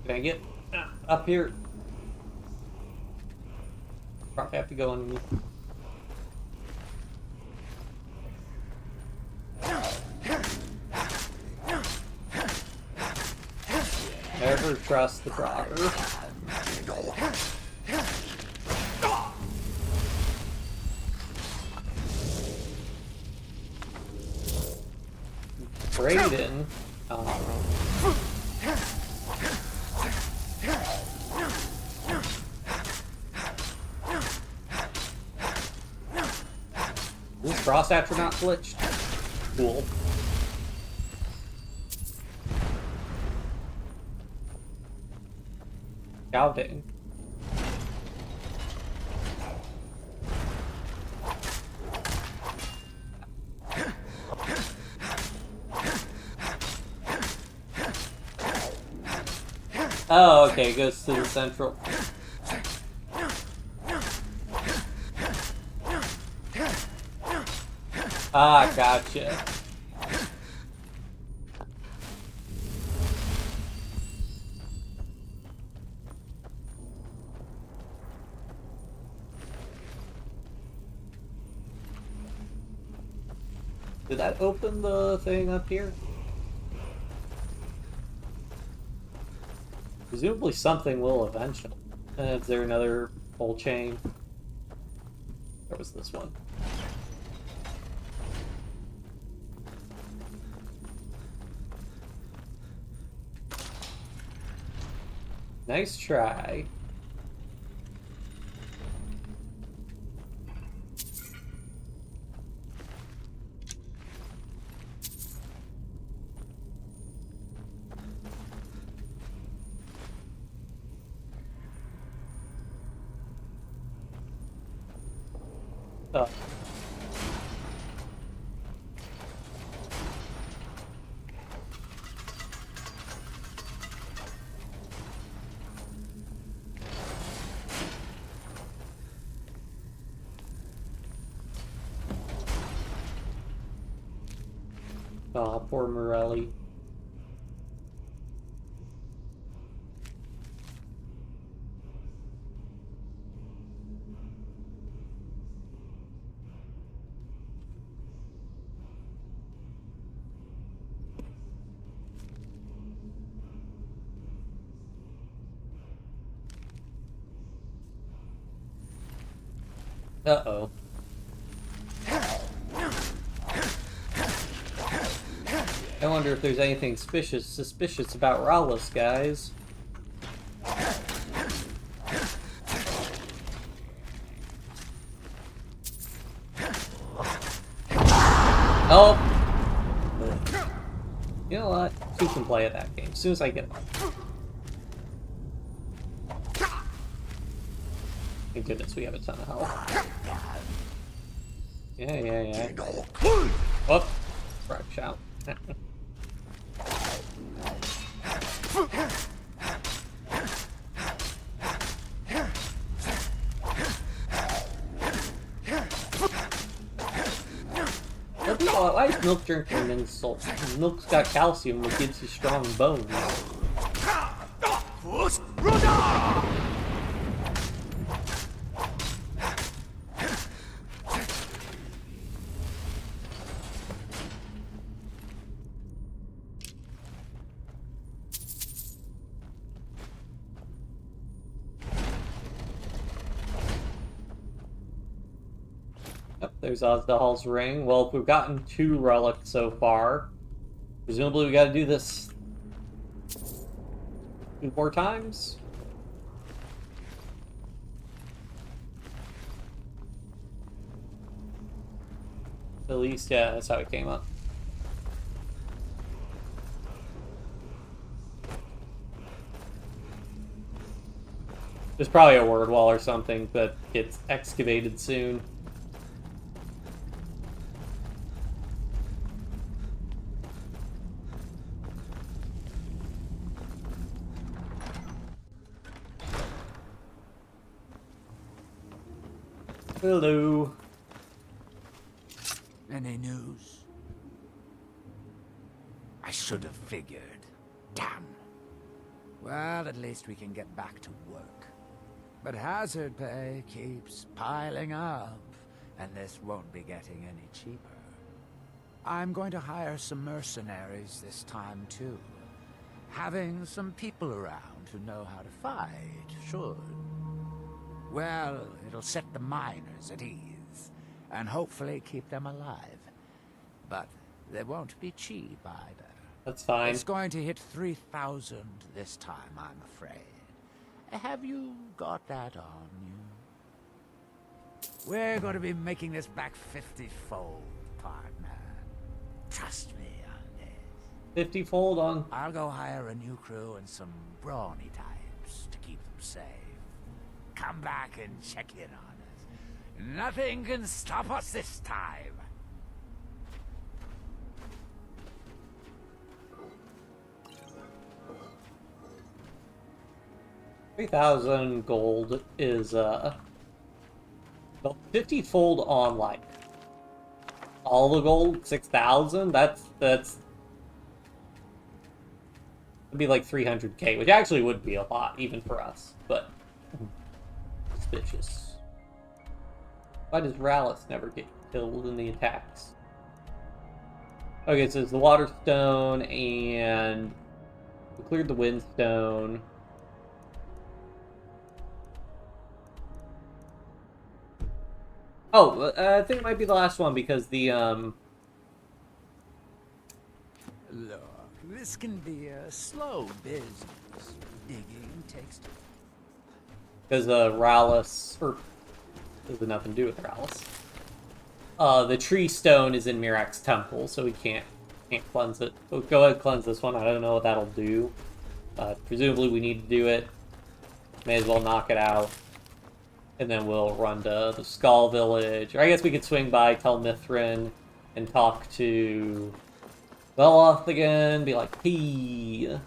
Can I get up here? Probably have to go underneath. Never trust the brother. Brayden. This Frost Atronach glitched. Cool. Scouting. Oh, okay, it goes to the central. Ah, gotcha. Did that open the thing up here? Presumably something will eventually. Is there another whole chain? Or was this one? Nice try. Oh, poor Morelli. Uh-oh. I wonder if there's anything suspicious about Rowless, guys. Oh! You know what? Who can play at that game? As soon as I get it. Thank goodness we have a ton of health. Yeah. Whoop! Frog shout. Why is milk drinking an insult? Milk's got calcium that gives you strong bones. Yep, there's Ozdahal's ring. Well, if we've gotten 2 relics so far, presumably we gotta do this 2 more times? At least, yeah, that's how it came up. There's probably a word wall or something that gets excavated soon. Hello. Any news? I should have figured. Damn. Well, at least we can get back to work. But hazard pay keeps piling up, and this won't be getting any cheaper. I'm going to hire some mercenaries this time, too. Having some people around who know how to fight should. Well, it'll set the miners at ease, and hopefully keep them alive. But they won't be cheap either. That's fine. It's going to hit 3,000 this time, I'm afraid. Have you got that on you? We're going to be making this back 50-fold, partner. Trust me on this. 50-fold on? I'll go hire a new crew and some brawny types to keep them safe. Come back and check in on us. Nothing can stop us this time. 3,000 gold is, 50-fold on, like, all the gold, 6,000, that'd be like 300k, which actually would be a lot, even for us, but suspicious. Why does Rallis never get killed in the attacks? Okay, so it's the Water Stone, and we cleared the Windstone. Oh, I think it might be the last one, because the, Look, this can be a slow business. Digging takes time. Because, Rallis, or, there's nothing to do with Rallis. The tree stone is in Mirak's temple, so we can't cleanse it. So go ahead and cleanse this one. I don't know what that'll do. Presumably we need to do it. May as well knock it out. And then we'll run to the Skaal village. Or I guess we could swing by Telmithrin and talk to Veloth again. Be like, hey,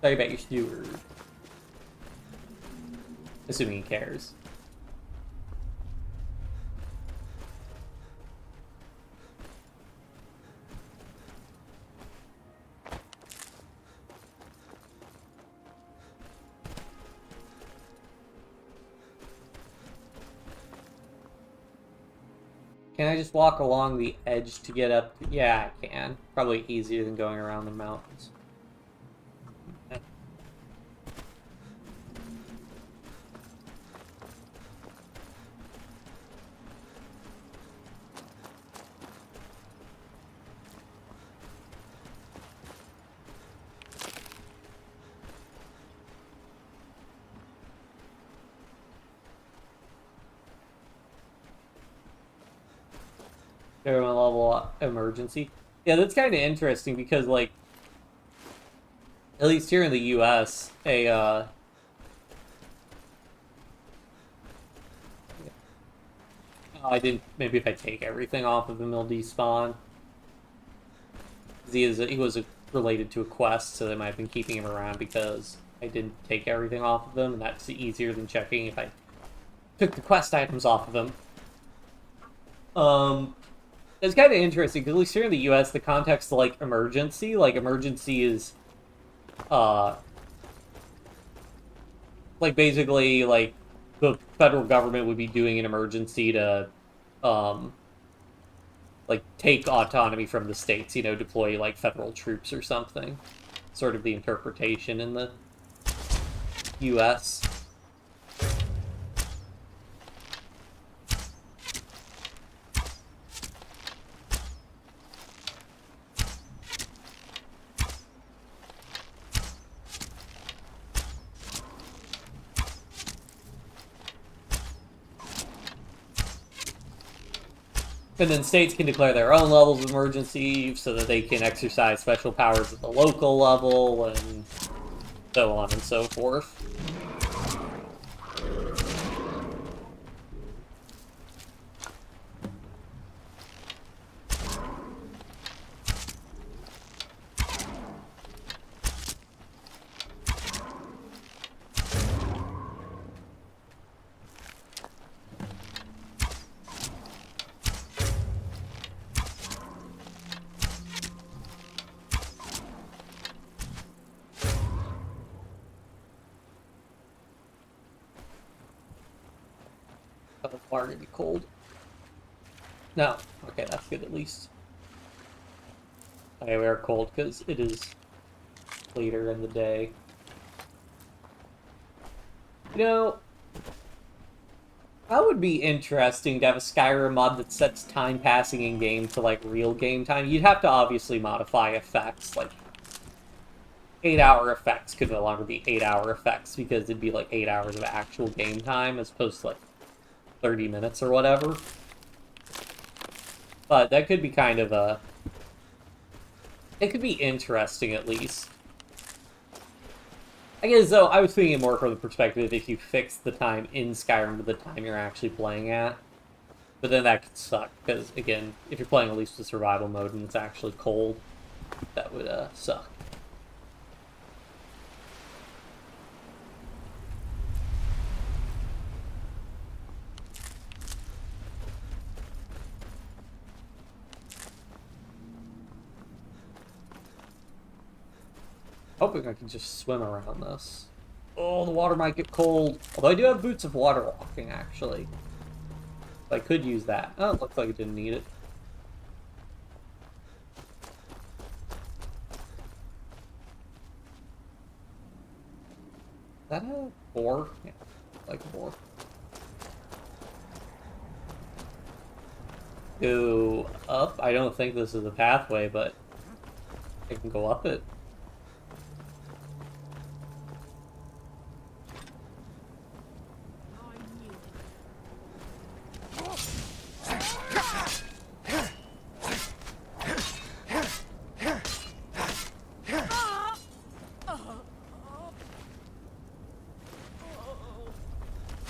sorry about your steward. Assuming he cares. Can I just walk along the edge to get up? Yeah, I can. Probably easier than going around the mountains. Everyone level up emergency. Yeah, that's kind of interesting because, like, at least here in the U.S., I didn't. Maybe if I take everything off of him, he'll despawn. He was related to a quest, so they might have been keeping him around because I didn't take everything off of him, and that's easier than checking if I took the quest items off of him. It's kind of interesting, because at least here in the U.S., the context of, like, emergency is, like, basically, like, the federal government would be doing an emergency to, like, take autonomy from the states, you know, deploy, like, federal troops or something. Sort of the interpretation in the U.S. And then states can declare their own levels of emergency so that they can exercise special powers at the local level and so on and so forth. Water gonna be cold. No. Okay, that's good at least. Okay, we are cold because it is later in the day. You know, that would be interesting to have a Skyrim mod that sets time passing in game to, like, real game time. You'd have to obviously modify effects, like 8-hour effects could no longer be 8-hour effects because it'd be like 8 hours of actual game time as opposed to like 30 minutes or whatever. But that could be kind of a... It could be interesting, at least. I guess, though, I was thinking more from the perspective if you fix the time in Skyrim to the time you're actually playing at. But then that could suck, because, again, if you're playing at least the survival mode and it's actually cold, that would suck. Hoping I can just swim around this. Oh, the water might get cold. Although I do have boots of water walking, actually. I could use that. Oh, it looks like it didn't need it. Is that a boar? Yeah, like a boar. Go up? I don't think this is a pathway, but I can go up it.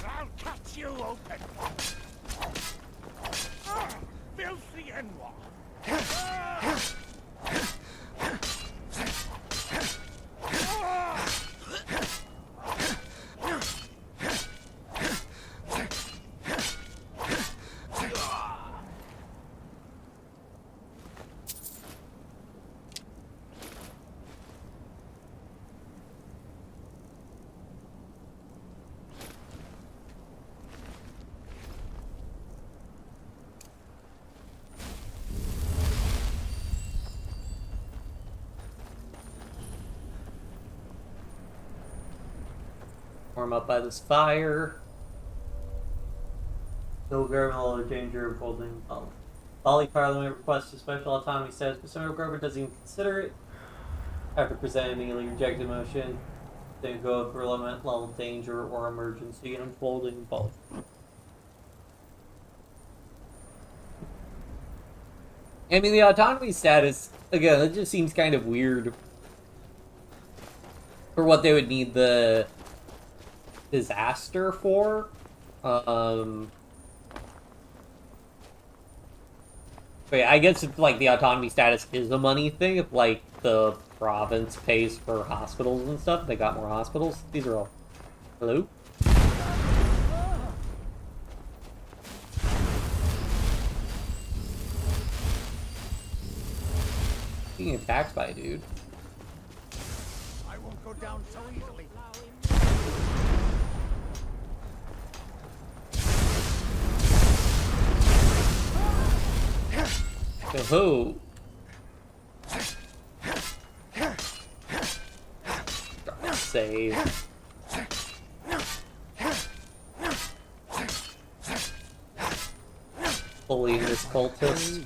I'll cut you open. Filthy Enwa. Warm up by this fire. No governmental or danger of holding Bali Parliament requests a special autonomy status, but some government doesn't even consider it. After presenting the rejected motion, they go for limit level danger or emergency and unfolding in Bali. I mean, the autonomy status, again, it just seems kind of weird for what they would need the disaster for. But yeah, I guess if, like, the autonomy status is a money thing, if, like, the province pays for hospitals and stuff, they got more hospitals. These are all... Hello? Being attacked by a dude. I won't go down so easily. Oh. Save. Bullying this cultist.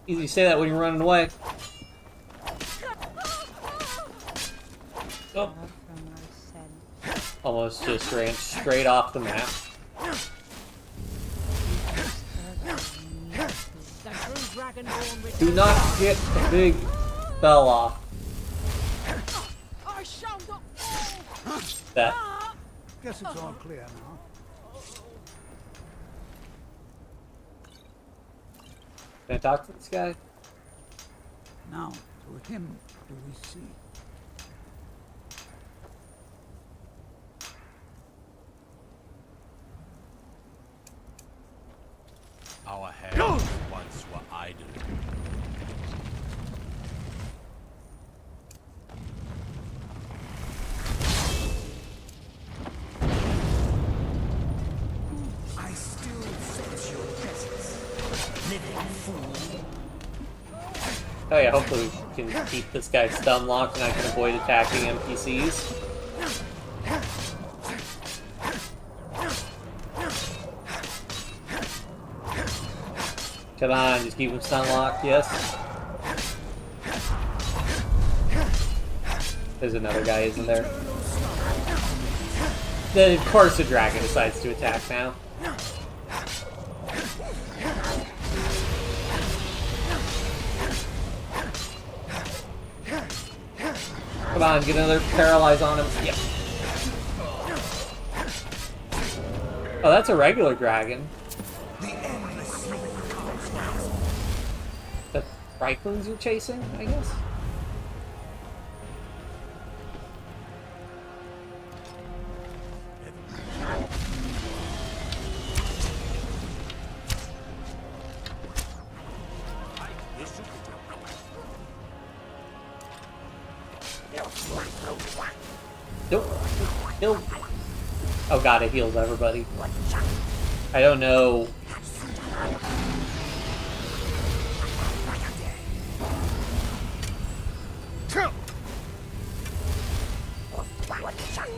Easy to say that when you're running away. Oh. Almost just ran straight off the map. Do not get a big fell off. That. Guess it's all clear now. Can I talk to this guy? Now, to him do we see. Our hands once were idle. I still sense your presence, living fool. Oh yeah, hopefully we can keep this guy stun locked and I can avoid attacking NPCs. Come on, just keep him stun locked, yes. There's another guy, isn't there? Then of course the dragon decides to attack now. Come on, get another paralyze on him. Yep. Oh, that's a regular dragon. The Reiklings you're chasing, I guess? Nope. Heal. Oh god, it heals everybody. I don't know.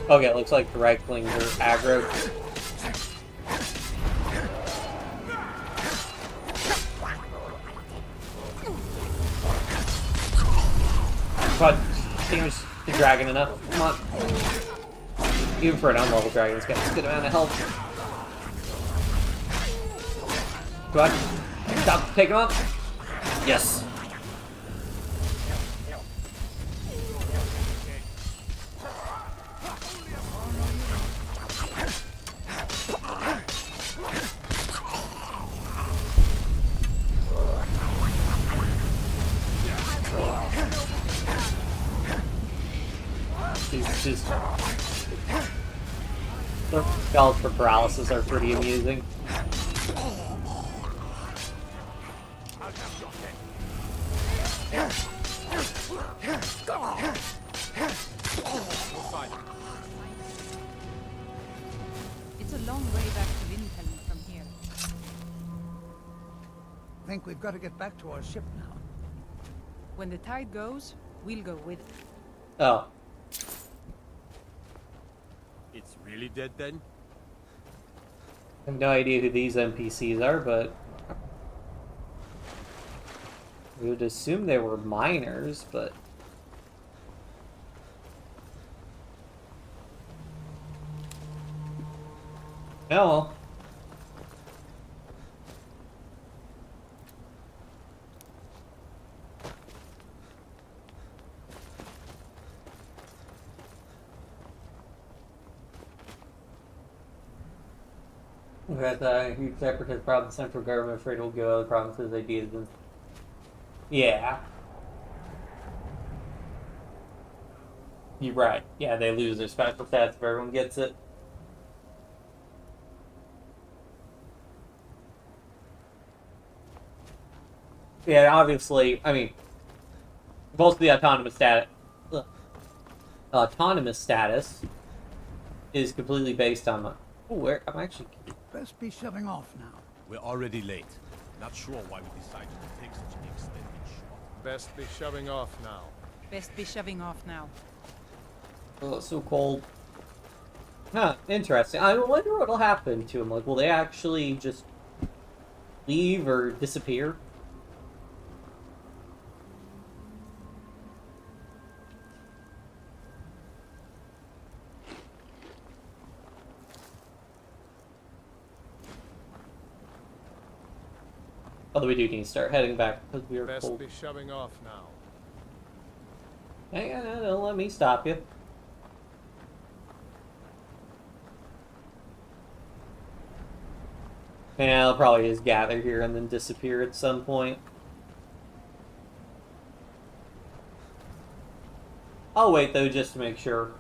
Okay, it looks like the Reiklings are aggro. God, damage the dragon enough. Come on. Even for an unlevel dragon, it's got a good amount of health. Come on. Stop. Take him up. Yes. just... The spells for paralysis are pretty amusing. It's a long way back to Lindhelm from here. Think we've got to get back to our ship now. When the tide goes, we'll go with it. Oh. It's really dead then? I have no idea who these NPCs are, but... we would assume they were miners, but... oh well. With a huge separatist problem, the central government afraid it will go other provinces' ideas and... yeah. You're right. Yeah, they lose their special stats if everyone gets it. Yeah, obviously, I mean, most of the autonomous status is completely based on the... oh, where... I'm actually... Best be shoving off now. We're already late. Not sure why we decided to take such an extended shot. Best be shoving off now. Best be shoving off now. Oh, it's so cold. Huh, interesting. I wonder what'll happen to them. Like, will they actually just leave or disappear? Although we do need to start heading back because we are cold. Best be shoving off now. Hang on, don't let me stop you. Yeah, they'll probably just gather here and then disappear at some point. I'll wait though, just to make sure.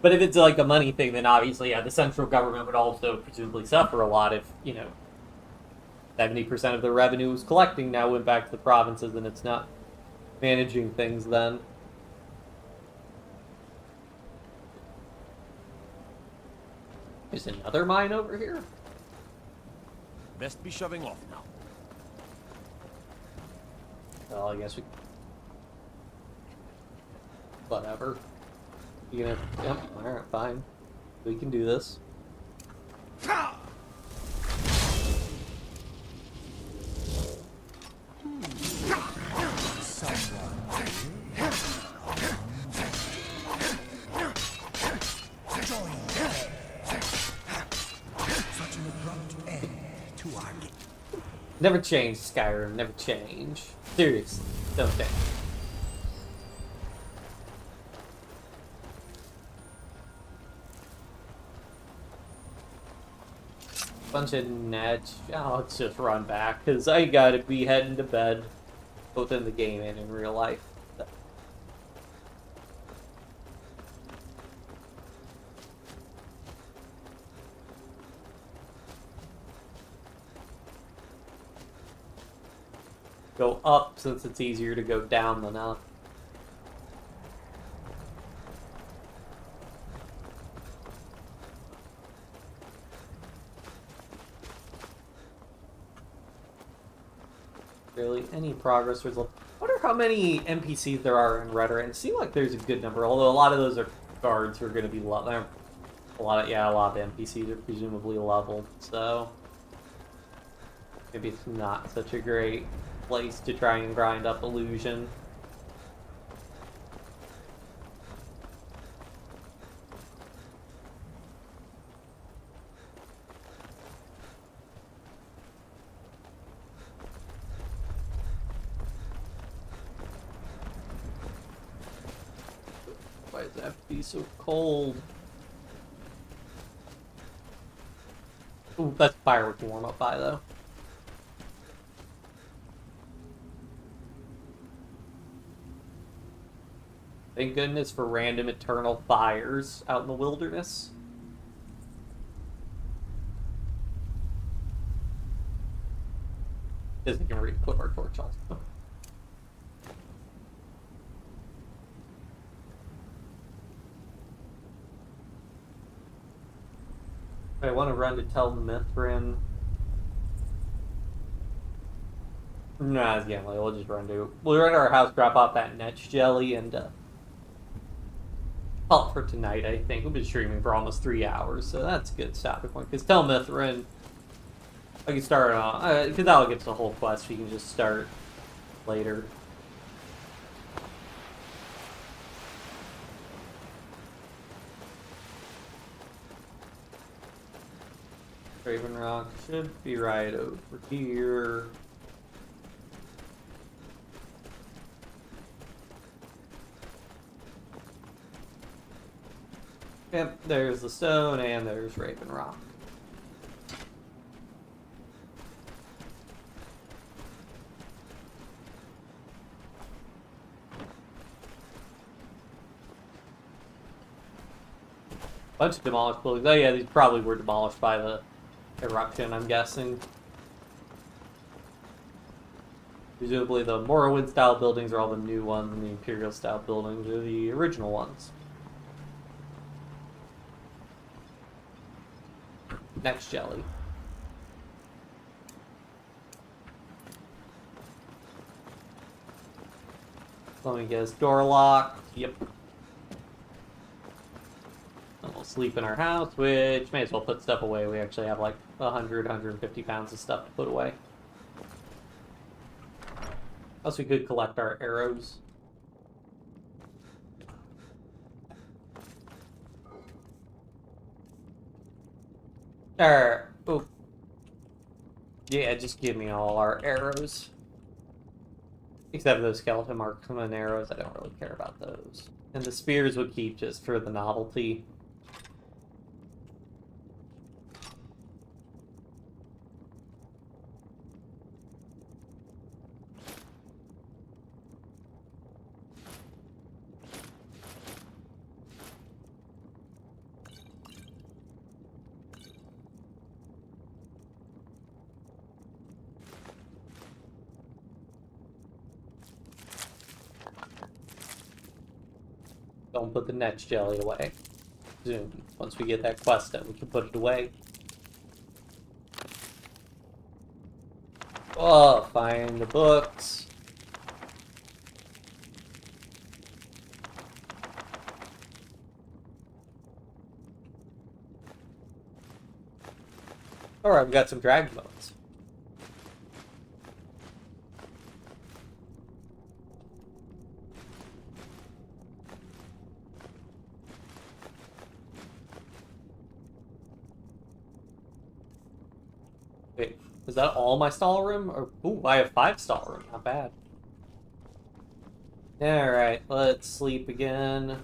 But if it's like a money thing, then obviously, yeah, the central government would also presumably suffer a lot if, you know, 70% of their revenue was collecting now went back to the provinces and it's not managing things then. There's another mine over here? Best be shoving off now. Well, I guess we... whatever. You gonna... yep, alright, fine. We can do this. Never change, Skyrim. Never change. Seriously, don't change. Bunch of nets. Oh, let's just run back, because I gotta be heading to bed. Both in the game and in real life. Go up since it's easier to go down than up. Really, any progress result? I wonder how many NPCs there are in Rhetoric. It seems like there's a good number, although a lot of those are guards who are going to be leveled. A lot of NPCs are presumably leveled, so maybe it's not such a great place to try and grind up illusion. Why does it have to be so cold? Ooh, that's firework to warm up by though. Thank goodness for random eternal fires out in the wilderness. Because we can re-equip our torch also. I want to run to Thalmor. Nah, yeah, we'll just run to our house, drop off that netch jelly, and call it for tonight. I think we've been streaming for almost 3 hours, so that's a good stopping point. Because Thalmor, I can start on because that'll get to the whole quest. You can just start later. Raven Rock should be right over here. Yep, there's the stone and there's Raven Rock. Bunch of demolished buildings. Oh yeah, these probably were demolished by the eruption, I'm guessing. Presumably the Morrowind-style buildings are all the new ones, and the Imperial-style buildings are the original ones. Next jelly. Let me guess, door locked. Yep. And we'll sleep in our house, which may as well put stuff away. We actually have like 150 pounds of stuff to put away. Plus we could collect our arrows. Oh. Yeah, just give me all our arrows. Except for those skeleton marksman arrows, I don't really care about those. And the spears would keep just for the novelty. Don't put the next jelly away. Soon, once we get that quest done, we can put it away. Oh, find the books. Alright, we got some dragon bones. Wait, is that all my stall room? Or, ooh, I have 5 stall room. Not bad. Alright, let's sleep again.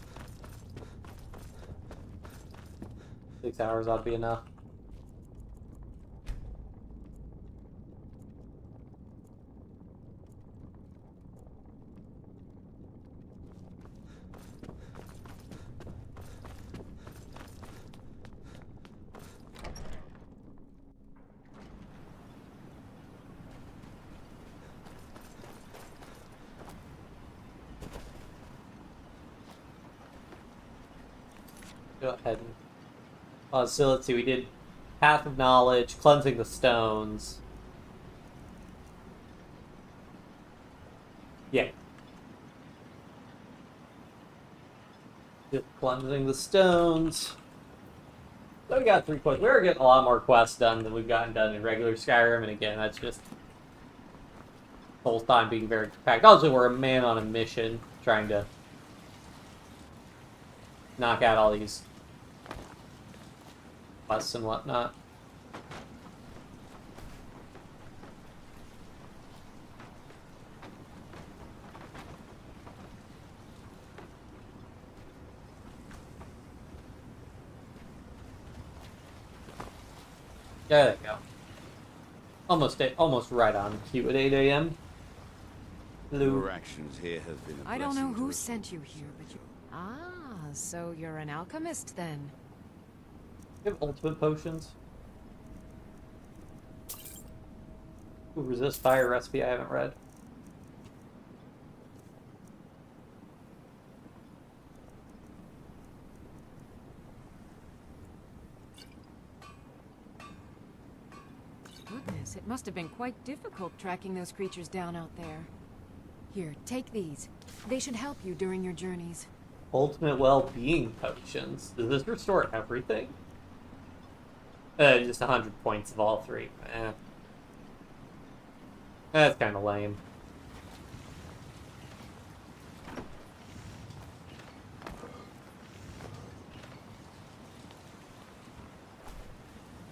6 hours ought to be enough. Go ahead and... so let's see, we did Path of Knowledge, Cleansing the Stones. Yeah. Just Cleansing the Stones. So we got 3 quests. We were getting a lot more quests done than we've gotten done in regular Skyrim, and again, that's just the whole time being very compact. Also, we're a man on a mission, trying to knock out all these quests and whatnot. There you go. Almost right on cue at 8 a.m. Your actions here have been a I don't know blessing to who us sent you here, but you Ah, so you're an alchemist then? You have ultimate potions. Ooh, resist fire recipe I haven't read. Goodness, it must have been quite difficult tracking those creatures down out there. Here, take these. They should help you during your journeys. Ultimate well-being potions. Does this restore everything? Just 100 points of all three. That's kind of lame.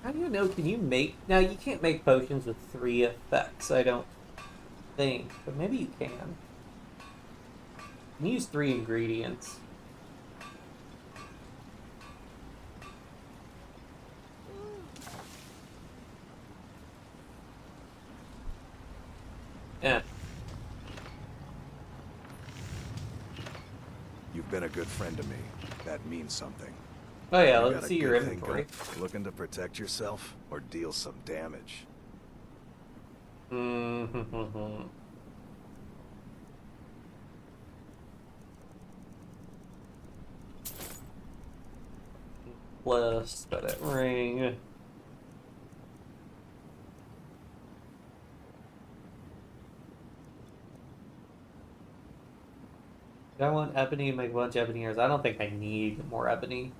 How do you know? Can you make... Now, you can't make potions with 3 effects, I don't think. But maybe you can. You can use 3 ingredients. Yeah. You've been a good friend to me. That means something. Oh yeah, You let's got a see your good thing inventory. going? Looking to protect yourself or deal some damage? Plus, got that ring. Do I want ebony and make a bunch of ebony ears? I don't think I need more ebony.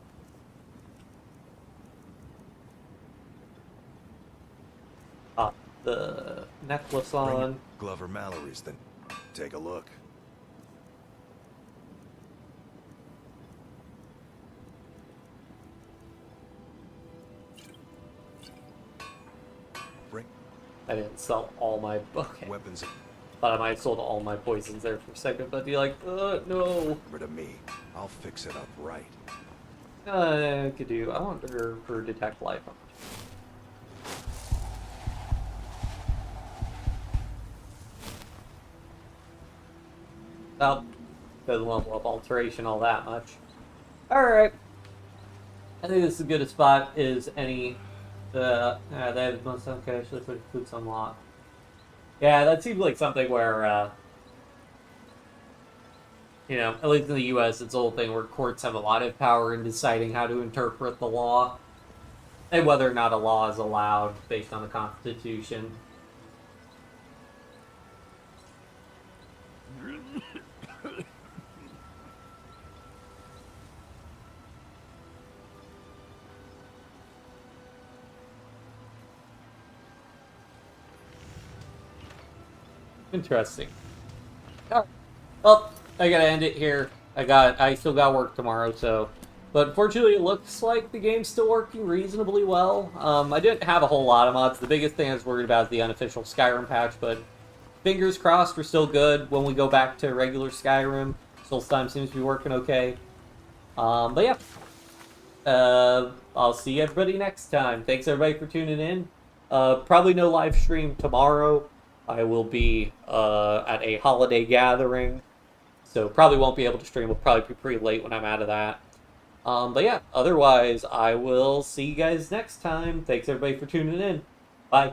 The necklace on. Glover Mallory's, then take a look. I didn't sell all my... Okay. Weapons. Thought I might have sold all my poisons there for a second, but you're like, no. Over to me. I'll fix it up right. I could do... I want her for detect life. Well, doesn't level up alteration all that much. Alright. I think this is as good a spot as any. They have the most actually put foods unlocked. Yeah, that seems like something where, you know, at least in the US, it's a whole thing where courts have a lot of power in deciding how to interpret the law and whether or not a law is allowed based on the Constitution. Interesting. Well, I gotta end it here. I still got work tomorrow, so. But fortunately, it looks like the game's still working reasonably well. I didn't have a whole lot of mods. The biggest thing I was worried about is the unofficial Skyrim patch, but fingers crossed we're still good when we go back to regular Skyrim. Solstheim seems to be working okay. But yeah. I'll see everybody next time. Thanks everybody for tuning in. Probably no live stream tomorrow. I will be at a holiday gathering, so probably won't be able to stream. Will probably be pretty late when I'm out of that. But yeah, otherwise, I will see you guys next time. Thanks everybody for tuning in. Bye.